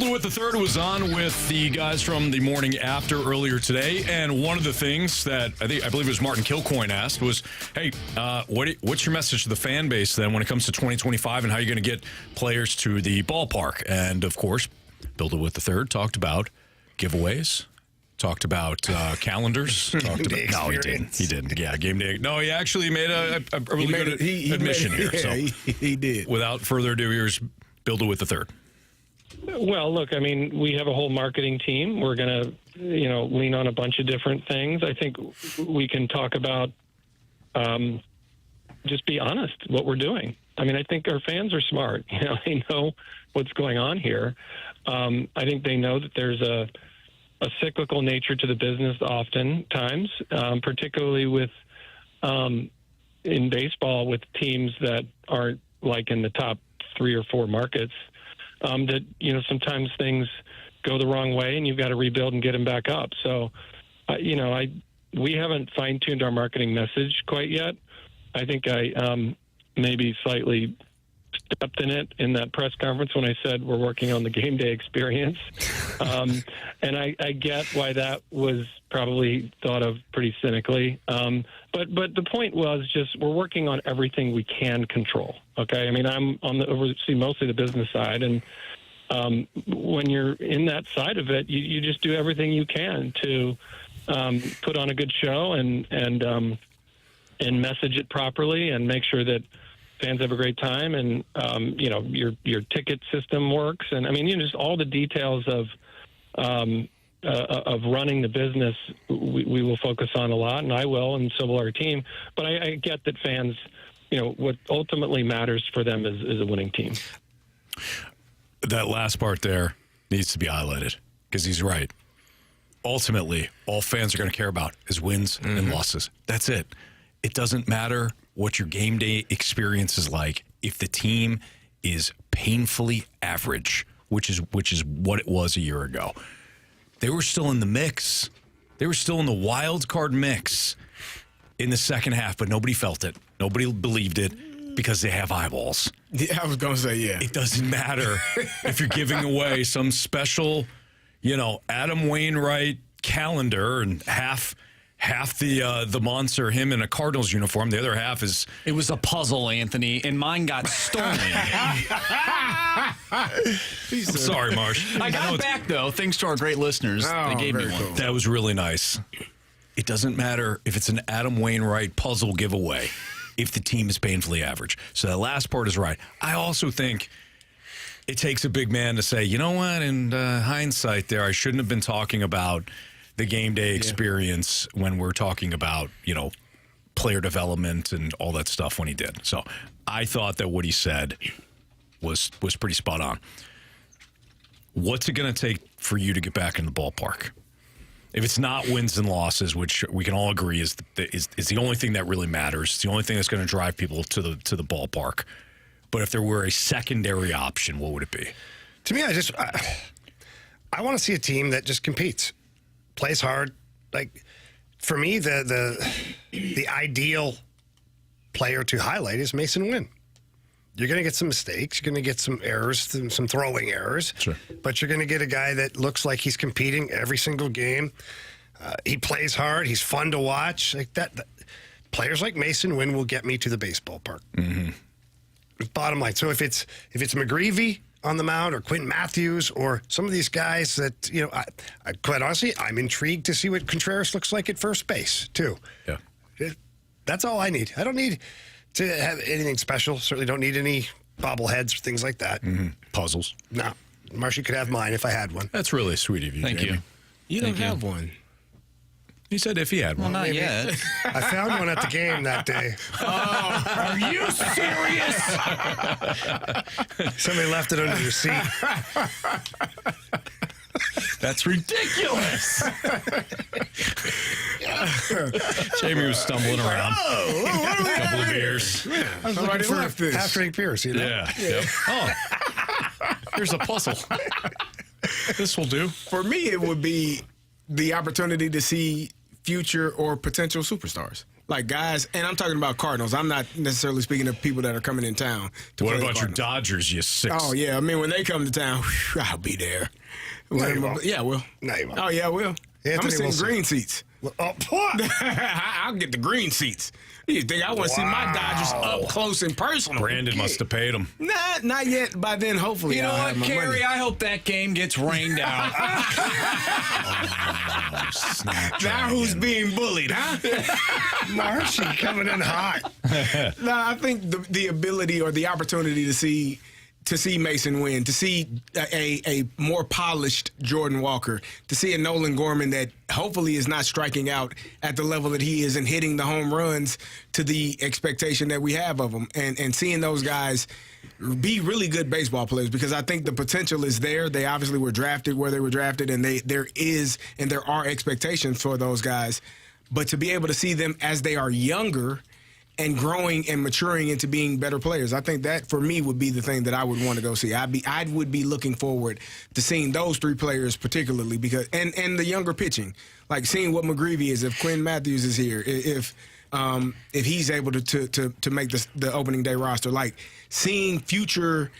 Build It With the Third was on with the guys from the morning after earlier today, and one of the things that I believe it was Martin Kilcoyne asked was, hey, what's your message to the fan base then when it comes to 2025 and how you're going to get players to the ballpark? And, of course, Build It With the Third talked about giveaways, talked about calendars. Talked about, no, he didn't. He didn't. Yeah, game day. No, he actually made a really good admission here. Yeah, so he did. Without further ado, here's Build It With the Third. Well, look, I mean, we have a whole marketing team. We're going to, lean on a bunch of different things. I think we can talk about just be honest what we're doing. I mean, I think our fans are smart. They know what's going on here. I think they know that there's a cyclical nature to the business oftentimes, particularly with in baseball with teams that aren't like in the top 3 or 4 markets. That sometimes things go the wrong way and you've got to rebuild and get them back up. So, we haven't fine-tuned our marketing message quite yet. I think I maybe slightly stepped in it in that press conference when I said we're working on the game day experience. And I get why that was probably thought of pretty cynically. But the point was just we're working on everything we can control. Okay. I mean, I'm oversee mostly the business side. And when you're in that side of it, you just do everything you can to put on a good show and message it properly and make sure that fans have a great time and, your ticket system works. And I mean, just all the details of running the business, we will focus on a lot, and I will, and so will our team. But I get that fans, what ultimately matters for them is a winning team. That last part there needs to be highlighted because he's right. Ultimately, all fans are going to care about is wins and losses. That's it. It doesn't matter what your game day experience is like if the team is painfully average, which is what it was a year ago. They were still in the mix. They were still in the wild card mix in the second half, but nobody felt it. Nobody believed it because they have eyeballs. Yeah, I was going to say, yeah. It doesn't matter if you're giving away some special, Adam Wainwright calendar and half the monster, him in a Cardinals uniform. The other half is... It was a puzzle, Anthony, and mine got stolen. I'm sorry, Marsh. I got it back, though, thanks to our great listeners. They gave me one. Cool. That was really nice. It doesn't matter if it's an Adam Wainwright puzzle giveaway if the team is painfully average. So that last part is right. I also think it takes a big man to say, you know what, in hindsight there, I shouldn't have been talking about the game day experience when we're talking about, player development and all that stuff when he did. So I thought that what he said was pretty spot on. What's it going to take for you to get back in the ballpark? If it's not wins and losses, which we can all agree is the only thing that really matters, it's the only thing that's going to drive people to the ballpark. But if there were a secondary option, what would it be? To me, I want to see a team that just competes. Plays hard. Like, for me, the ideal player to highlight is Mason Wynn. You're going to get some mistakes. You're going to get some errors, some throwing errors. Sure. But you're going to get a guy that looks like he's competing every single game. He plays hard. He's fun to watch. Like that. Players like Mason Wynn will get me to the baseball park. Mm-hmm. Bottom line. So if it's McGreevy on the mound or Quentin Matthews or some of these guys that, I quite honestly, I'm intrigued to see what Contreras looks like at first base, too. Yeah. That's all I need. I don't need to have anything special. Certainly don't need any bobbleheads or things like that. Mm-hmm. Puzzles. No. Marshy could have mine if I had one. That's really sweet of you, Thank Jamie. You don't have one. He said if he had one. Well, not yet. I found one at the game that day. Oh, are you serious? Somebody left it under your seat. That's ridiculous. Jamie was stumbling around. A couple of beers. I was looking for half-drink beers, Yeah. Yep. Oh, here's a puzzle. This will do. For me, it would be the opportunity to see future or potential superstars. Like guys, and I'm talking about Cardinals. I'm not necessarily speaking of people that are coming in town. What about your Dodgers, you six? Oh, yeah. I mean, when they come to town, I'll be there. No, you won't. Yeah, I will. No, you won't. Oh, yeah, I will. I'm going to sit in green seats. I'll get the green seats. You think I want to see my Dodgers up close and personal? Brandon must have paid them. Nah, not yet. By then, hopefully, You know I'll what, have my Carey? money. I hope that game gets rained out. Now who's being bullied, huh? Marshy coming in hot. No, I think the ability or the opportunity to see Mason win, to see a more polished Jordan Walker, to see a Nolan Gorman that hopefully is not striking out at the level that he is and hitting the home runs to the expectation that we have of him, and seeing those guys be really good baseball players, because I think the potential is there. They obviously were drafted where they were drafted, and there are expectations for those guys. But to be able to see them as they are younger and growing and maturing into being better players, I think that for me would be the thing that I would want to go see. I would be looking forward to seeing those three players particularly, because and the younger pitching, like seeing what McGreevy is, if Quinn Matthews is here, if he's able to make the opening day roster, like seeing future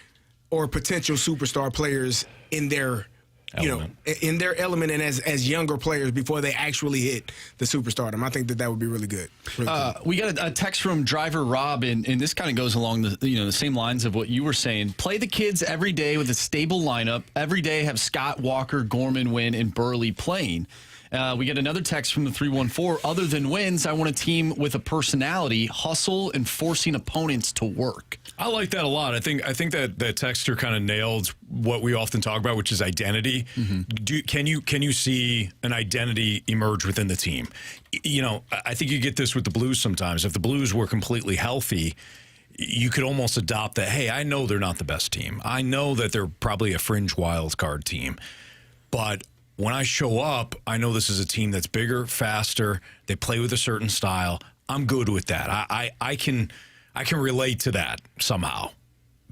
or potential superstar players in their in their element and as younger players before they actually hit the superstardom. I think that would be really good. We got a text from driver Rob, and this kind of goes along the same lines of what you were saying. Play the kids every day with a stable lineup. Every day have Scott, Walker, Gorman, Wynn, and Burley playing. We get another text from the 314. Other than wins, I want a team with a personality, hustle, and forcing opponents to work. I like that a lot. I think that texter kind of nailed what we often talk about, which is identity. Mm-hmm. Can you see an identity emerge within the team? You know, I think you get this with the Blues sometimes. If the Blues were completely healthy, you could almost adopt that. Hey, I know they're not the best team. I know that they're probably a fringe wild card team, but when I show up, I know this is a team that's bigger, faster. They play with a certain style. I'm good with that. I can relate to that somehow.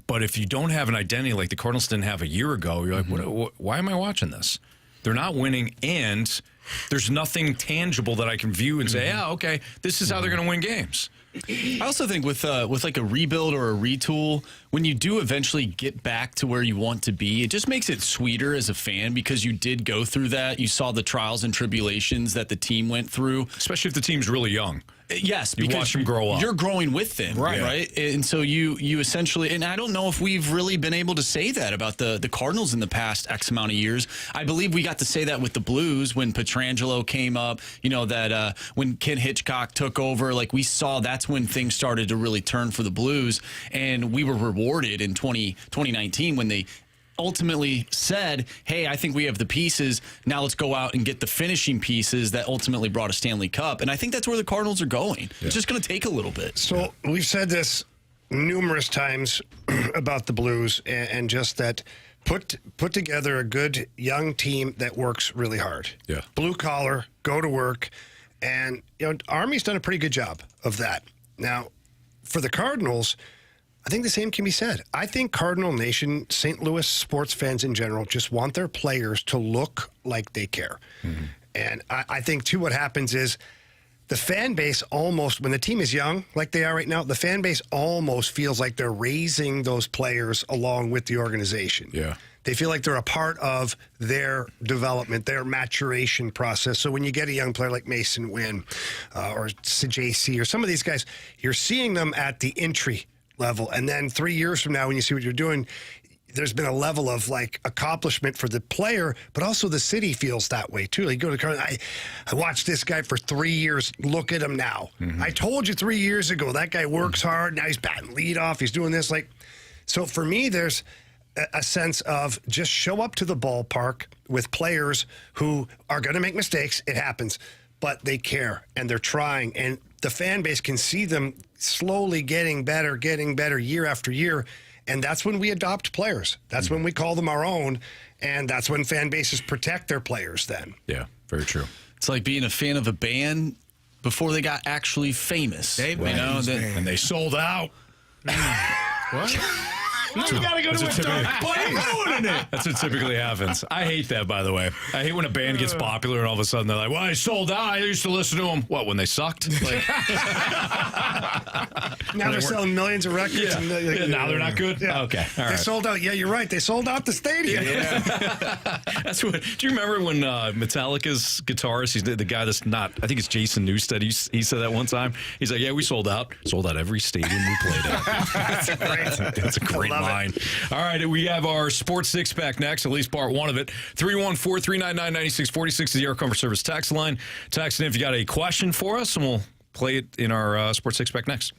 But if you don't have an identity like the Cardinals didn't have a year ago, you're like, why am I watching this? They're not winning, and there's nothing tangible that I can view and say, yeah, okay, this is how they're going to win games. I also think with like a rebuild or a retool, when you do eventually get back to where you want to be, it just makes it sweeter as a fan because you did go through that. You saw the trials and tribulations that the team went through. Especially if the team's really young. Yes, you because watch them grow up. You're growing with them, right? And so you essentially, and I don't know if we've really been able to say that about the Cardinals in the past X amount of years. I believe we got to say that with the Blues when Pietrangelo came up, that when Ken Hitchcock took over, like we saw that's when things started to really turn for the Blues, and we were rewarded in 2019 when they ultimately said, hey, I think we have the pieces. Now let's go out and get the finishing pieces that ultimately brought a Stanley Cup. And I think that's where the Cardinals are going. Yeah. It's just going to take a little bit. So we've said this numerous times about the Blues and just that put together a good young team that works really hard. Yeah. Blue collar, go to work. And, Army's done a pretty good job of that. Now, for the Cardinals, I think the same can be said. I think Cardinal Nation, St. Louis sports fans in general, just want their players to look like they care. Mm-hmm. And I think, too, what happens is the fan base almost, when the team is young, like they are right now, the fan base almost feels like they're raising those players along with the organization. Yeah. They feel like they're a part of their development, their maturation process. So when you get a young player like Mason Wynn or JC or some of these guys, you're seeing them at the entry level. And then 3 years from now, when you see what you're doing, there's been a level of like accomplishment for the player, but also the city feels that way too. Like, you go to Cardinals, I watched this guy for 3 years. Look at him now. Mm-hmm. I told you 3 years ago, that guy works hard. Now he's batting leadoff. He's doing this. So for me, there's a sense of just show up to the ballpark with players who are going to make mistakes. It happens, but they care and they're trying, and the fan base can see them slowly getting better year after year. And that's when we adopt players. That's when we call them our own. And that's when fan bases protect their players then. Yeah, very true. It's like being a fan of a band before they got actually famous. And they sold out. What? You got to go to a dark place. That's what typically happens. I hate that, by the way. I hate when a band gets popular and all of a sudden they're like, well, I sold out. I used to listen to them. What, when they sucked? Like, now they're selling millions of records. Yeah. And now they're not good? Yeah. Okay. All right. They sold out. Yeah, you're right. They sold out the stadium. Yeah. That's what. Do you remember when Metallica's guitarist, he's the guy that's not, I think it's Jason Newsted, he said that one time. He's like, yeah, we sold out. Sold out every stadium we played at. That's great. That's a great line. All right, we have our Sports Six Pack next, at least part one of it. 314-399-9646 is the Air Comfort Service text line. Text in if you got a question for us, and we'll play it in our Sports Six Pack next.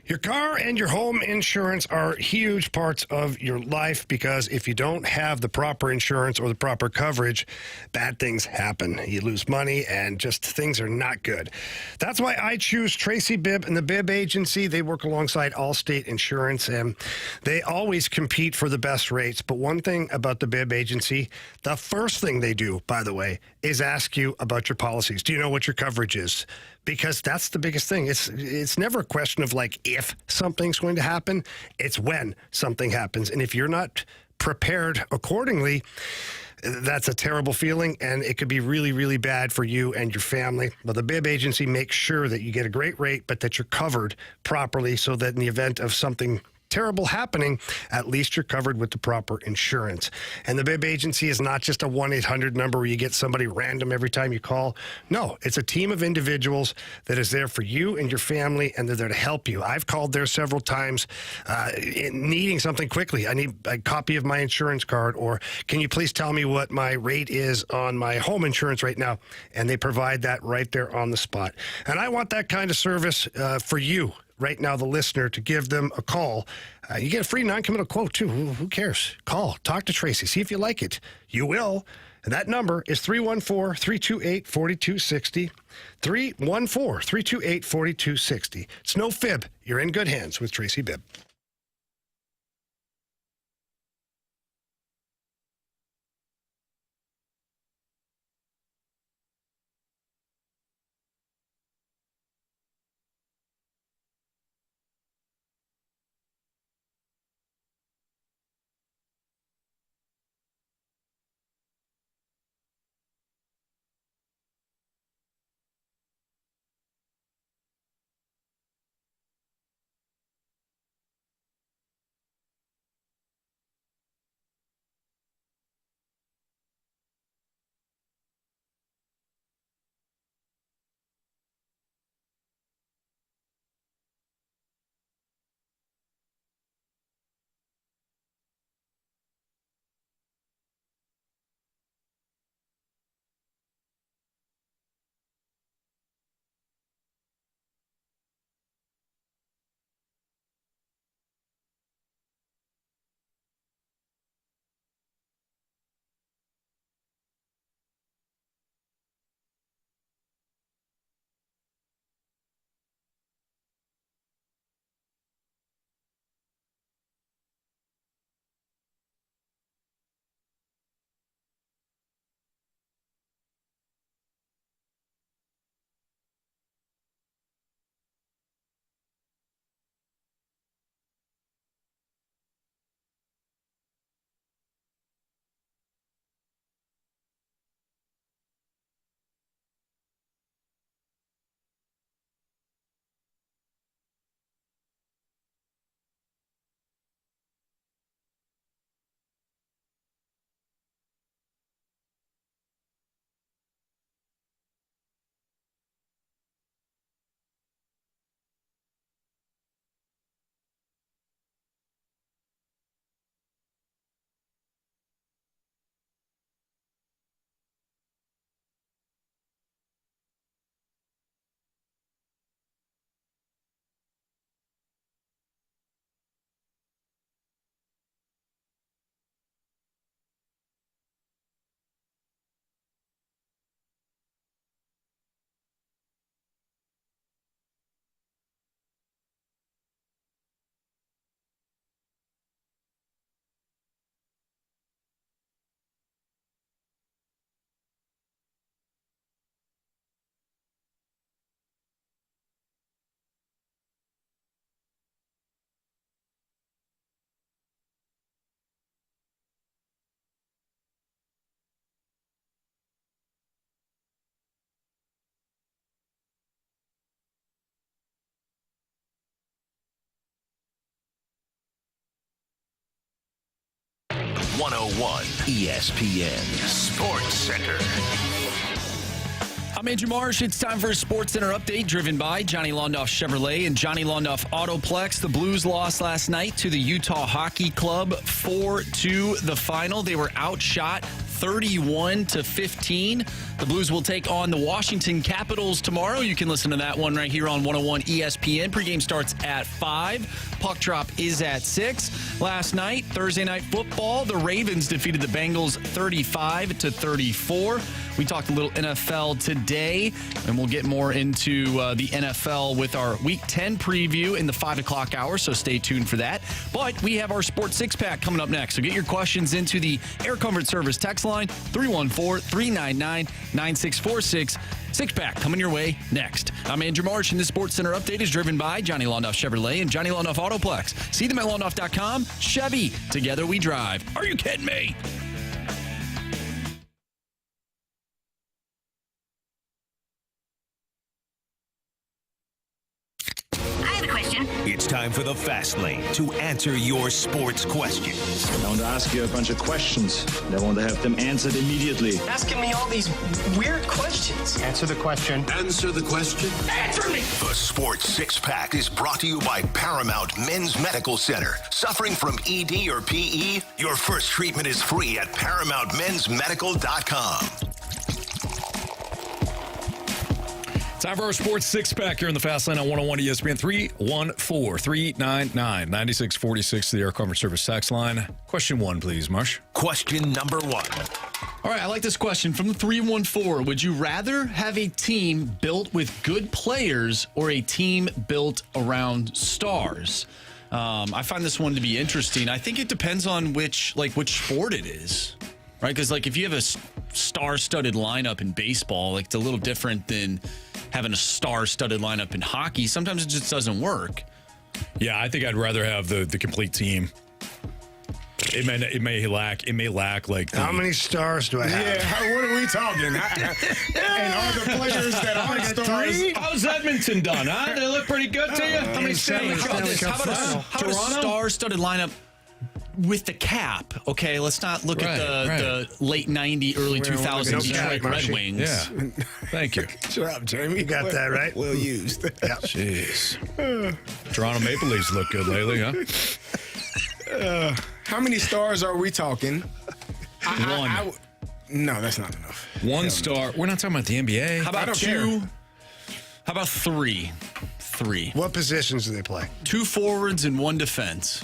Your car and your home insurance are huge parts of your life because if you don't have the proper insurance or the proper coverage, bad things happen. You lose money and just things are not good. That's why I choose Tracy Bibb and the Bibb Agency. They work alongside Allstate Insurance and they always compete for the best rates. But one thing about the Bibb Agency, the first thing they do, by the way, is ask you about your policies. Do you know what your coverage is? Because that's the biggest thing. It's never a question of like if something's going to happen. It's when something happens. And if you're not prepared accordingly, that's a terrible feeling, and it could be really, really bad for you and your family. But the Bibb Agency makes sure that you get a great rate, but that you're covered properly so that in the event of something terrible happening, at least you're covered with the proper insurance. And the Bibb Agency is not just a 1-800 number where you get somebody random every time you call. No, it's a team of individuals that is there for you and your family, and they're there to help you. I've called there several times needing something quickly. I need a copy of my insurance card, or can you please tell me what my rate is on my home insurance right now? And they provide that right there on the spot. And I want that kind of service for you. Right now, the listener, to give them a call. You get a free non-committal quote, too. Who cares? Call. Talk to Tracy. See if you like it. You will. And that number is 314-328-4260. 314-328-4260. It's no fib. You're in good hands with Tracy Bibb. 101 ESPN Sports Center. I'm Andrew Marsh. It's time for a Sports Center update driven by Johnny Londoff Chevrolet and Johnny Londoff Autoplex. The Blues lost last night to the Utah Hockey Club 4-2 the final. They were outshot 31-15. The Blues will take on the Washington Capitals tomorrow. You can listen to that one right here on 101 ESPN. Pregame starts at 5. Puck drop is at 6. Last night, Thursday Night Football, the Ravens defeated the Bengals 35-34. We talked a little NFL today, and we'll get more into the NFL with our Week 10 preview in the 5 o'clock hour, so stay tuned for that. But we have our Sports Six-Pack coming up next, so get your questions into the Air Comfort Service text line, 314-399-9646. Six-Pack coming your way next. I'm Andrew Marsh, and this Sports Center update is driven by Johnny Londoff Chevrolet and Johnny Londoff Autoplex. See them at londoff.com. Chevy, together we drive. Are you kidding me? It's time for the Fast Lane to answer your sports questions. I want to ask you a bunch of questions. I want to have them answered immediately. Asking me all these weird questions. Answer the question. Answer the question. Answer me! The Sports Six-Pack is brought to you by Paramount Men's Medical Center. Suffering from ED or PE? Your first treatment is free at ParamountMen'sMedical.com. Time for our Sports Six-Pack here in the Fast Lane on 101 ESPN. 314-399-9646, the Air Comfort Service text line. Question 1, please, Marsh. Question number 1. All right, I like this question from the 314. Would you rather have a team built with good players or a team built around stars? I find this one to be interesting. I think it depends on which sport it is, right? Because if you have a star-studded lineup in baseball, it's a little different than having a star-studded lineup in hockey. Sometimes it just doesn't work. Yeah, I think I'd rather have the complete team. It may lack how many stars do I have? Yeah, what are we talking? And are the players that aren't stars? How's Edmonton done, huh? They look pretty good to you? How many How about a star-studded lineup with the cap? Okay, let's not look at the late 90s, early 2000s Detroit Red Wings. Yeah, thank you. Shut up, Jamie. You got that right? Well used. Yeah. Jeez. Toronto Maple Leafs look good lately, huh? How many stars are we talking? One. No, that's not enough. One star. We're not talking about the NBA. How about 2? How about 3? 3. What positions do they play? 2 forwards and 1 defense.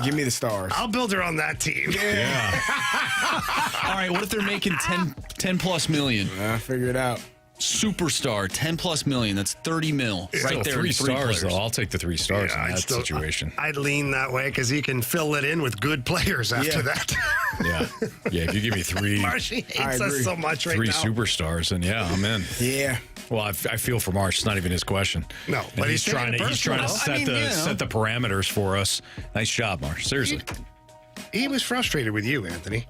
Give me the stars. I'll build her on that team. Yeah. All right, what if they're making 10 plus million? Figure it out. Superstar, 10 plus million. That's 30 mil right there. 3 stars, players. though. I'll take the 3 stars in that situation. I'd lean that way because you can fill it in with good players after that. Yeah. If you give me 3. Marshy hates us so much right now. 3 superstars, and I'm in. Yeah. Well, I feel for Marsh. It's not even his question. No, and but he's trying to set the parameters for us. Nice job, Marsh. Seriously. He was frustrated with you, Anthony.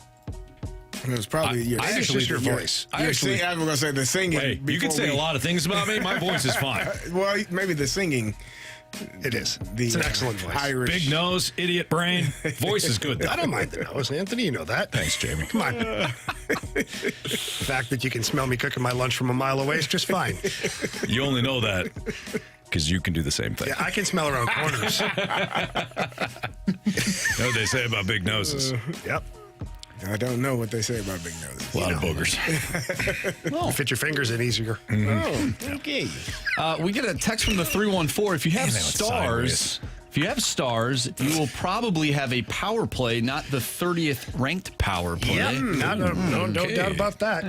It was probably your voice. I was going to say the singing. Hey, you can say a lot of things about me. My voice is fine. Well, maybe the singing. It is. It's an excellent voice. Irish. Big nose, idiot brain. Voice is good, though. I don't mind the nose, Anthony. You know that. Thanks, Jamie. Come on. The fact that you can smell me cooking my lunch from a mile away is just fine. You only know that because you can do the same thing. Yeah, I can smell around corners. You know what they say about big noses? Yep. I don't know what they say about big noses. A lot of boogers. Fit your fingers in easier. Mm-hmm. Oh, okay. We get a text from the 314. If you have stars, you will probably have a power play, not the 30th ranked power play. Yep. No doubt about that.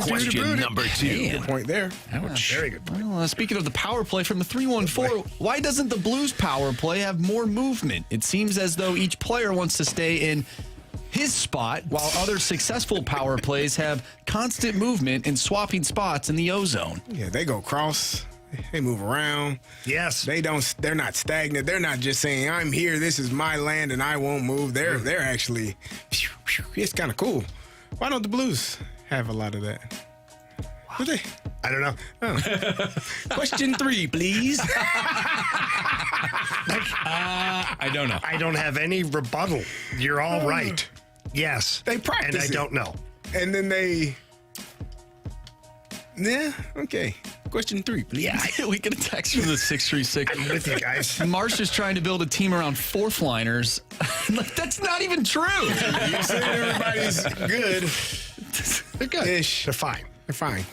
Question number 2. Good point there. Very good point. Well, speaking of the power play from the 314, why doesn't the Blues power play have more movement? It seems as though each player wants to stay in his spot, while other successful power plays have constant movement and swapping spots in the O-zone. Yeah, they go cross. They move around. Yes. They're not stagnant. They're not just saying, I'm here, this is my land, and I won't move. They're actually, it's kind of cool. Why don't the Blues have a lot of that? I don't know. Question 3, please. I don't know. I don't have any rebuttal. You're all right. Yes. They practice And I don't know. And then they... Yeah, okay. Question 3, please. Yeah, we get a text from the 636. I'm with you guys. Marsh is trying to build a team around fourth liners. Like, that's not even true. You say everybody's good. They're good. Ish. They're fine. They're fine.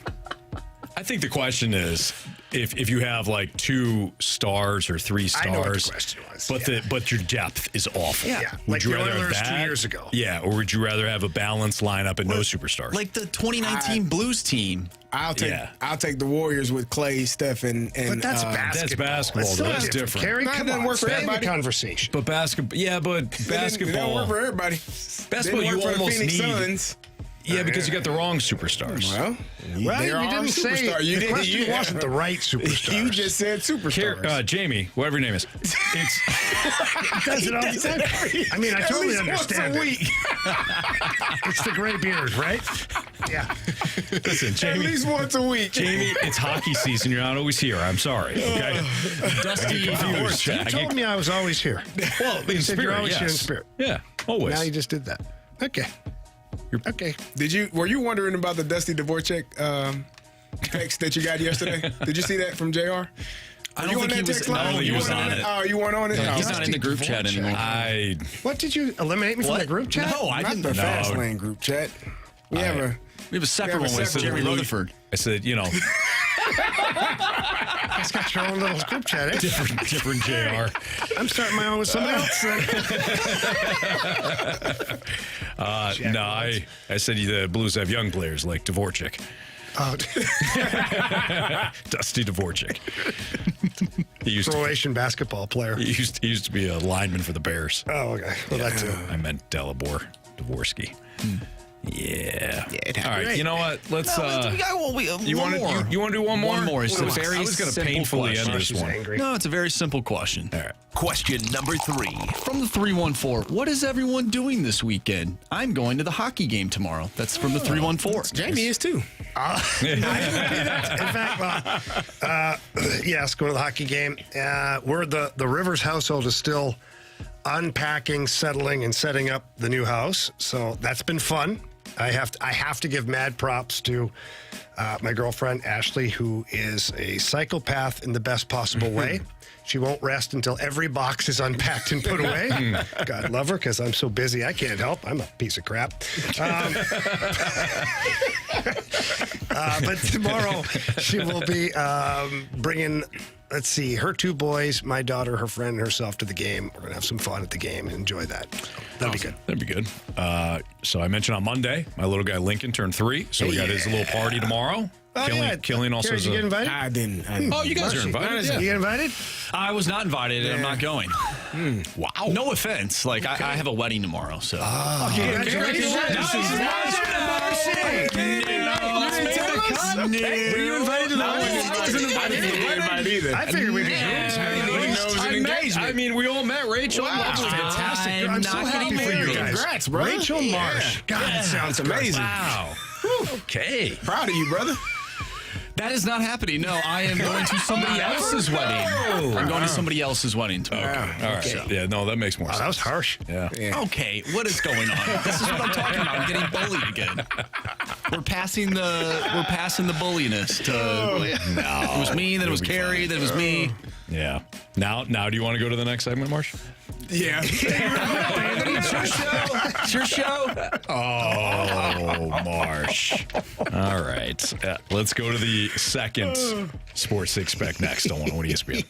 I think the question is if you have like 2 stars or 3 stars. I know what the question was. But your depth is awful. Yeah. Would Like you the rather have Oilers that? 2 years ago. Yeah, or would you rather have a balanced lineup and no superstars? Like the 2019 Blues team. I'll take the Warriors with Clay, Steph, and But that's basketball. That's basketball. Still That's different. Carey, That come doesn't on. work for Stay in the everybody. conversation. But basketball, It don't work for everybody. Basketball, Didn't you work for the almost Phoenix need. Suns. Yeah, because you got the wrong superstars. Well, Well, there you are didn't say superstars. the question wasn't the right superstars. You just said superstars. Jamie, whatever your name is. It's does it all the time. I mean, I At totally least understand once a it. week. It's the gray beard, right? Yeah. listen, At Jamie. least once a week. Jamie, it's hockey season. You're not always here. I'm sorry. Okay. Dusty, You told me I was always here. Well, in You said spirit, you're always yes. here in spirit. Yeah, always. Now you just did that. Okay. Okay. Were you wondering about the Dusty Dvorak text that you got yesterday? Did you see that from JR? I don't think he was. No, he was on it. Oh, you weren't on it? He's Oh. not in the group chat anymore. What did you eliminate me from the group chat? No, I Not didn't. the Fast Lane group chat. We have a separate one with Jeremy Rutherford. I said, It's got your own little group chat, eh? different JR. I'm starting my own with somebody else. No, I said the Blues have young players like Dvorak. Oh, Dusty Dvorak. He used to, Croatian basketball player. he used to be a lineman for the Bears. Oh, okay. Well, that too. I meant Dvorsky. Yeah. it All right. happened. You know what? Let's. We got You one want to more. you want to do one more? One more. It's a I very was going to simple painfully question. end this She's one. angry. No, it's a very simple question. All right. Question number 3. From the 314, what is everyone doing this weekend? I'm going to the hockey game tomorrow. That's from the 314. Jamie is too. In fact, yes, go to the hockey game. We're the Rivers household is still unpacking, settling, and setting up the new house. So that's been fun. I have to give mad props to my girlfriend Ashley, who is a psychopath in the best possible way. She won't rest until every box is unpacked and put away. God love her, because I'm so busy I can't help. I'm a piece of crap. But tomorrow she will be bringing, let's see, her 2 boys, my daughter, her friend, and herself to the game. We're going to have some fun at the game and enjoy that. That'll be good. That'd be good. So I mentioned on Monday, my little guy Lincoln turned 3, so we got his little party tomorrow. Killing also. Carey, did you get invited? I didn't. Oh, you guys are invited. You get invited? I was not invited, and I'm not going. Wow. No offense. Like, I have a wedding tomorrow, so. Congratulations. Were you invited to the wedding? I didn't invite either. I figured we'd be I mean, we all met Rachel. Wow. Fantastic. I'm so not happy getting for you married. guys. Congrats, bro. Rachel Marsh. God, that sounds amazing. Wow. Okay. Proud of you, brother. That is not happening. No, I am going to somebody else's wedding. I'm going to somebody else's wedding tomorrow. All right. Yeah, no, that makes more sense. That was harsh. Yeah. Okay, what is going on? This is what I'm talking about. I'm getting bullied again. We're passing the bulliness to. No. It was me, then it was Carey, then it was me. Yeah. Now, do you want to go to the next segment, Marsh? Yeah. It's your show. Oh, Marsh. All right. Let's go to the second Sports Six Pack next on 101 ESPN.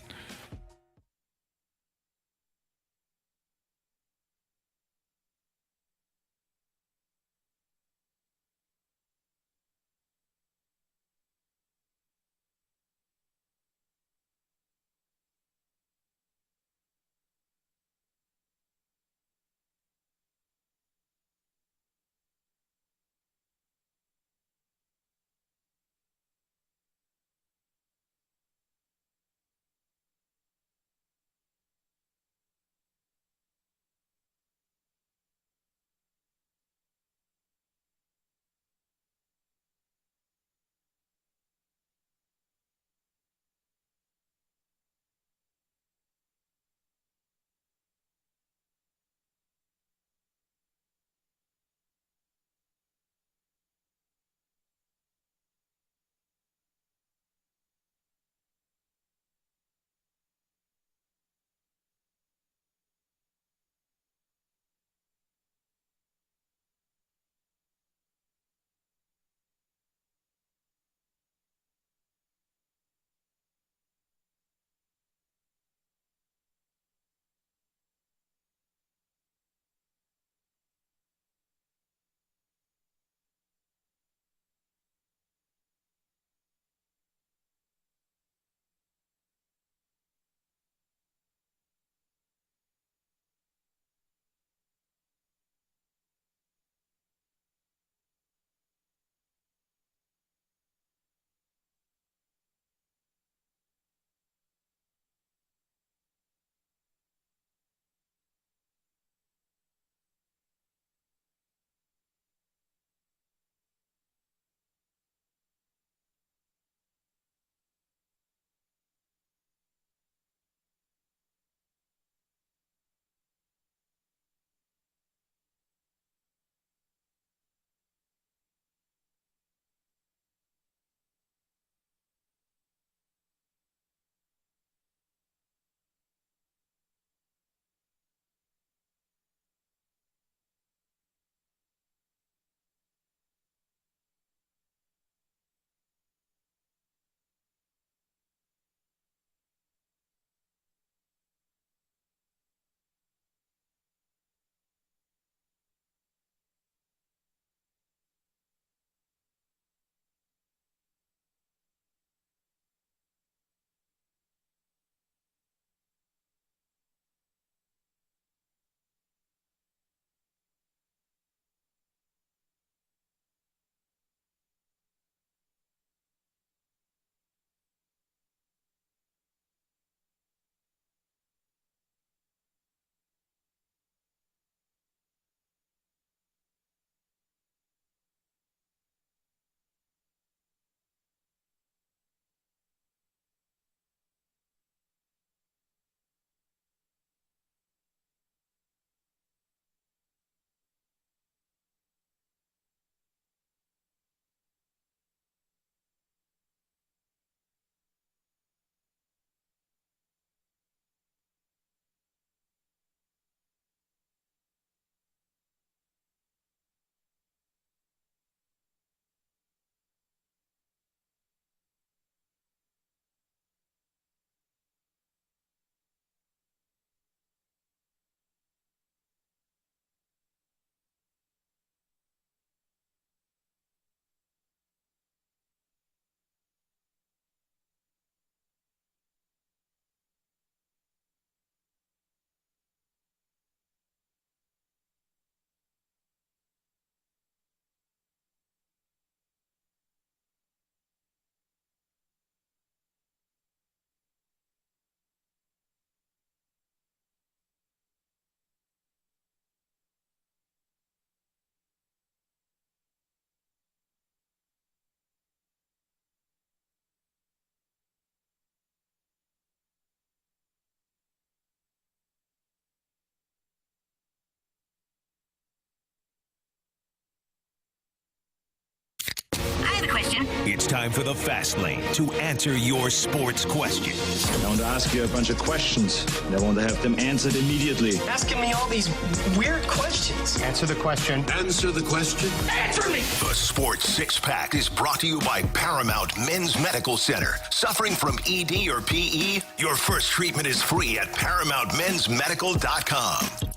It's time for the Fast Lane to answer your sports questions. I want to ask you a bunch of questions. And I want to have them answered immediately. Asking me all these weird questions. Answer the question. Answer the question. Answer me! The Sports Six Pack is brought to you by Paramount Men's Medical Center. Suffering from ED or PE? Your first treatment is free at ParamountMen'sMedical.com.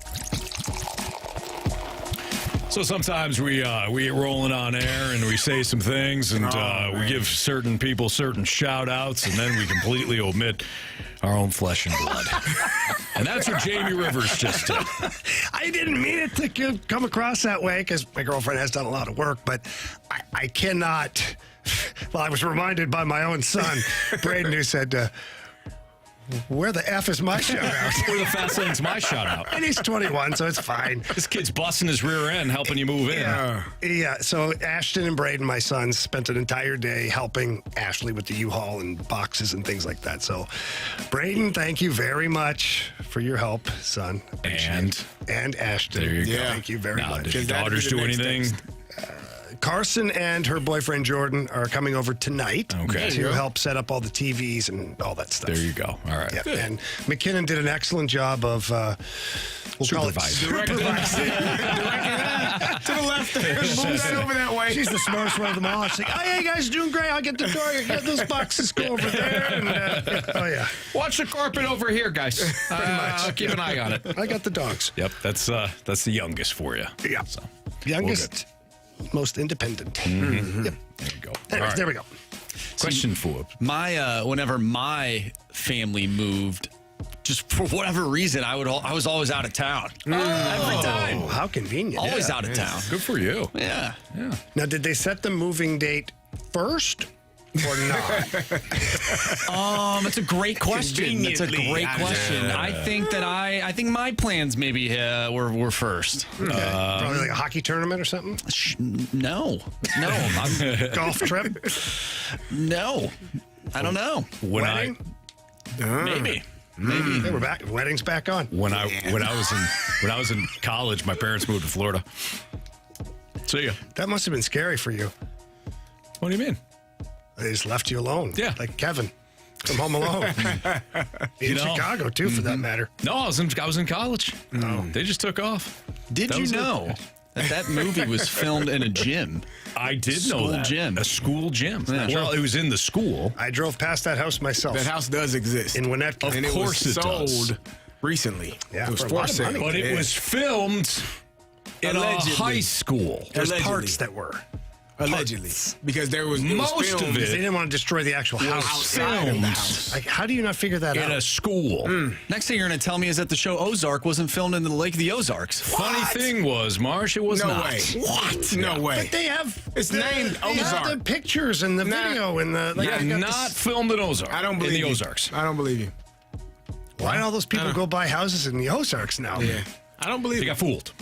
So sometimes we get rolling on air and we say some things and we give certain people certain shout outs and then we completely omit our own flesh and blood. And that's what Jamie Rivers just did. I didn't mean it to come across that way because my girlfriend has done a lot of work, but I cannot. Well, I was reminded by my own son, Braden, who said, where the F is my shout-out? Where the Fast Lane's my shout-out? And he's 21, so it's fine. This kid's busting his rear end, helping you move in. Yeah, so Ashton and Braden, my sons, spent an entire day helping Ashley with the U-Haul and boxes and things like that. So, Braden, thank you very much for your help, son. And Ashton. There you go. Thank you very much. Did your daughters do anything? Carson and her boyfriend Jordan are coming over tonight to go. help set up all the TVs and all that stuff. There you go. All right. Yeah. And McKinnon did an excellent job of we'll call it supervising. To the left there. Move that over that way. She's the smartest one of them all. She's like, oh, yeah, you guys are doing great. I'll get the door. Get those boxes. Go over there. And, oh, yeah. Watch the carpet over here, guys. Pretty much. Keep an eye on it. I got the dogs. Yep. That's the youngest for you. Yeah. So, youngest, most independent. Mm-hmm. Yep. There you go. Anyways, right. there we go. Question for whenever my family moved, just for whatever reason, I was always out of town. Every time. How convenient. Always out of town. Good for you. Yeah. Now, did they set the moving date first or not? That's a great question. That's a great question. I think my plans maybe were first. Probably like a hockey tournament or something? No. Golf trip? No. I don't know. Wedding? Maybe. Hey, we're back. Wedding's back on. When I was in college, my parents moved to Florida. See ya. That must have been scary for you. What do you mean? They just left you alone. Yeah. Like Kevin from Home Alone. In Chicago, too, for that matter. No, I was in college. No. They just took off. Did you know that movie was filmed in a gym? I did know that. Gym. A school gym. Yeah. Well, it was in the school. I drove past that house myself. That house does exist. In Winnetka. And course it it was does. sold recently. Yeah, it was for a for lot of sale. money. But it was filmed in Allegedly. a high school. There's Allegedly. parts that were. Allegedly. Because there was Most filmed of They it didn't want to destroy the actual house. outside of the house. Like, how do you not figure that In out? a school. Next thing you're going to tell me is that the show Ozark wasn't filmed in the Lake of the Ozarks. Funny thing was, Marsh, it was No not. way. What? No way. But they have It's named they have Ozark. the pictures and the video and the like. I got Not filmed in Ozark. I don't believe in the you. Ozarks. I don't believe you. why do all those people go buy houses in the Ozarks now? Yeah. I don't believe They you. got fooled.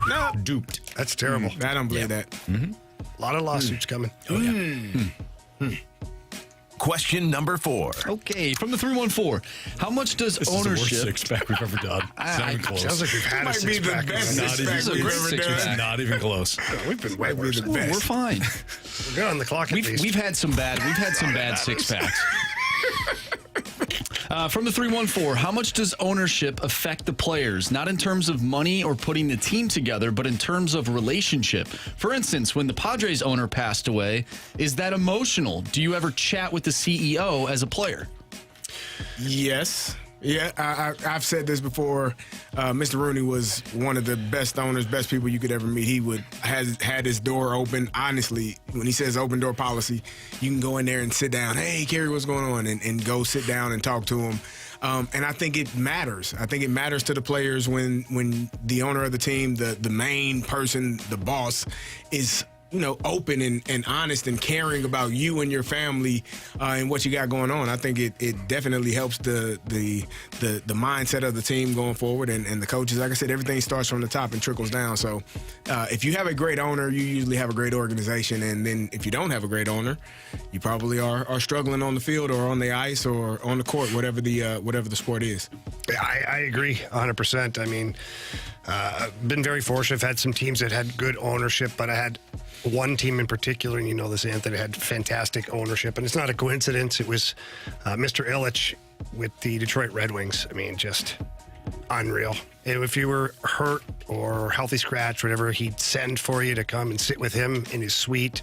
No. Duped. That's terrible. I don't believe that. A lot of lawsuits coming. Oh, yeah. Question number 4. Okay, from the 314. How much does This is the worst ownership... six-pack we've ever done. It's not even close. Sounds like we've had a Might be the six-pack. best Not six-pack even- we've great ever six-pack. done. Not even close. We've been way worse. the best. We're fine. We're good on the clock at least. We've had some bad six packs. From the 314, how much does ownership affect the players? Not in terms of money or putting the team together, but in terms of relationship. For instance, when the Padres owner passed away, is that emotional? Do you ever chat with the CEO as a player? Yes. Yeah, I've said this before. Mr. Rooney was one of the best owners, best people you could ever meet. He had his door open. Honestly, when he says open door policy, you can go in there and sit down. Hey, Carey, what's going on? And go sit down and talk to him. And I think it matters. I think it matters to the players when the owner of the team, the main person, the boss, is open and honest and caring about you and your family and what you got going on. I think it definitely helps the mindset of the team going forward and the coaches. Like I said, everything starts from the top and trickles down. So if you have a great owner, you usually have a great organization. And then if you don't have a great owner, you probably are struggling on the field or on the ice or on the court, whatever the sport is. Yeah, I agree 100%. I mean, I've been very fortunate. I've had some teams that had good ownership, but I had one team in particular, and you know this, Anthony, had fantastic ownership. And it's not a coincidence. It was Mr. Ilitch with the Detroit Red Wings. I mean, just unreal. If you were hurt or healthy scratch, whatever, he'd send for you to come and sit with him in his suite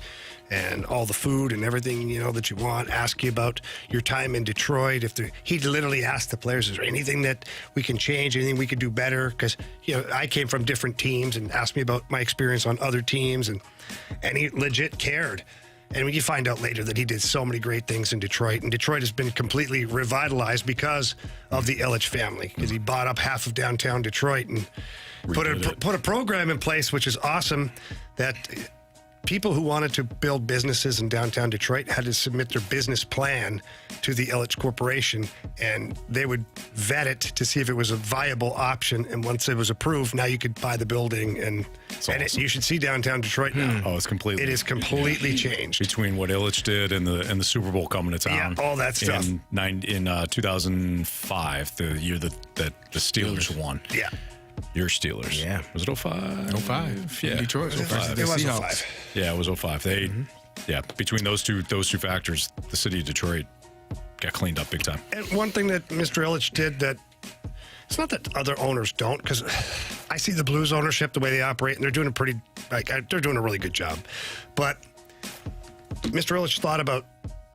and all the food and everything, you know, that you want, ask you about your time in Detroit. He'd literally ask the players, is there anything that we can change, anything we could do better? Because, you know, I came from different teams, and asked me about my experience on other teams, and he legit cared. And you find out later that he did so many great things in Detroit. And Detroit has been completely revitalized because of the Ilitch family, because he bought up half of downtown Detroit and put a program in place, which is awesome, that people who wanted to build businesses in downtown Detroit had to submit their business plan to the Ilitch Corporation, and they would vet it to see if it was a viable option. And once it was approved, now you could buy the building. And you should see downtown Detroit now. Oh, it's completely. It is completely changed between what Ilitch did and the Super Bowl coming to town. Yeah, all that stuff. In 2005, the year that the Steelers won. Yeah. Your Steelers. Yeah. Was it 05? 05. Yeah. Detroit. It was 05. Yeah, it was 05. They, between those two factors, the city of Detroit got cleaned up big time. And one thing that Mr. Ilitch did that, it's not that other owners don't, because I see the Blues ownership, the way they operate, and they're doing they're doing a really good job. But Mr. Ilitch thought about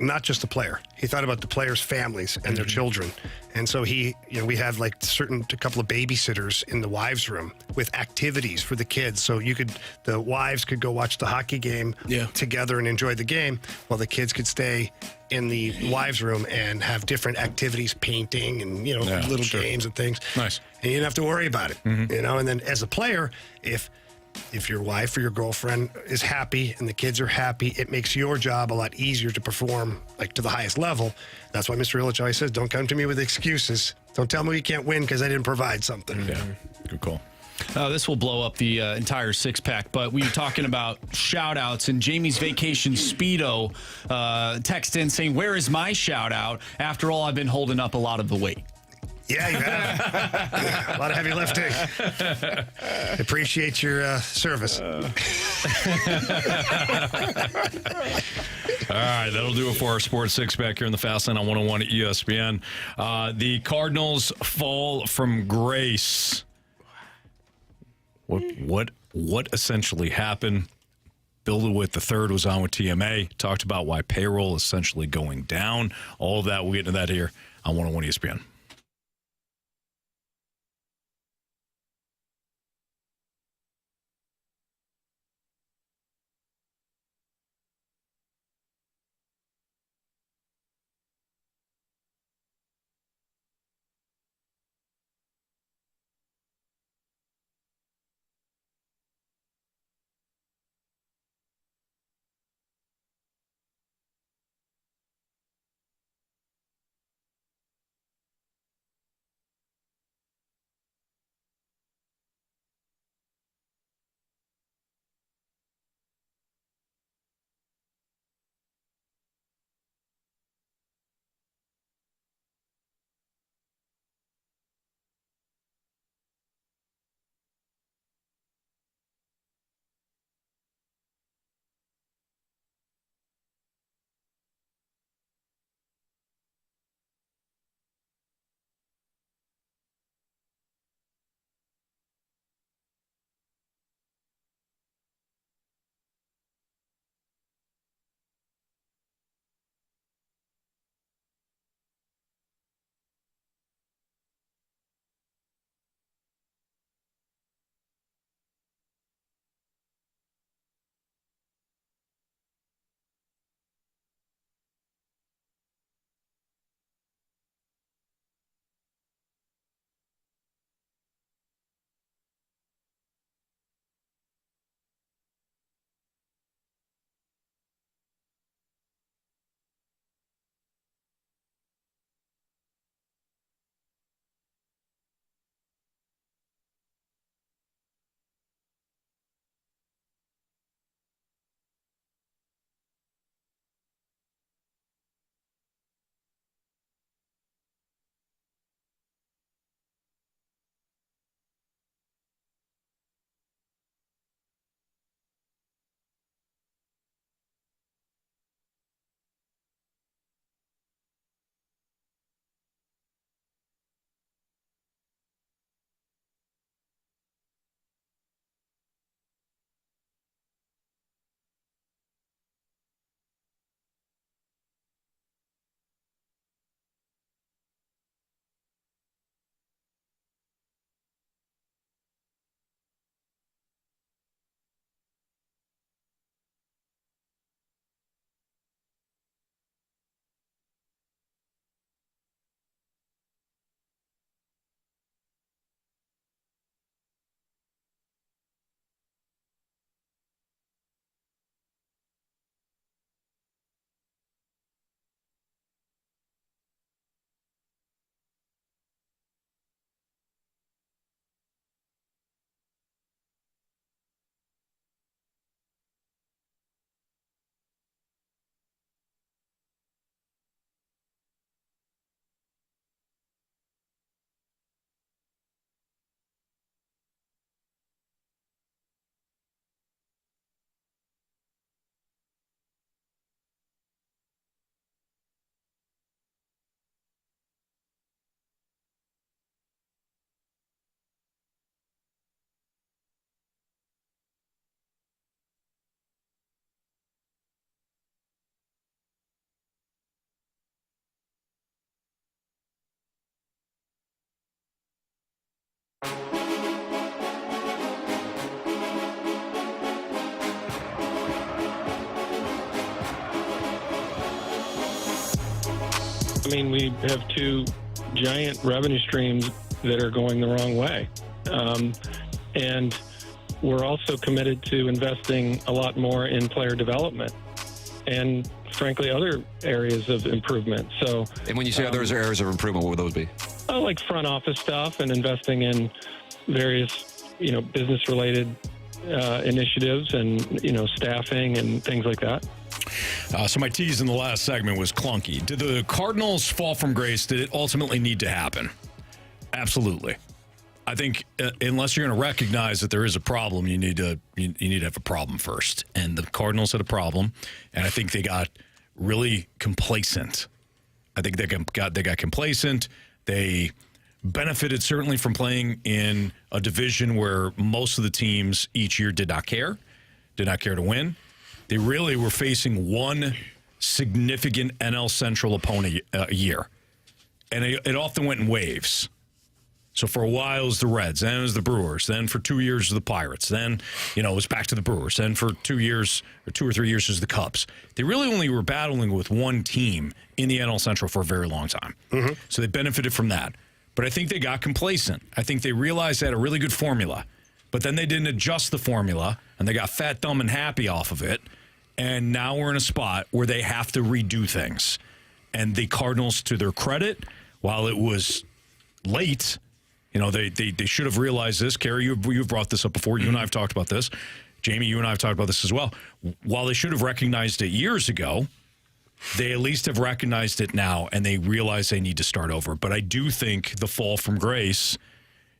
not just the player. He thought about the players' families and their children. And so we had like a couple of babysitters in the wives' room with activities for the kids. So the wives could go watch the hockey game together and enjoy the game, while the kids could stay in the wives' room and have different activities, painting and, little games and things. Nice. And you didn't have to worry about it, And then as a player, if your wife or your girlfriend is happy and the kids are happy, it makes your job a lot easier to perform to the highest level. That's why Mr. Ilitch always says, don't come to me with excuses. Don't tell me you can't win because I didn't provide something. Yeah, good call. This will blow up the entire six-pack, but we were talking about shout-outs, and Jamie's Vacation Speedo text in saying, where is my shout-out? After all, I've been holding up a lot of the weight. Yeah, you have. A lot of heavy lifting. Appreciate your service. All right, that'll do it for our Sports Six-Pack here in the Fast Lane on 101 at ESPN. The Cardinals fall from grace. What essentially happened? Bill DeWitt III was on with TMA, talked about why payroll is essentially going down. All of that, we'll get into that here on 101 ESPN. mean, we have two giant revenue streams that are going the wrong way. And we're also committed to investing a lot more in player development and, frankly, other areas of improvement. So, and when you say other areas of improvement, what would those be? Like front office stuff and investing in various, business-related initiatives and, staffing and things like that. So my tease in the last segment was clunky. Did the Cardinals fall from grace? Did it ultimately need to happen? Absolutely. I think unless you're going to recognize that there is a problem, you need to have a problem first. And the Cardinals had a problem, and I think they got really complacent. I think they got complacent. They benefited certainly from playing in a division where most of the teams each year did not care to win. They really were facing one significant NL Central opponent a year, and it often went in waves. So for a while it was the Reds, then it was the Brewers, then for 2 years it was the Pirates, then it was back to the Brewers, then for 2 years or 2 or 3 years it was the Cubs. They really only were battling with one team in the NL Central for a very long time. Mm-hmm. So they benefited from that. But I think they got complacent. I think they realized they had a really good formula, but then they didn't adjust the formula, and they got fat, dumb, and happy off of it. And now we're in a spot where they have to redo things. And the Cardinals, to their credit, while it was late, they should have realized this. Carey, you've brought this up before. You and I have talked about this. Jamie, you and I have talked about this as well. While they should have recognized it years ago, they at least have recognized it now, and they realize they need to start over. But I do think the fall from grace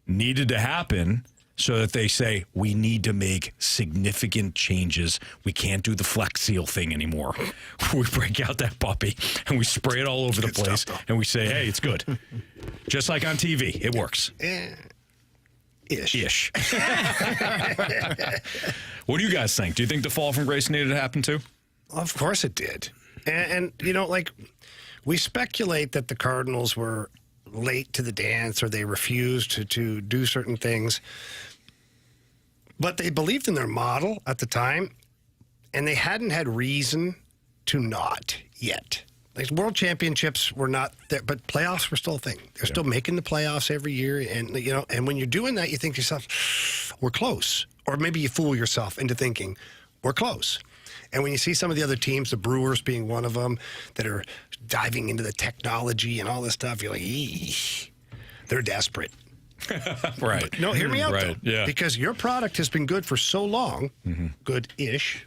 needed to happen so that they say, we need to make significant changes. We can't do the Flex Seal thing anymore. We break out that puppy, and we spray it all over the place, and we say, hey, it's good. Just like on TV, it works. Ish. What do you guys think? Do you think the fall from grace needed to happen too? Of course it did. And we speculate that the Cardinals were late to the dance or they refused to do certain things. But they believed in their model at the time, and they hadn't had reason to not yet. Like, world championships were not there, but playoffs were still a thing. They're still making the playoffs every year, and when you're doing that, you think to yourself, we're close. Or maybe you fool yourself into thinking, we're close. And when you see some of the other teams, the Brewers being one of them, that are diving into the technology and all this stuff, you're like, they're desperate. Right. But no, hear me out, right. though. Yeah. Because your product has been good for so long, good-ish,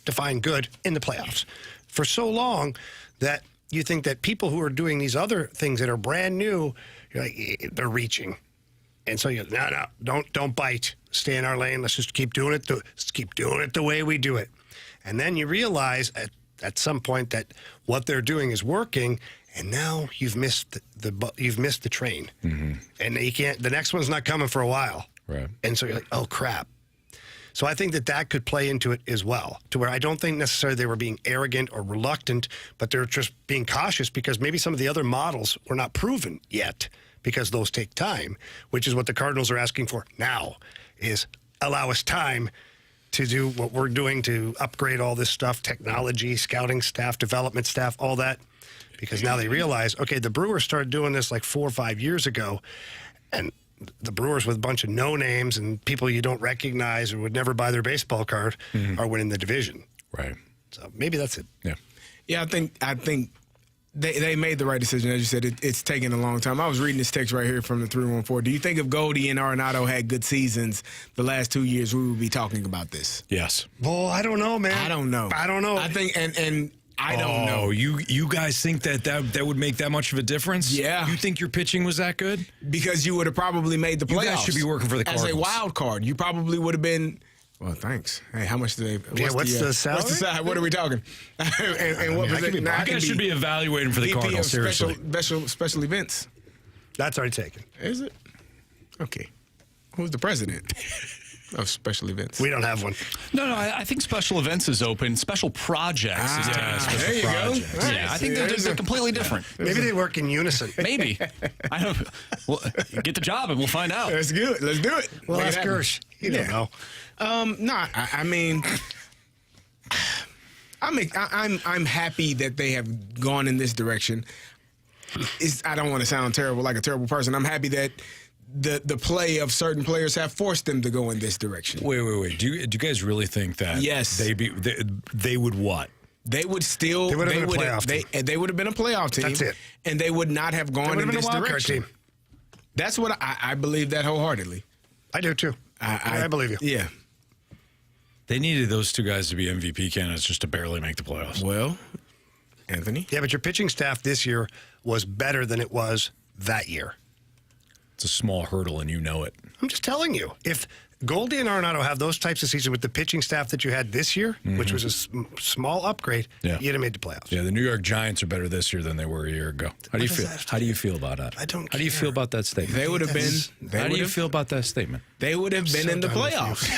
define good in the playoffs, for so long that you think that people who are doing these other things that are brand new, you're like, they're reaching. And so you're no, don't bite. Stay in our lane. Let's just keep doing it. Let's keep doing it the way we do it. And then you realize at some point that what they're doing is working, and now you've missed the train, and you can't. The next one's not coming for a while, right? And so you're like, oh crap. So I think that could play into it as well, to where I don't think necessarily they were being arrogant or reluctant, but they're just being cautious because maybe some of the other models were not proven yet, because those take time, which is what the Cardinals are asking for now, is allow us time to do what we're doing to upgrade all this stuff, technology, scouting staff, development staff, all that. Because now they realize, okay, the Brewers started doing this like 4 or 5 years ago, and the Brewers with a bunch of no-names and people you don't recognize or would never buy their baseball card are winning the division. Right. So maybe that's it. Yeah. Yeah, I think they made the right decision. As you said, it's taken a long time. I was reading this text right here from the 314. Do you think if Goldie and Arenado had good seasons the last 2 years, we would be talking about this? Yes. Well, I don't know, man. I don't know. I think, and I don't know. You guys think that would make that much of a difference? Yeah. You think your pitching was that good? Because you would have probably made the playoffs. You guys should be working for the Cardinals. As a wild card, you probably would have been. Well, thanks. Hey, how much do they? What's the salary? What's the salary? What are we talking? And what you guys should be evaluating for the VP Cardinals. Seriously, special events. That's already taken. Is it? Okay. Who's the president of special events? We don't have one. No, I think special events is open. Special projects is different. There you go. Right. Yeah, I think they're completely different. Maybe they work in unison. Maybe. I don't. Well, get the job and we'll find out. That's good. Let's do it. Well, ask Gersh. You don't know. No, I mean, I'm happy that they have gone in this direction. I don't want to sound terrible, like a terrible person. I'm happy that the play of certain players have forced them to go in this direction. Wait. Do you guys really think that? Yes. They would what? They would still. They would have been a playoff team. They would have been a playoff team. That's it. And they would not have gone in this direction. Team. That's what I believe that wholeheartedly. I do too. I believe you. Yeah. They needed those two guys to be MVP candidates just to barely make the playoffs. Well, Anthony. Yeah, but your pitching staff this year was better than it was that year. It's a small hurdle, and you know it. I'm just telling you. If Goldie and Arenado have those types of seasons with the pitching staff that you had this year, which was a small upgrade, you'd have made the playoffs. Yeah, the New York Giants are better this year than they were a year ago. How do you feel? How do you feel about that? I don't care. How do you feel about that statement? They would have been. How do you feel about that statement? They would have been in the playoffs.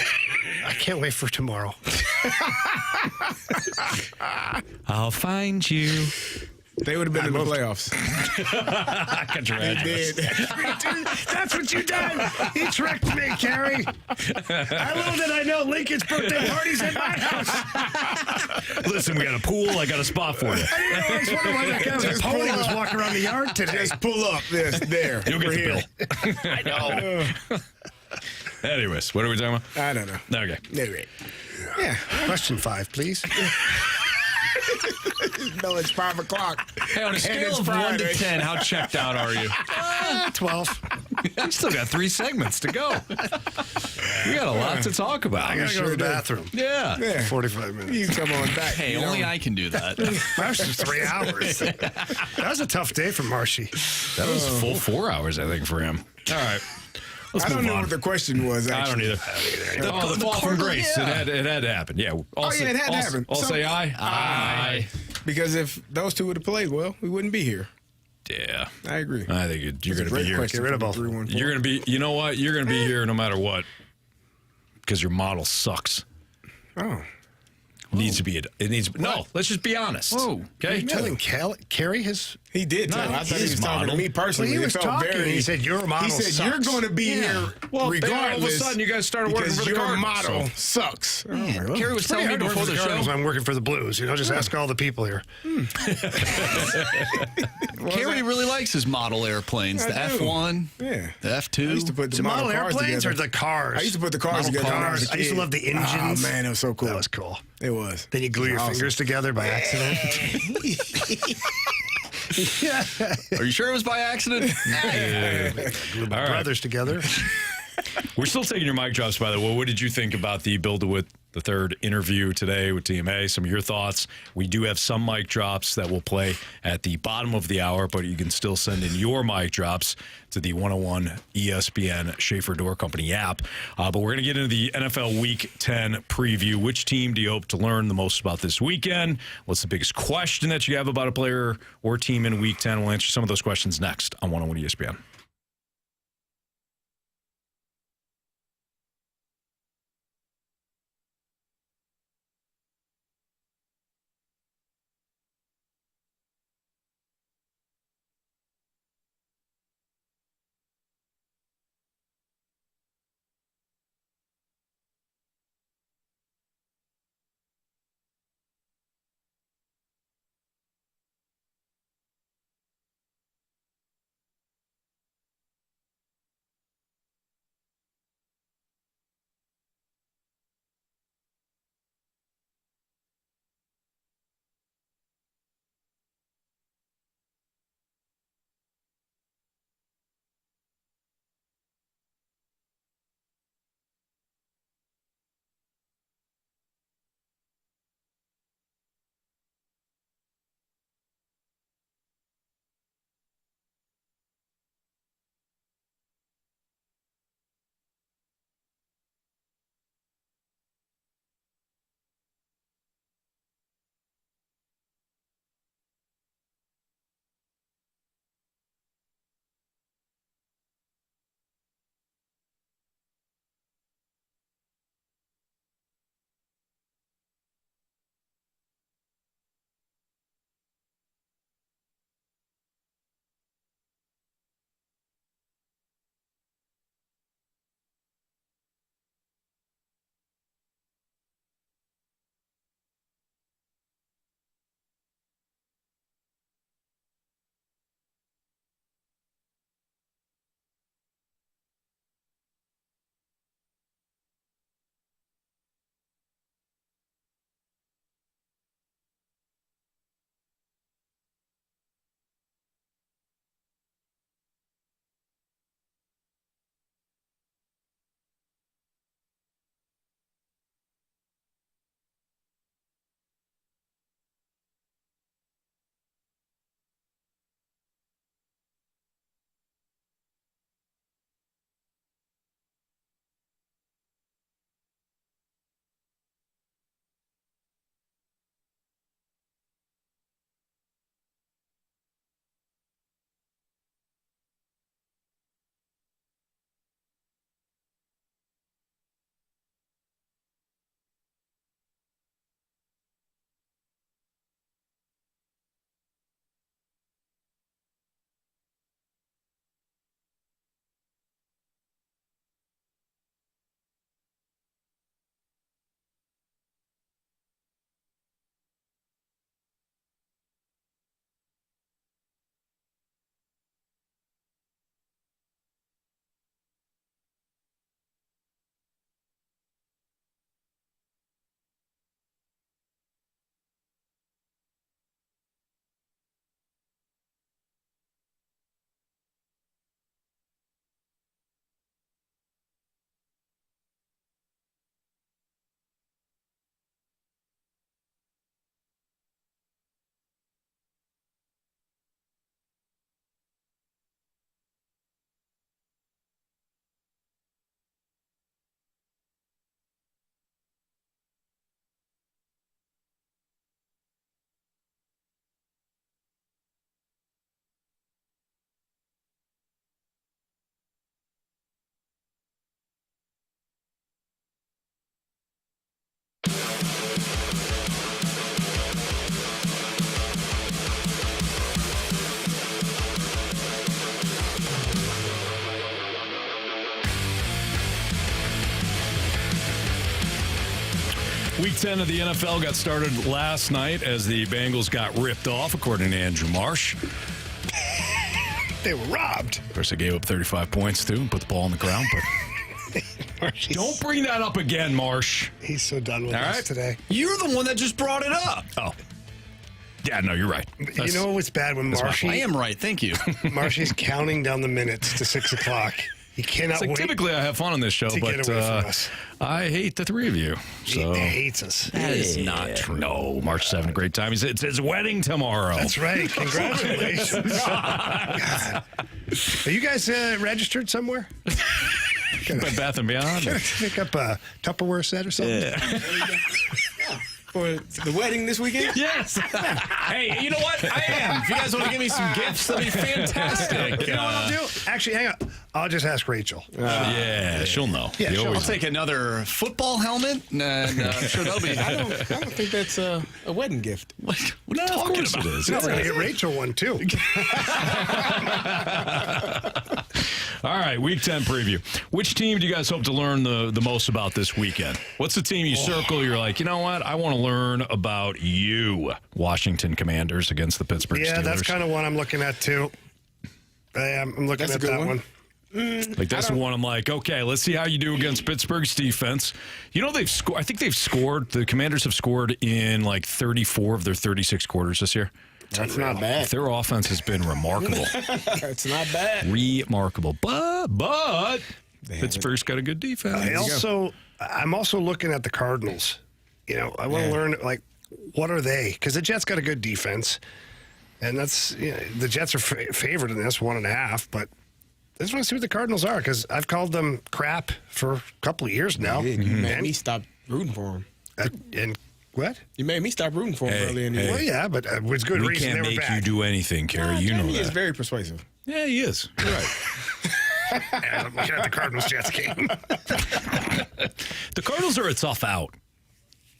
I can't wait for tomorrow. I'll find you. They would have been in the playoffs. I got your address. That's what you done. He tricked me, Carey. Little did I know Lincoln's birthday party's at my house. Listen, we got a pool. I got a spot for you. I always wonder why that guy with his pony was walking around the yard today. Just pull up there. You'll get the bill. I know. Anyways, what are we talking about? I don't know. Okay. Anyway. Yeah. Question 5, please. No, it's 5 o'clock. Hey, on a scale of 1 to 10, how checked out are you? 12. We still got 3 segments to go. We got a lot to talk about. I got to go to the bathroom. Yeah. 45 minutes. You come on back. Hey, only I can do that. That was 3 hours. That was a tough day for Marshy. That was full 4 hours, I think, for him. All right. Let's I don't move know on. what the question was, actually. I don't either. The fall from grace. Yeah. It had to happen. Yeah. It had to happen. I'll say aye. Aye. Because if those two would have played well, we wouldn't be here. Yeah. I agree. I think you're going to be here. Get rid of both. You're going to be, you know what? You're going to be here no matter what. Because your model sucks. Oh. It needs to be. No, let's just be honest. Whoa. Okay. You telling Carey his... He did tell me. I thought he was talking to me personally. Well, he was talking. He said, your model sucks. He said, you're going to be here regardless. All of a sudden, you guys started working for the your Cardinals. model sucks. Carey was telling me before the show. I'm working for the Blues. Just ask all the people here. Carey really likes his model airplanes. The F1, the F2. I used to put the model airplanes together. or the cars? I used to put the cars together. Cars. I used to love the engines. Oh, man, it was so cool. That was cool. It was. Then you glue your fingers together by accident. Are you sure it was by accident? Glue my brothers together. We're still taking your mic drops, by the way. What did you think about the Bill DeWitt the third interview today with TMA? Some of your thoughts. We do have some mic drops that will play at the bottom of the hour, but you can still send in your mic drops to the 101 ESPN Schaefer Door Company app. But we're going to get into the NFL Week 10 preview. Which team do you hope to learn the most about this weekend? What's the biggest question that you have about a player or team in Week 10? We'll answer some of those questions next on 101 ESPN. Week 10 of the NFL got started last night as the Bengals got ripped off, according to Andrew Marsh. They were robbed. Of course, they gave up 35 points, too, and put the ball on the ground. But don't bring that up again, Marsh. He's so done with us today. You're the one that just brought it up. Oh. Yeah, no, you're right. You know what's bad when Marshy... I am right. Thank you. Marshy's counting down the minutes to 6 o'clock. He cannot wait. Typically, I have fun on this show, but I hate the three of you. So. He hates us. That is not true. No, March 7th, great time. It's his wedding tomorrow. That's right. Congratulations. God. Are you guys registered somewhere? Bed Bath & Beyond? Pick up a Tupperware set or something? Yeah. For the wedding this weekend? Yes. Hey, you know what? I am. If you guys want to give me some gifts, that'd be fantastic. You know what I'll do? Actually, hang on. I'll just ask Rachel. Yeah, she'll know. Yeah, I'll take another football helmet, and I'm sure that'll be... I don't think that's a wedding gift. What are you talking about? It is. No, we're going to get Rachel one, too. All right, Week 10 preview. Which team do you guys hope to learn the most about this weekend? What's the team you circle? You're like, you know what? I want to learn about you. Washington Commanders against the Pittsburgh Steelers. Yeah, that's kind of one I'm looking at, too. I'm looking at that one. Like, that's the one I'm like, okay, let's see how you do against Pittsburgh's defense. You know, they've scored. I think they've scored. The Commanders have scored in like 34 of their 36 quarters this year. That's not bad. Their offense has been remarkable. It's not bad. Remarkable. But Pittsburgh's got a good defense. I'm also looking at the Cardinals. You know, I want to learn, like, what are they? Because the Jets got a good defense. And that's, the Jets are favored in this, 1.5. But I just want to see what the Cardinals are, because I've called them crap for a couple of years now. You made me stop rooting for them. And what? You made me stop rooting for them early in the year. Well, yeah, but it was good reason they were We bad. can't make you do anything, Carey. You know that. He is very persuasive. Yeah, he is. You're right. I'm looking at the Cardinals-Jets game. The Cardinals are a tough out.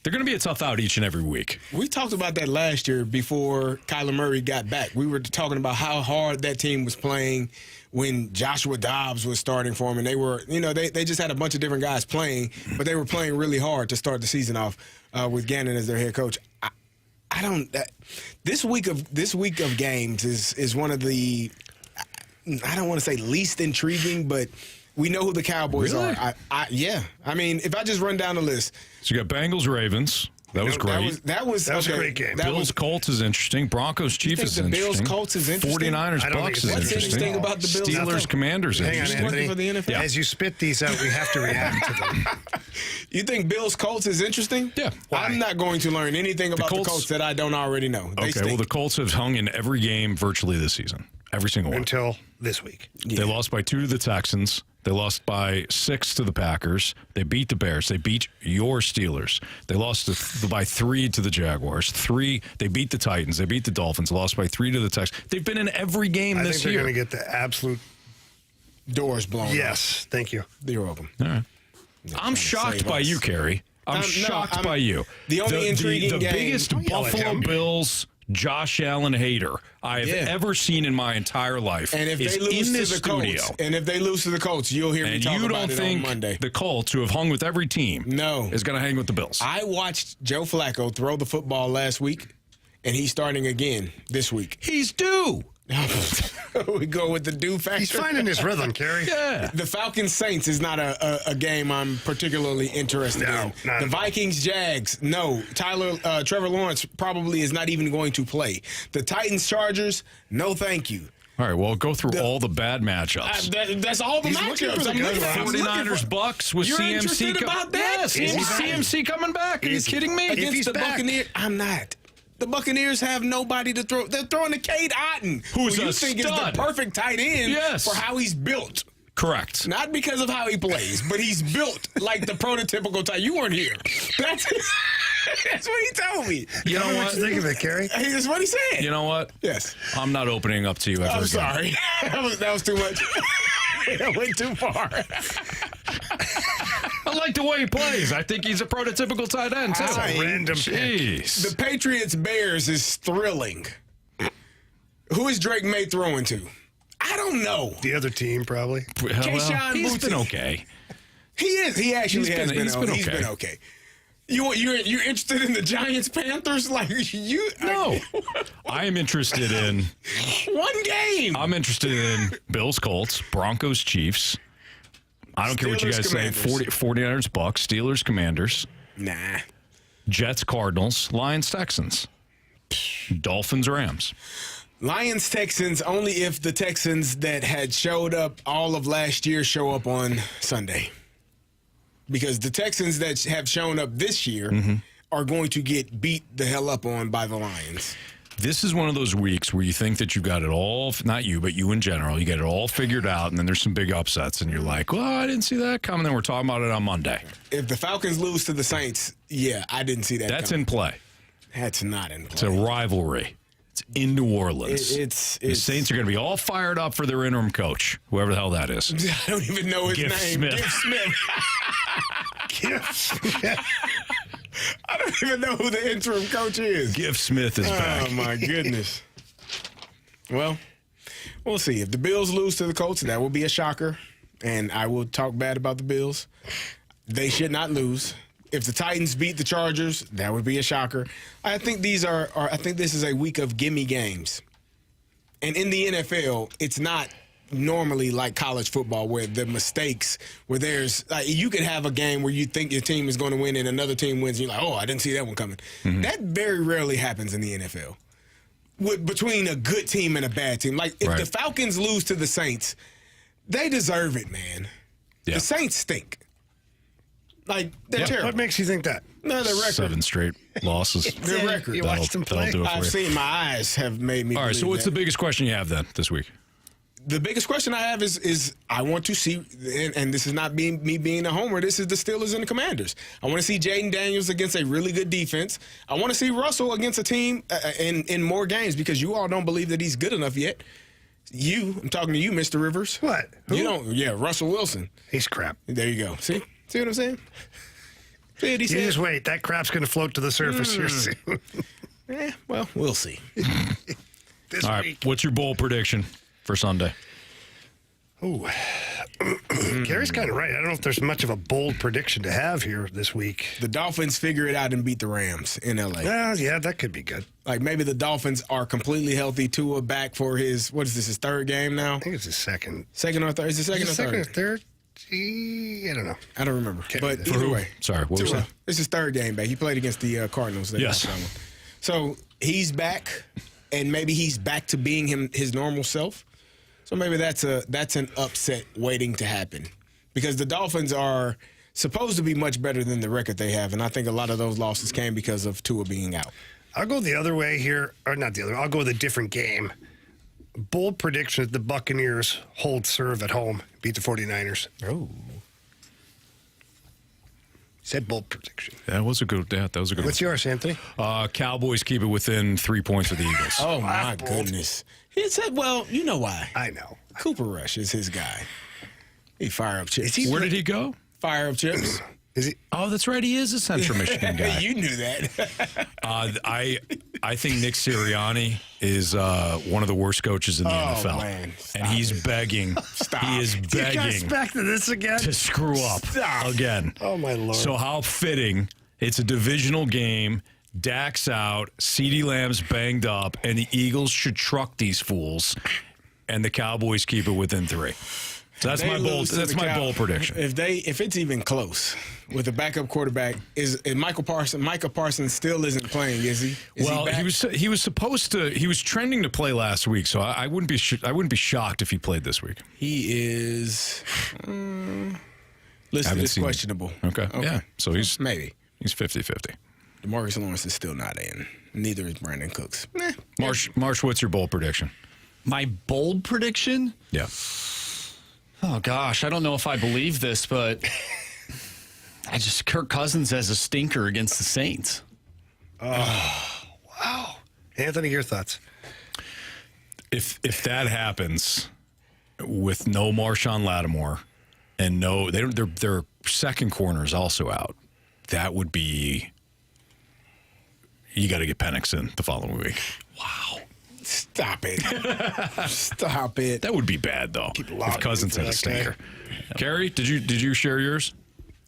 They're going to be a tough out each and every week. We talked about that last year before Kyler Murray got back. We were talking about how hard that team was playing when Joshua Dobbs was starting for them. And they were, they just had a bunch of different guys playing, but they were playing really hard to start the season off with Gannon as their head coach. This week of games is one of the, I don't want to say least intriguing, but we know who the Cowboys are. Yeah. I mean, if I just run down the list. So you got Bengals, Ravens. That was great. That was a great game. Bills, Colts is interesting. Broncos, Chiefs is interesting. Bills, Colts is interesting. 49ers, Bucks is What's interesting about the Bills? Steelers, Commanders is interesting. Working for the NFL. Yeah. As you spit these out, we have to react to them. You think Bills, Colts is interesting? Yeah. Why? I'm not going to learn anything about the Colts that I don't already know. Well, the Colts have hung in every game virtually this season. Every single one. Until this week. Yeah. They lost by 2 to the Texans. They lost by 6 to the Packers. They beat the Bears. They beat your Steelers. They lost by 3 to the Jaguars. They beat the Titans. They beat the Dolphins. Lost by 3 to the Texans. They've been in every game this year. I think they're going to get the absolute doors blown. Yes, thank you. You're welcome. All right. I'm shocked by you, Carey. I'm shocked by you. The only intriguing game. The biggest Buffalo Bills Josh Allen hater I've ever seen in my entire life. And if they lose to the Colts, you'll hear me talk about it on Monday. You don't think the Colts, who have hung with every team, is going to hang with the Bills? I watched Joe Flacco throw the football last week, and he's starting again this week. He's due. We go with the due factor. He's finding his rhythm, Carey. Yeah. The Falcons-Saints is not a game I'm particularly interested in. The Vikings-Jags, no. Trevor Lawrence probably is not even going to play. The Titans-Chargers, no thank you. All right, well, go through all the bad matchups. That's all the matchups. I'm looking for 49ers, Bucks with You're CMC. interested about that? Yes. Is CMC coming back? Are you kidding me? Against the Buccaneers, I'm not. The Buccaneers have nobody to throw. They're throwing to Cade Otton, who you think is the perfect tight end for how he's built. Correct. Not because of how he plays, but he's built like the prototypical tight. You weren't here. That's what he told me. You know what you think of it, Carey? That's what he said. You know what? Yes. I'm not opening up to you ever again. I'm sorry. that was too much. I went too far. I like the way he plays. I think he's a prototypical tight end, too. That's a random pick. The Patriots-Bears is thrilling. Who is Drake May throwing to? I don't know. The other team, probably. He's been okay. He is. He actually has been okay. You're interested in the Giants Panthers? Like you? No, I am interested in one game. I'm interested in Bills Colts, Broncos Chiefs. I don't care what you guys say. 49ers Bucks, Steelers Commanders. Nah. Jets Cardinals, Lions Texans, Dolphins Rams. Lions Texans only if the Texans that had showed up all of last year show up on Sunday. Because the Texans that have shown up this year are going to get beat the hell up on by the Lions. This is one of those weeks where you think that you got it all, not you, but you in general, you get it all figured out, and then there's some big upsets, and you're like, well, I didn't see that coming. Then we're talking about it on Monday. If the Falcons lose to the Saints, yeah, I didn't see that That's coming. in play. That's not in play. It's a rivalry. It's in New Orleans. The Saints are going to be all fired up for their interim coach, whoever the hell that is. I don't even know his name. Smith. Gift Smith. I don't even know who the interim coach is. Gift Smith is back. Oh, my goodness. Well, we'll see. If the Bills lose to the Colts, that will be a shocker, and I will talk bad about the Bills. They should not lose. If the Titans beat the Chargers, that would be a shocker. I think I think this is a week of gimme games. And in the NFL, it's not normally like college football where the mistakes, where there's you could have a game where you think your team is going to win and another team wins and you're like, oh, I didn't see that one coming. That very rarely happens in the NFL between a good team and a bad team. Like if the Falcons lose to the Saints, they deserve it, man. The Saints stink. Like they're terrible. What makes you think that? No, their record. 7 straight losses. Their record. You watched them play? Do it for I've you. seen my eyes have made me. All right, so what's the biggest question you have then this week? The biggest question I have is I want to see, and this is not me being a homer, this is the Steelers and the Commanders. I want to see Jaden Daniels against a really good defense. I want to see Russell against a team in more games because you all don't believe that he's good enough yet. I'm talking to you, Mr. Rivers. What? Who? You don't, Russell Wilson. He's crap. There you go. See what I'm saying? See what he said? You just wait. That crap's going to float to the surface here soon. Well, we'll see. All right, what's your bowl prediction for Sunday? Ooh. Carey's kind of right. I don't know if there's much of a bold prediction to have here this week. The Dolphins figure it out and beat the Rams in L.A. Yeah, that could be good. Like maybe the Dolphins are completely healthy. Tua back for his third game now? I think it's his second. Second or third? Is it second or third? Second or third? I don't know. I don't remember. But For either who? way. Sorry, what was Tua, that? it's his third game back. He played against the Cardinals. Yes. So he's back, and maybe he's back to being his normal self. So maybe that's an upset waiting to happen because the Dolphins are supposed to be much better than the record they have, and I think a lot of those losses came because of Tua being out. I'll go the other way here, or not the other. I'll go with a different game. Bold prediction that the Buccaneers hold serve at home, beat the 49ers. Oh. Said bold prediction. That was a good one. What's yours, Anthony? Cowboys keep it within 3 points of the Eagles. Oh, my goodness. He said, well, you know why. I know. Cooper Rush is his guy. He fire up chips. Where did he go? Fire up chips. Is he? Oh, that's right. He is a Central Michigan guy. You knew that. I think Nick Sirianni is one of the worst coaches in the NFL. Man. And he's begging. Stop. He is You guys begging back to this again? to screw up again. Oh, my Lord. So how fitting. It's a divisional game. Dak's out. CeeDee Lamb's banged up. And the Eagles should truck these fools. And the Cowboys keep it within 3. So that's my bold. That's my bold prediction. If it's even close with a backup quarterback, is Micah Parsons still isn't playing? Is he? He was supposed to. He was trending to play last week, so I wouldn't be shocked if he played this week. He is listed as questionable. Okay. Yeah. So he's 50-50. DeMarcus Lawrence is still not in. Neither is Brandon Cooks. Marsh, what's your bold prediction? My bold prediction? Yeah. Oh, gosh. I don't know if I believe this, but Kirk Cousins as a stinker against the Saints. Oh, wow. Anthony, your thoughts? If that happens with no Marshawn Lattimore and their second corner is also out, that would be, you got to get Penix in the following week. Wow. Stop it. Stop it. That would be bad, though, if Cousins had a stinker. Carey, did you share yours?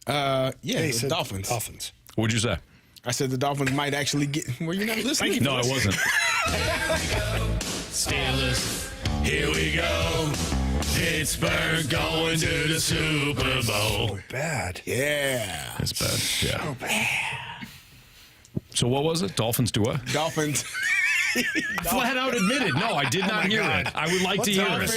Yeah, the Dolphins. What'd you say? I said the Dolphins might actually get. Were you not listening? No, I wasn't. Steelers, here we go. Pittsburgh going to the Super Bowl. So bad. Yeah. It's bad. Yeah. So bad. So what was it? Dolphins do what? Dolphins. Flat out admitted. No, I did not hear it. I would like to hear it.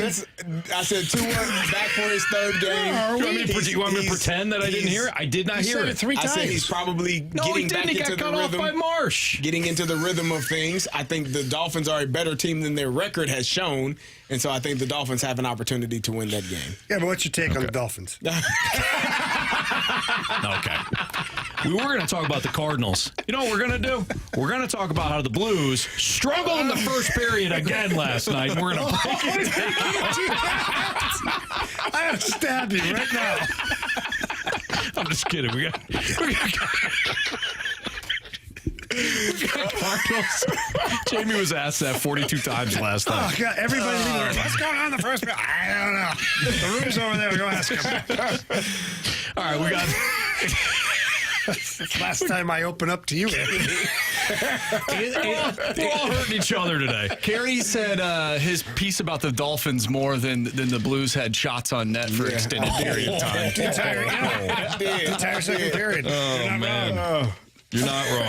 I said Tua back for his third game. You want me to pretend that I didn't hear it? I did not hear it. 3 times. I said he's probably getting back He into got the cut off rhythm. by Marsh. Getting into the rhythm of things. I think the Dolphins are a better team than their record has shown, and so I think the Dolphins have an opportunity to win that game. Yeah, but what's your take on the Dolphins? Okay. We were going to talk about the Cardinals. You know what we're going to do? We're going to talk about how the Blues struggled in the first period again last night. We're going to break it down. I have to stab you right now. I'm just kidding. We got Cardinals. Jamie was asked that 42 times last night. Oh, God. Everybody's like, what's going on in the first period? I don't know. The room's over there. Go ask him. All right, we got... Last time I opened up to you. We're all hurting each other today. Carey said his piece about the Dolphins more than the Blues had shots on net for an extended period of time. Entire second period. Oh, man. You're not wrong.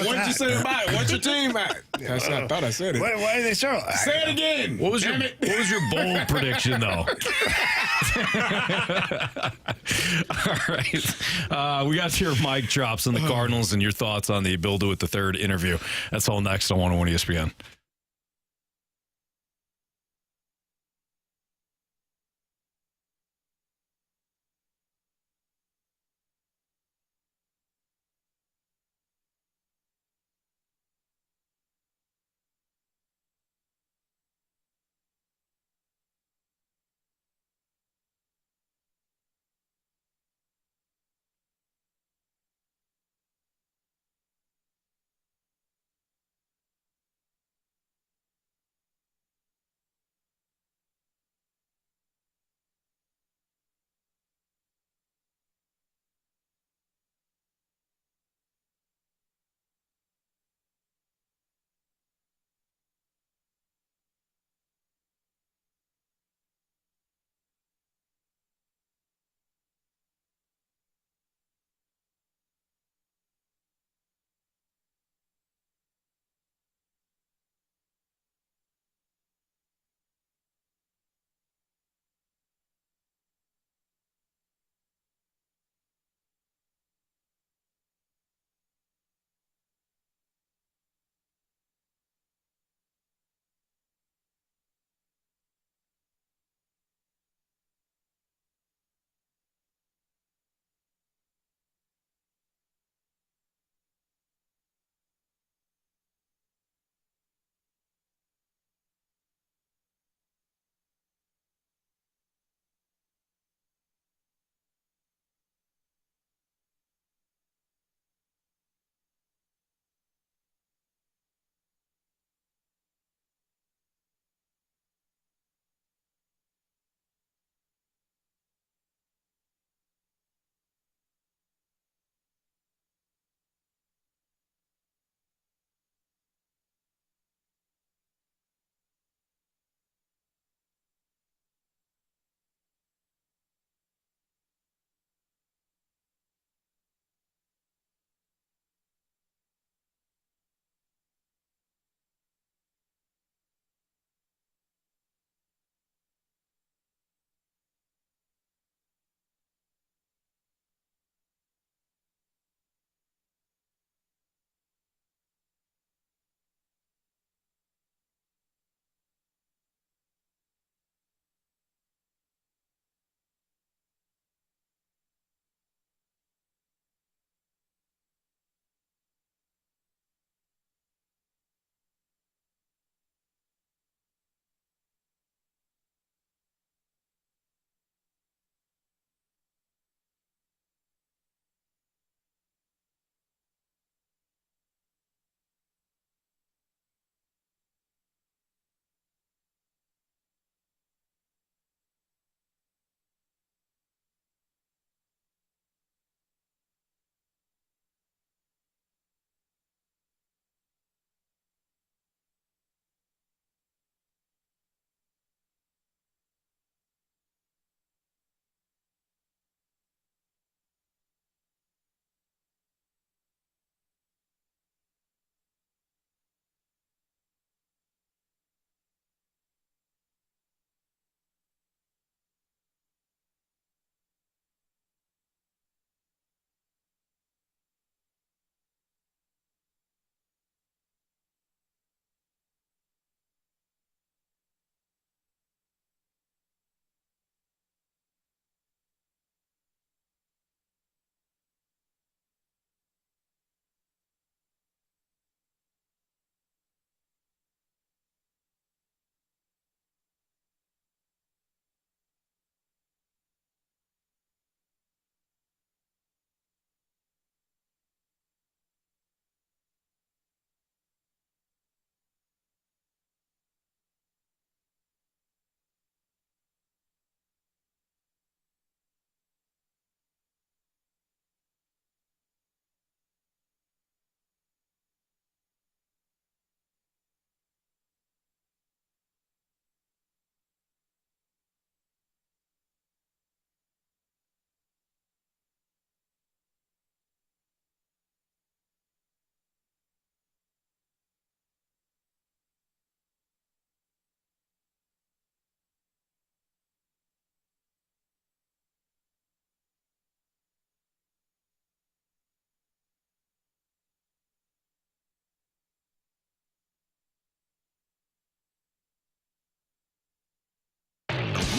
What'd you say about it? What's your team at? I thought I said it. Why did they show? Say it again. What was your bold prediction, though? All right. We got your mic drops on the Cardinals and your thoughts on the Bill DeWitt III interview. That's all next on 101 ESPN.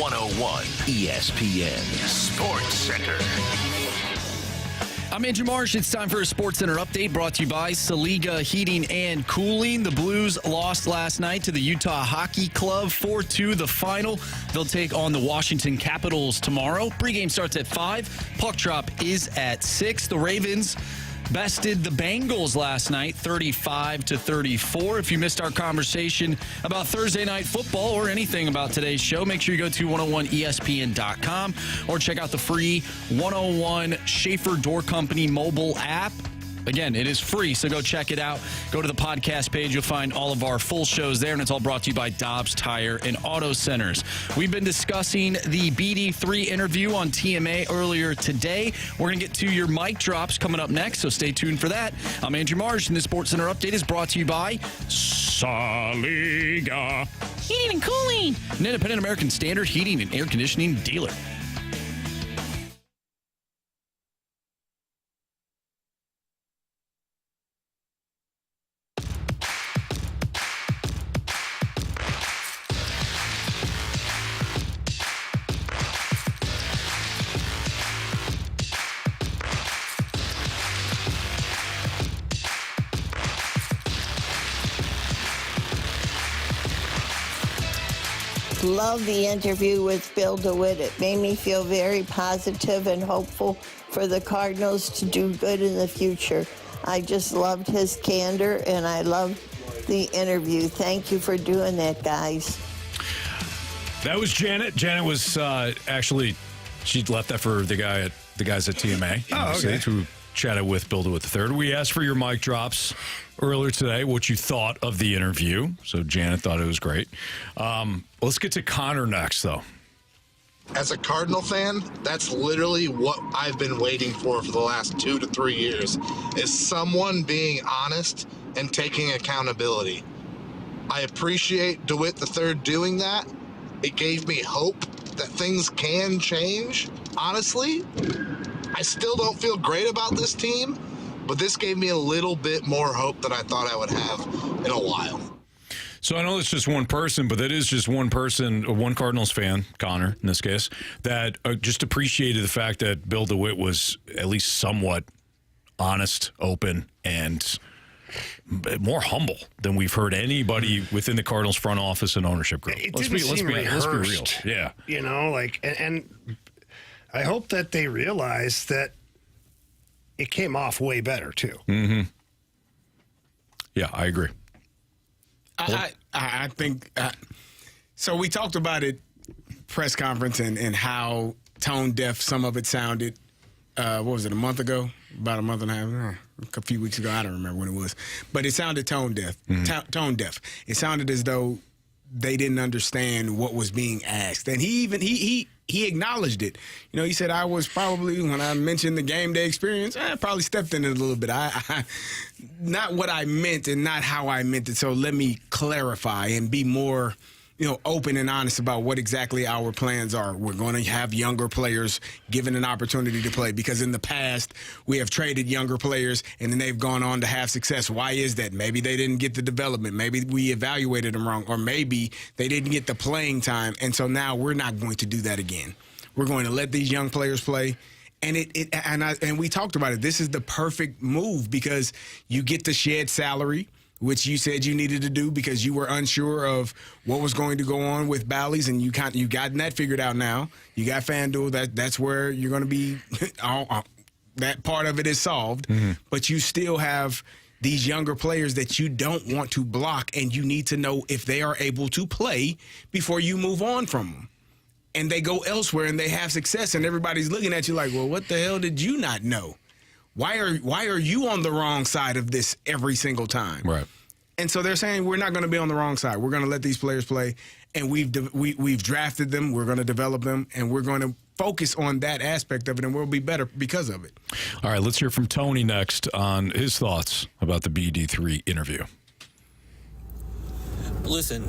101 ESPN Sports Center. I'm Andrew Marsh. It's time for a Sports Center update brought to you by Saliga Heating and Cooling. The Blues lost last night to the Utah Hockey Club 4-2 the final. They'll take on the Washington Capitals tomorrow. Pregame starts at 5. Puck drop is at 6. The Ravens bested the Bengals last night 35-34. If you missed our conversation about Thursday night football or anything about today's show, make sure you go to 101ESPN.com or check out the free 101 Schaefer Door Company mobile app. Again, it is free, so go check it out. Go to the podcast page. You'll find all of our full shows there, and it's all brought to you by Dobbs Tire and Auto Centers. We've been discussing the BD3 interview on TMA earlier today. We're going to get to your mic drops coming up next, so stay tuned for that. I'm Andrew Marsh, and the Sports Center update is brought to you by Saliga Heating and Cooling, an independent American Standard heating and air conditioning dealer. Love the interview with Bill DeWitt. It made me feel very positive and hopeful for the Cardinals to do good in the future. I just loved his candor, and I loved the interview. Thank you for doing that, guys. That was Janet. Janet was actually, she left that for the guys at TMA. Oh, okay. Who chatted with Bill DeWitt III. We asked for your mic drops earlier today, what you thought of the interview. So Janet thought it was great. Let's get to Connor next, though. As a Cardinal fan, that's literally what I've been waiting for the last 2 to 3 years, is someone being honest and taking accountability. I appreciate DeWitt III doing that. It gave me hope that things can change. Honestly, I still don't feel great about this team, but this gave me a little bit more hope than I thought I would have in a while. So I know it's just one person, but that is just one person, one Cardinals fan, Connor in this case, that just appreciated the fact that Bill DeWitt was at least somewhat honest, open, and more humble than we've heard anybody within the Cardinals front office and ownership group. Let's be real. Yeah. You know, like, and I hope that they realize that it came off way better, too. Mm-hmm. Yeah, I agree. I think so. We talked about it press conference and how tone deaf some of it sounded. What was it, a month ago? About a month and a half, a few weeks ago. I don't remember when it was, but it sounded tone deaf. Tone deaf. It sounded as though they didn't understand what was being asked, and he acknowledged it. You know, he said, I was probably, when I mentioned the game day experience, I probably stepped in it a little bit. I not what I meant and not how I meant it. So let me clarify and be more, open and honest about what exactly our plans are. We're going to have younger players given an opportunity to play, because in the past we have traded younger players and then they've gone on to have success. Why is that? Maybe they didn't get the development. Maybe we evaluated them wrong, or maybe they didn't get the playing time. And so now we're not going to do that again. We're going to let these young players play. And we talked about it. This is the perfect move, because you get to shed salary, which you said you needed to do because you were unsure of what was going to go on with Bally's, and you gotten that figured out now. You got FanDuel. That's where you're going to be. That part of it is solved, but you still have these younger players that you don't want to block, and you need to know if they are able to play before you move on from them. And they go elsewhere and they have success, and everybody's looking at you like, well, what the hell did you not know? Why are you on the wrong side of this every single time? Right. And so they're saying we're not going to be on the wrong side. We're going to let these players play, and we've drafted them. We're going to develop them, and we're going to focus on that aspect of it, and we'll be better because of it. All right, let's hear from Tony next on his thoughts about the BD3 interview. Listen,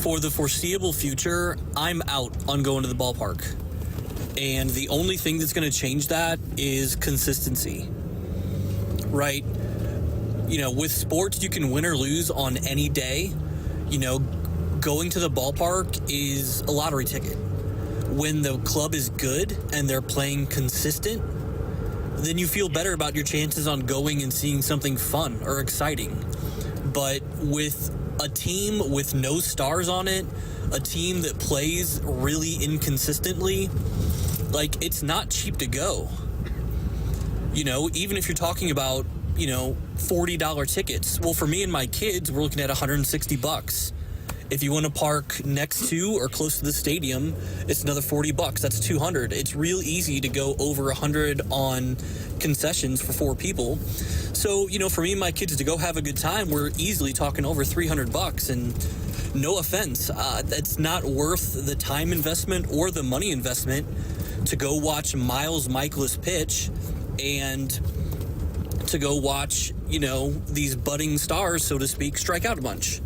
for the foreseeable future, I'm out on going to the ballpark. And the only thing that's going to change that is consistency. Right? With sports, you can win or lose on any day. Going to the ballpark is a lottery ticket. when the club is good and they're playing consistent, then you feel better about your chances on going and seeing something fun or exciting. But with a team with no stars on it, a team that plays really inconsistently, like, it's not cheap to go. You know, even if you're talking about, you know, $40 tickets. Well, for me and my kids, we're looking at $160. If you want to park next to or close to the stadium, it's another $40. That's $200. It's real easy to go over $100 on concessions for 4 people. So, you know, for me and my kids to go have a good time, we're easily talking over $300. And no offense, that's not worth the time investment or the money investment to go watch Miles Michaelis pitch and to go watch, you know, these budding stars, so to speak, strike out a bunch.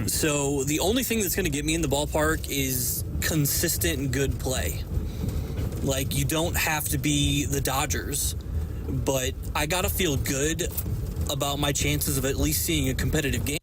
So the only thing that's going to get me in the ballpark is consistent and good play. Like, you don't have to be the Dodgers, but I got to feel good about my chances of at least seeing a competitive game.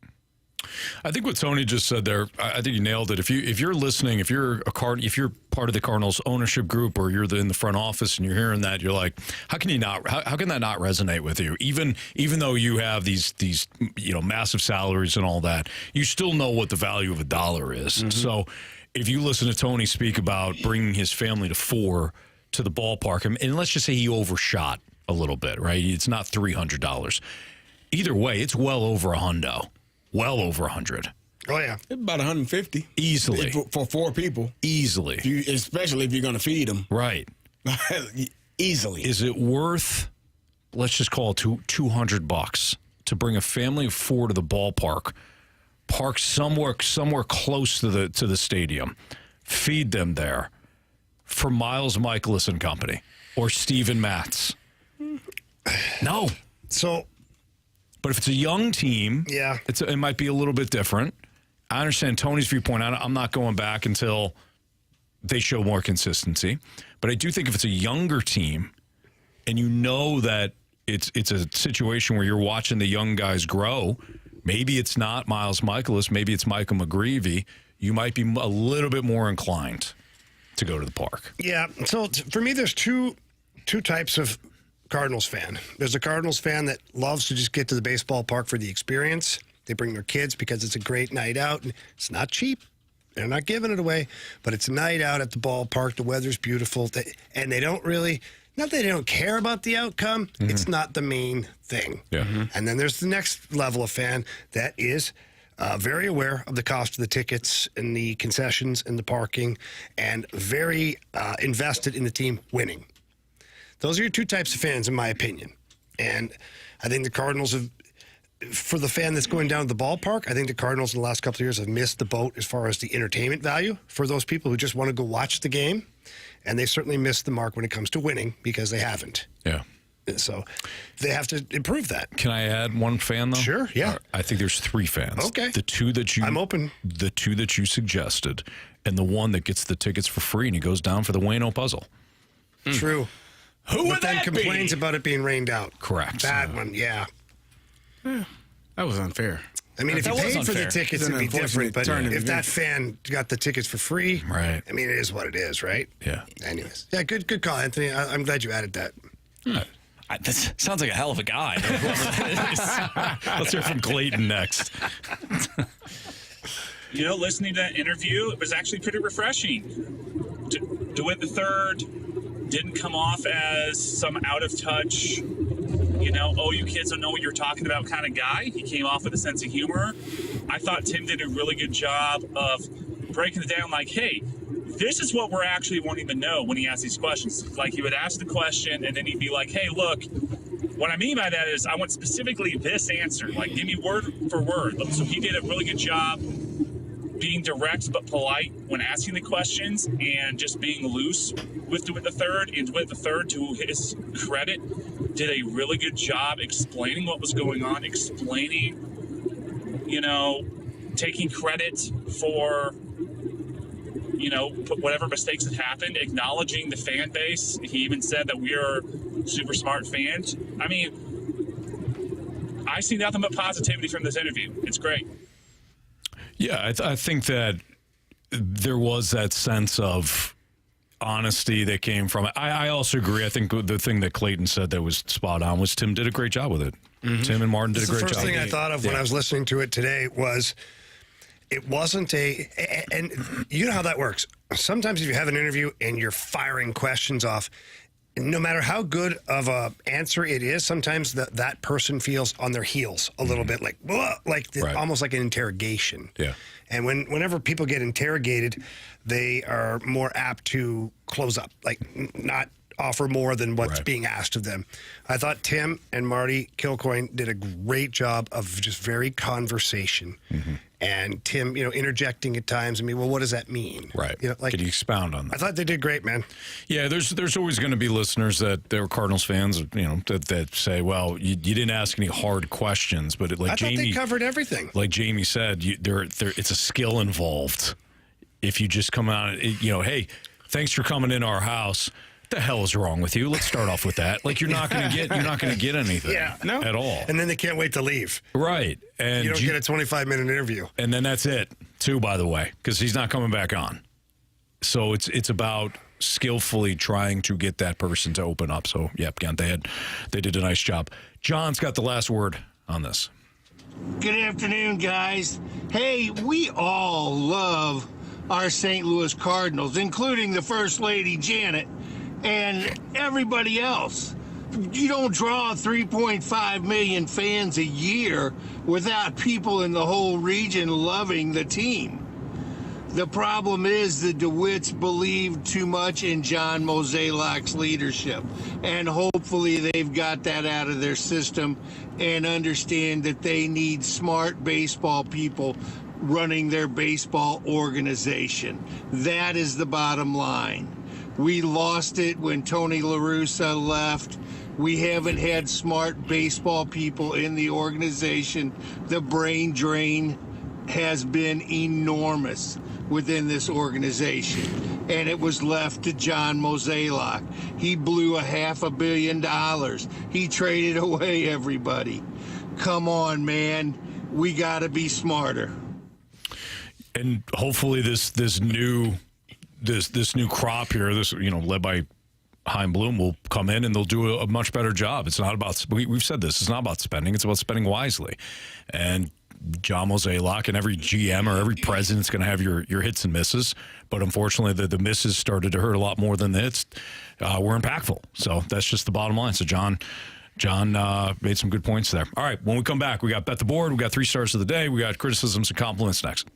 I think what Tony just said there, I think you nailed it. If you're listening, if you're part of the Cardinals ownership group, or you're in the front office and you're hearing that, you're like, how can that not resonate with you? Even though you have these you know, massive salaries and all that, you still know what the value of a dollar is. Mm-hmm. So if you listen to Tony speak about bringing his family to 4 to the ballpark, and let's just say he overshot a little bit, right? It's not $300. Either way, it's well over a hundo. Well over 100. Oh, yeah. It's about 150. Easily. For 4 people. Easily. Especially if you're going to feed them. Right. Easily. Is it worth, let's just call it $200 to bring a family of 4 to the ballpark, park somewhere close to the stadium, feed them there for Miles Michaelis and company or Steven Matz? No. So... But if it's a young team, yeah, it might be a little bit different. I understand Tony's viewpoint. I'm not going back until they show more consistency. But I do think if it's a younger team and you know that it's a situation where you're watching the young guys grow, maybe it's not Miles Michaelis, maybe it's Michael McGreevy, you might be a little bit more inclined to go to the park. Yeah. So for me, there's two types of Cardinals fan. There's a Cardinals fan that loves to just get to the baseball park for the experience. They bring their kids because it's a great night out. It's not cheap. They're not giving it away, but it's a night out at the ballpark. The weather's beautiful. And they don't really, not that they don't care about the outcome. Mm-hmm. It's not the main thing. Yeah. Mm-hmm. And then there's the next level of fan that is very aware of the cost of the tickets and the concessions and the parking, and very invested in the team winning. Those are your 2 types of fans, in my opinion. And I think the Cardinals have, for the fan that's going down to the ballpark, I think the Cardinals in the last couple of years have missed the boat as far as the entertainment value for those people who just want to go watch the game. And they certainly missed the mark when it comes to winning because they haven't. Yeah. So they have to improve that. Can I add one fan, though? Sure, yeah. I think there's 3 fans. Okay. The 2 that you... I'm open. The 2 that you suggested, and the one that gets the tickets for free and he goes down for the Wayno puzzle. True. Who would but then that complains be? about it being rained out. Correct. That one, yeah. That was unfair. I mean, if you paid for the tickets, it'd be different. But if that event. fan got the tickets for free, right? I mean, it is what it is, right? Yeah. Anyways, yeah, good call, Anthony. I'm glad you added that. This sounds like a hell of a guy. Let's hear from Clayton next. You know, listening to that interview, it was actually pretty refreshing. DeWitt III didn't come off as some out-of-touch, you know, oh, you kids don't know what you're talking about kind of guy. He came off with a sense of humor. I thought Tim did a really good job of breaking it down like, hey, this is what we're actually wanting to know when he asks these questions. Like, he would ask the question, and then he'd be like, hey, look, what I mean by that is I want specifically this answer. Like, give me word for word. So he did a really good job being direct but polite when asking the questions and just being loose with DeWitt III. And DeWitt III, to his credit, did a really good job explaining what was going on, explaining, you know, taking credit for, you know, whatever mistakes had happened, acknowledging the fan base. He even said that we are super smart fans. I mean, I see nothing but positivity from this interview. It's great. Yeah, I think that there was that sense of honesty that came from it. I also agree. I think the thing that Clayton said that was spot on was Tim did a great job with it. Mm-hmm. Tim and Martin did a great job. The first thing I thought of when I was listening to it today was it wasn't and you know how that works. Sometimes if you have an interview and you're firing questions off, no matter how good of a answer it is, sometimes that person feels on their heels a little bit, like almost like an interrogation. Yeah. And whenever people get interrogated, they are more apt to close up, like not offer more than what's being asked of them. I thought Tim and Marty Kilcoyne did a great job of just very conversation. Mm-hmm. And Tim, interjecting at times. I mean, well, what does that mean? Right. Could you expound on that? I thought they did great, man. Yeah, there's always going to be listeners that they're Cardinals fans, that say, well, you didn't ask any hard questions, but I thought they covered everything. Like Jamie said, it's a skill involved. If you just come out, hey, thanks for coming in our house. The hell is wrong with you? Let's start off with that. Like you're not going to get anything at all. And then they can't wait to leave. Right. And you don't get a 25-minute interview. And then that's it, too, by the way, because he's not coming back on. So it's about skillfully trying to get that person to open up. So, again, they did a nice job. John's got the last word on this. Good afternoon, guys. Hey, we all love our St. Louis Cardinals, including the First Lady, Janet, and everybody else. You don't draw 3.5 million fans a year without people in the whole region loving the team. The problem is the DeWitts believe too much in John Mozeliak's leadership, and hopefully they've got that out of their system and understand that they need smart baseball people running their baseball organization. That is the bottom line. We lost it when Tony La Russa left. We haven't had smart baseball people in the organization. The brain drain has been enormous within this organization, and it was left to John Mozeliak. He blew $500 million. He traded away everybody. Come on, man. We got to be smarter. And hopefully this new crop here, led by Chaim Bloom, will come in and they'll do a much better job. It's not about, we've said this, it's not about spending, it's about spending wisely. And John Mozeliak and every GM or every president's going to have your hits and misses. But unfortunately, the misses started to hurt a lot more than the hits were impactful. So that's just the bottom line. So John made some good points there. All right, when we come back, we got Bet the Board, we got 3 stars of the day, we got criticisms and compliments next.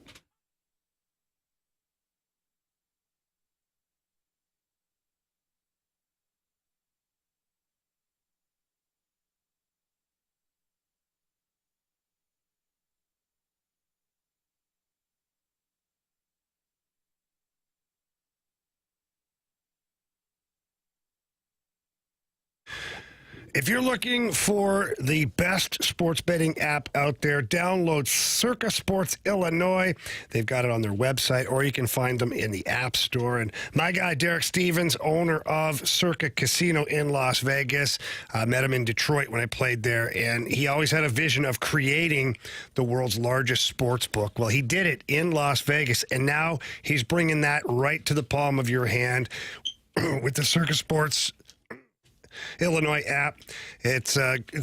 If you're looking for the best sports betting app out there, download Circa Sports Illinois. They've got it on their website, or you can find them in the App Store. And my guy, Derek Stevens, owner of Circa Casino in Las Vegas, met him in Detroit when I played there, and he always had a vision of creating the world's largest sports book. Well, he did it in Las Vegas, and now he's bringing that right to the palm of your hand with the Circa Sports Illinois app. It's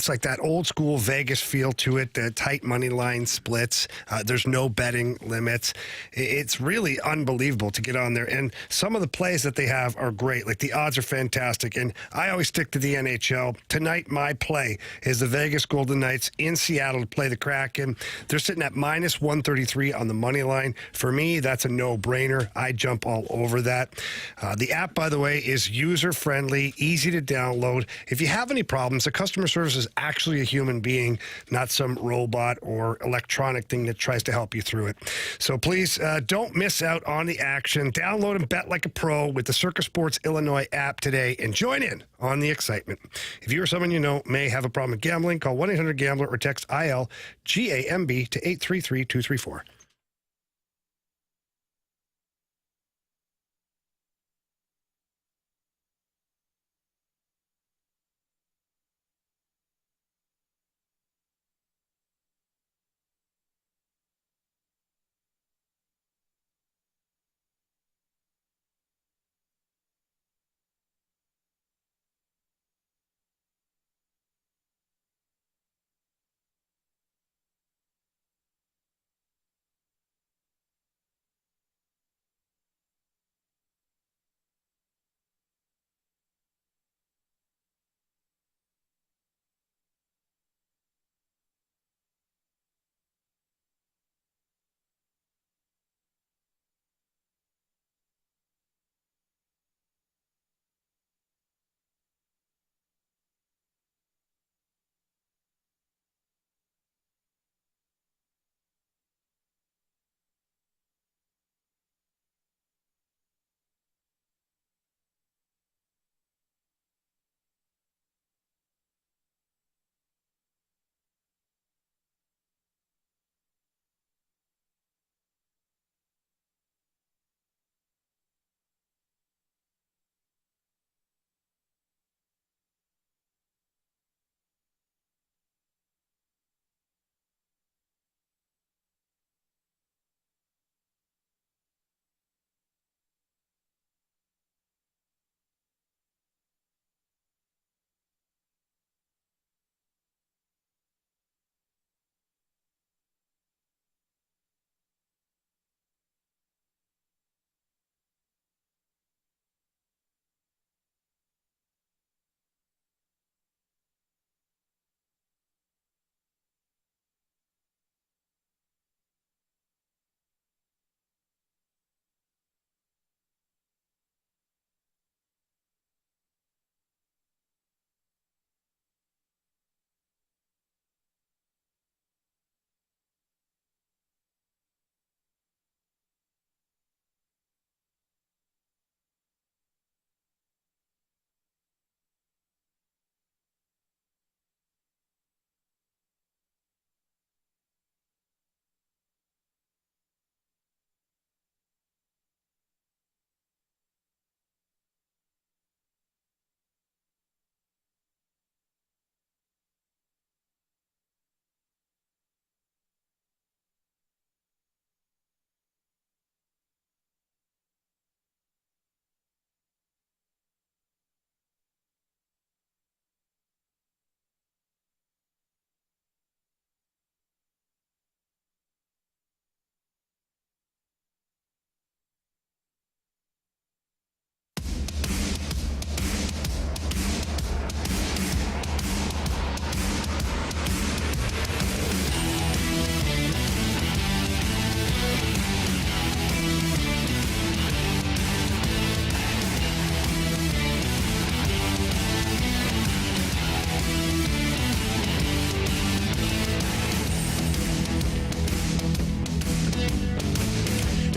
like that old school Vegas feel to it. The tight money line splits. There's no betting limits. It's really unbelievable to get on there. And some of the plays that they have are great. Like the odds are fantastic. And I always stick to the NHL. Tonight, my play is the Vegas Golden Knights in Seattle to play the Kraken. They're sitting at minus 133 on the money line. For me, that's a no-brainer. I jump all over that. The app, by the way, is user-friendly, easy to download. If you have any problems, the customer service is actually a human being, not some robot or electronic thing that tries to help you through it. So please don't miss out on the action. Download and bet like a pro with the Circa Sports Illinois app today and join in on the excitement. If you or someone you know may have a problem with gambling, call 1-800-GAMBLER or text ILGAMB to 833-234.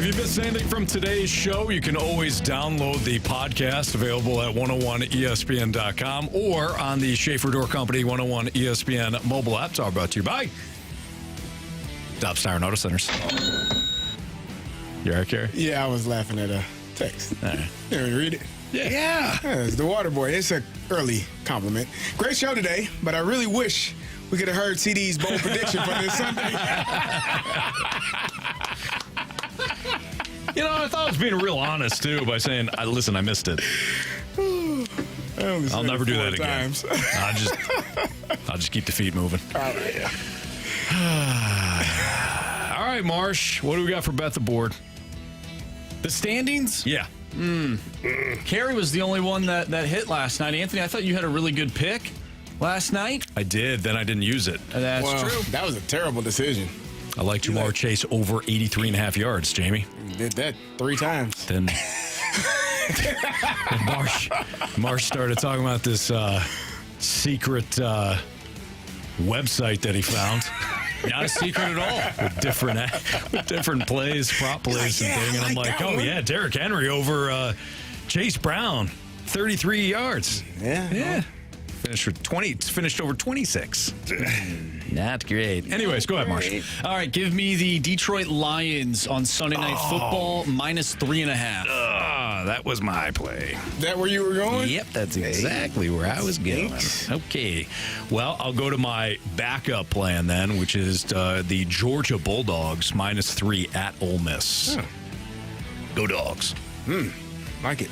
If you missed anything from today's show, you can always download the podcast available at 101ESPN.com or on the Schaefer Door Company 101 ESPN mobile app. It's all brought to you by Dobbs Tire and Auto Centers. You all right, Carey? Yeah, I was laughing at a text. All right. You want me to read it? Yeah. It's the water boy. It's an early compliment. Great show today, but I really wish we could have heard CD's bold prediction for this Sunday. You know, I thought I was being real honest, too, by saying, listen, I missed it. I'll never do that again. I'll just keep the feet moving. All right. All right, Marsh, what do we got for Bet the Board? The standings? Yeah. Carey was the only one that hit last night. Anthony, I thought you had a really good pick last night. I did, then I didn't use it. That's true. That was a terrible decision. I like Jamar Chase over 83.5 yards, Jamie. You did that 3 times. Then Marsh started talking about this secret website that he found. Not a secret at all. With different plays, prop plays, and thing. And I'm like, oh, yeah, Derrick Henry over Chase Brown, 33 yards. Yeah. Finished over 26. Not great. Anyways, go ahead, Marsh. All right, give me the Detroit Lions on Sunday Night Football minus 3.5. That was my play. That where you were going? Yep, that's exactly where I was going. Okay. Well, I'll go to my backup plan then, which is the Georgia Bulldogs minus 3 at Ole Miss. Go Dogs. Like it.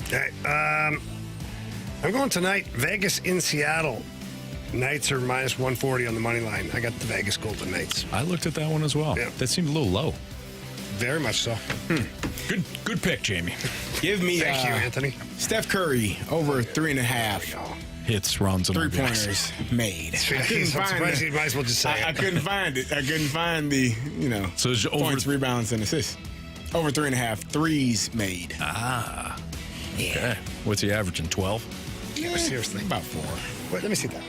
Okay. I'm going tonight. Vegas in Seattle. Knights are minus 140 on the money line. I got the Vegas Golden Knights. I looked at that one as well. Yeah. That seemed a little low. Very much so. Good pick, Jamie. Give me Thank you, Anthony. Steph Curry over 3.5 hits, runs, and three-pointers made. You might as well just say I couldn't find it. I couldn't find the, So it's over points, rebounds, and assists. Over 3.5 threes made. Ah. Okay. What's he averaging, 12? Yeah, seriously. About 4. Wait, let me see that.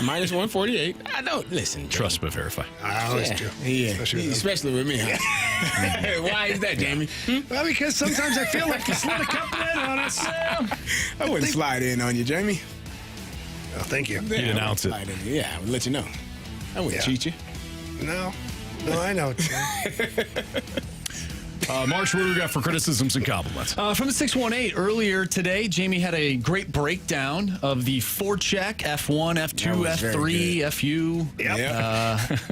Minus 148. I don't listen. Trust but verify. I always do. Yeah, especially with me. Huh? Why is that, Jamie? Well, because sometimes I feel like you slid a couple in on us. I wouldn't slide in on you, Jamie. Oh, thank you. You'd announce it. Yeah, I would let you know. I wouldn't cheat you. No, I know. Marsh, what do we got for criticisms and compliments? From the 618, earlier today, Jamie had a great breakdown of the forecheck, F1, F2, F3, FU.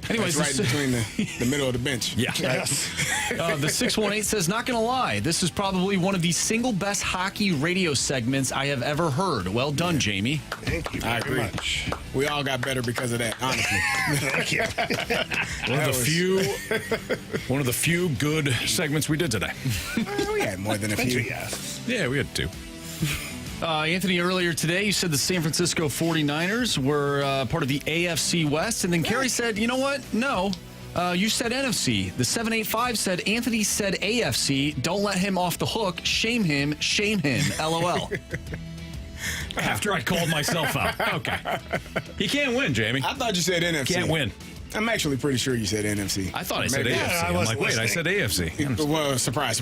Anyways, right between the middle of the bench. Yeah. Yes. The 618 says, not going to lie, this is probably one of the single best hockey radio segments I have ever heard. Well done, Jamie. Thank you very much. We all got better because of that, honestly. Thank you. One of the few good segments we did today. We had more than a few. Yeah, we had 2. Anthony, earlier today, you said the San Francisco 49ers were part of the AFC West, and then Carey said, you know what? No. You said NFC. The 785 said Anthony said AFC. Don't let him off the hook. Shame him. LOL. After I called myself out. Okay. He can't win, Jamie. I thought you said NFC. Can't win. I'm actually pretty sure you said NFC. I thought I said AFC. I'm like, wait, I said AFC. Well, surprise.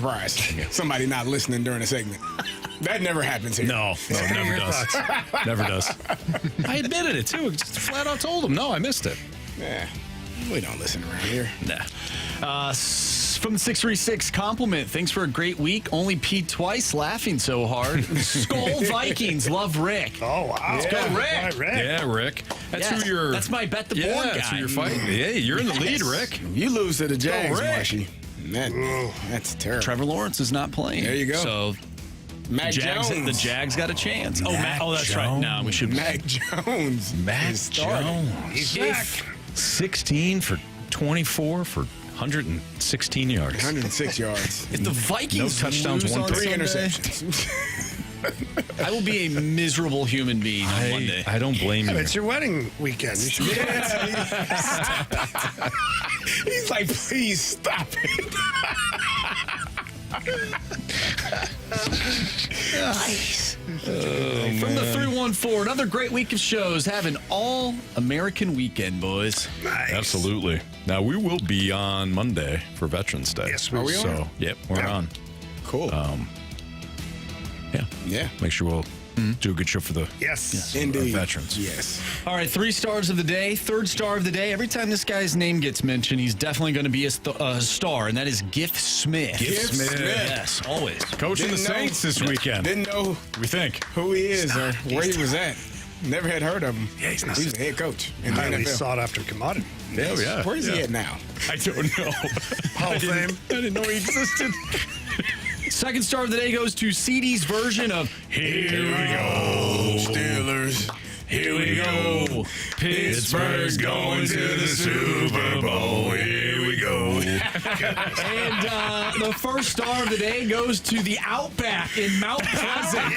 Somebody not listening during a segment. That never happens here. No, never does. Never does. I admitted it, too. Just flat out told him, no, I missed it. Yeah, we don't listen around here. Nah. From the 636, compliment. Thanks for a great week. Only peed twice, laughing so hard. Skull Vikings. Love Rick. Oh, wow. Let's go, Rick. Yeah, Rick. That's my bet the board guy. That's who you're fighting. Yeah, you're in the lead, Rick. You lose to the Jags, Marshy. That's terrible. Trevor Lawrence is not playing. There you go. So Mac Jones. The Jags got a chance. That's Jones. Right. No, we should. Mac Jones. Mac Jones. He's back. 16 for 24 for 116 yards. 106 yards. If the Vikings no touchdowns, lose 3 interceptions. I will be a miserable human being on Monday. I don't blame you. It's your wedding weekend. You should He's like, please stop it. From the 314, another great week of shows. Have an all-American weekend, boys. Nice. Absolutely. Now, we will be on Monday for Veterans Day. Yes, Are we on? So, we're on. Cool. Yeah. Make sure we'll do a good show for the Indeed. veterans. Yes. All right, 3 stars of the day. Third star of the day. Every time this guy's name gets mentioned, he's definitely going to be a star, and that is Giff Smith. Giff Smith. Yes, always. Coaching the Saints this weekend. Didn't know We think. who he is or where he was at. Never had heard of him. Yeah, he's not. He's a head coach in the Highly NFL. sought after commodity. Oh, yeah. Where is he at now? I don't know. Hall of Fame. I didn't know he existed. Second star of the day goes to CD's version of Here we go, Steelers. Here we go. Pittsburgh's going to the Super Bowl. Here we go. And the first star of the day goes to the Outback in Mount Pleasant.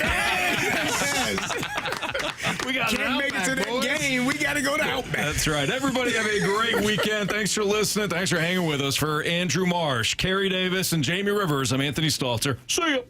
We can't make it to that game. We got to go to Outback. That's right. Everybody have a great weekend. Thanks for listening. Thanks for hanging with us. For Andrew Marsh, Carey Davis, and Jamie Rivers, I'm Anthony Stalter. See ya.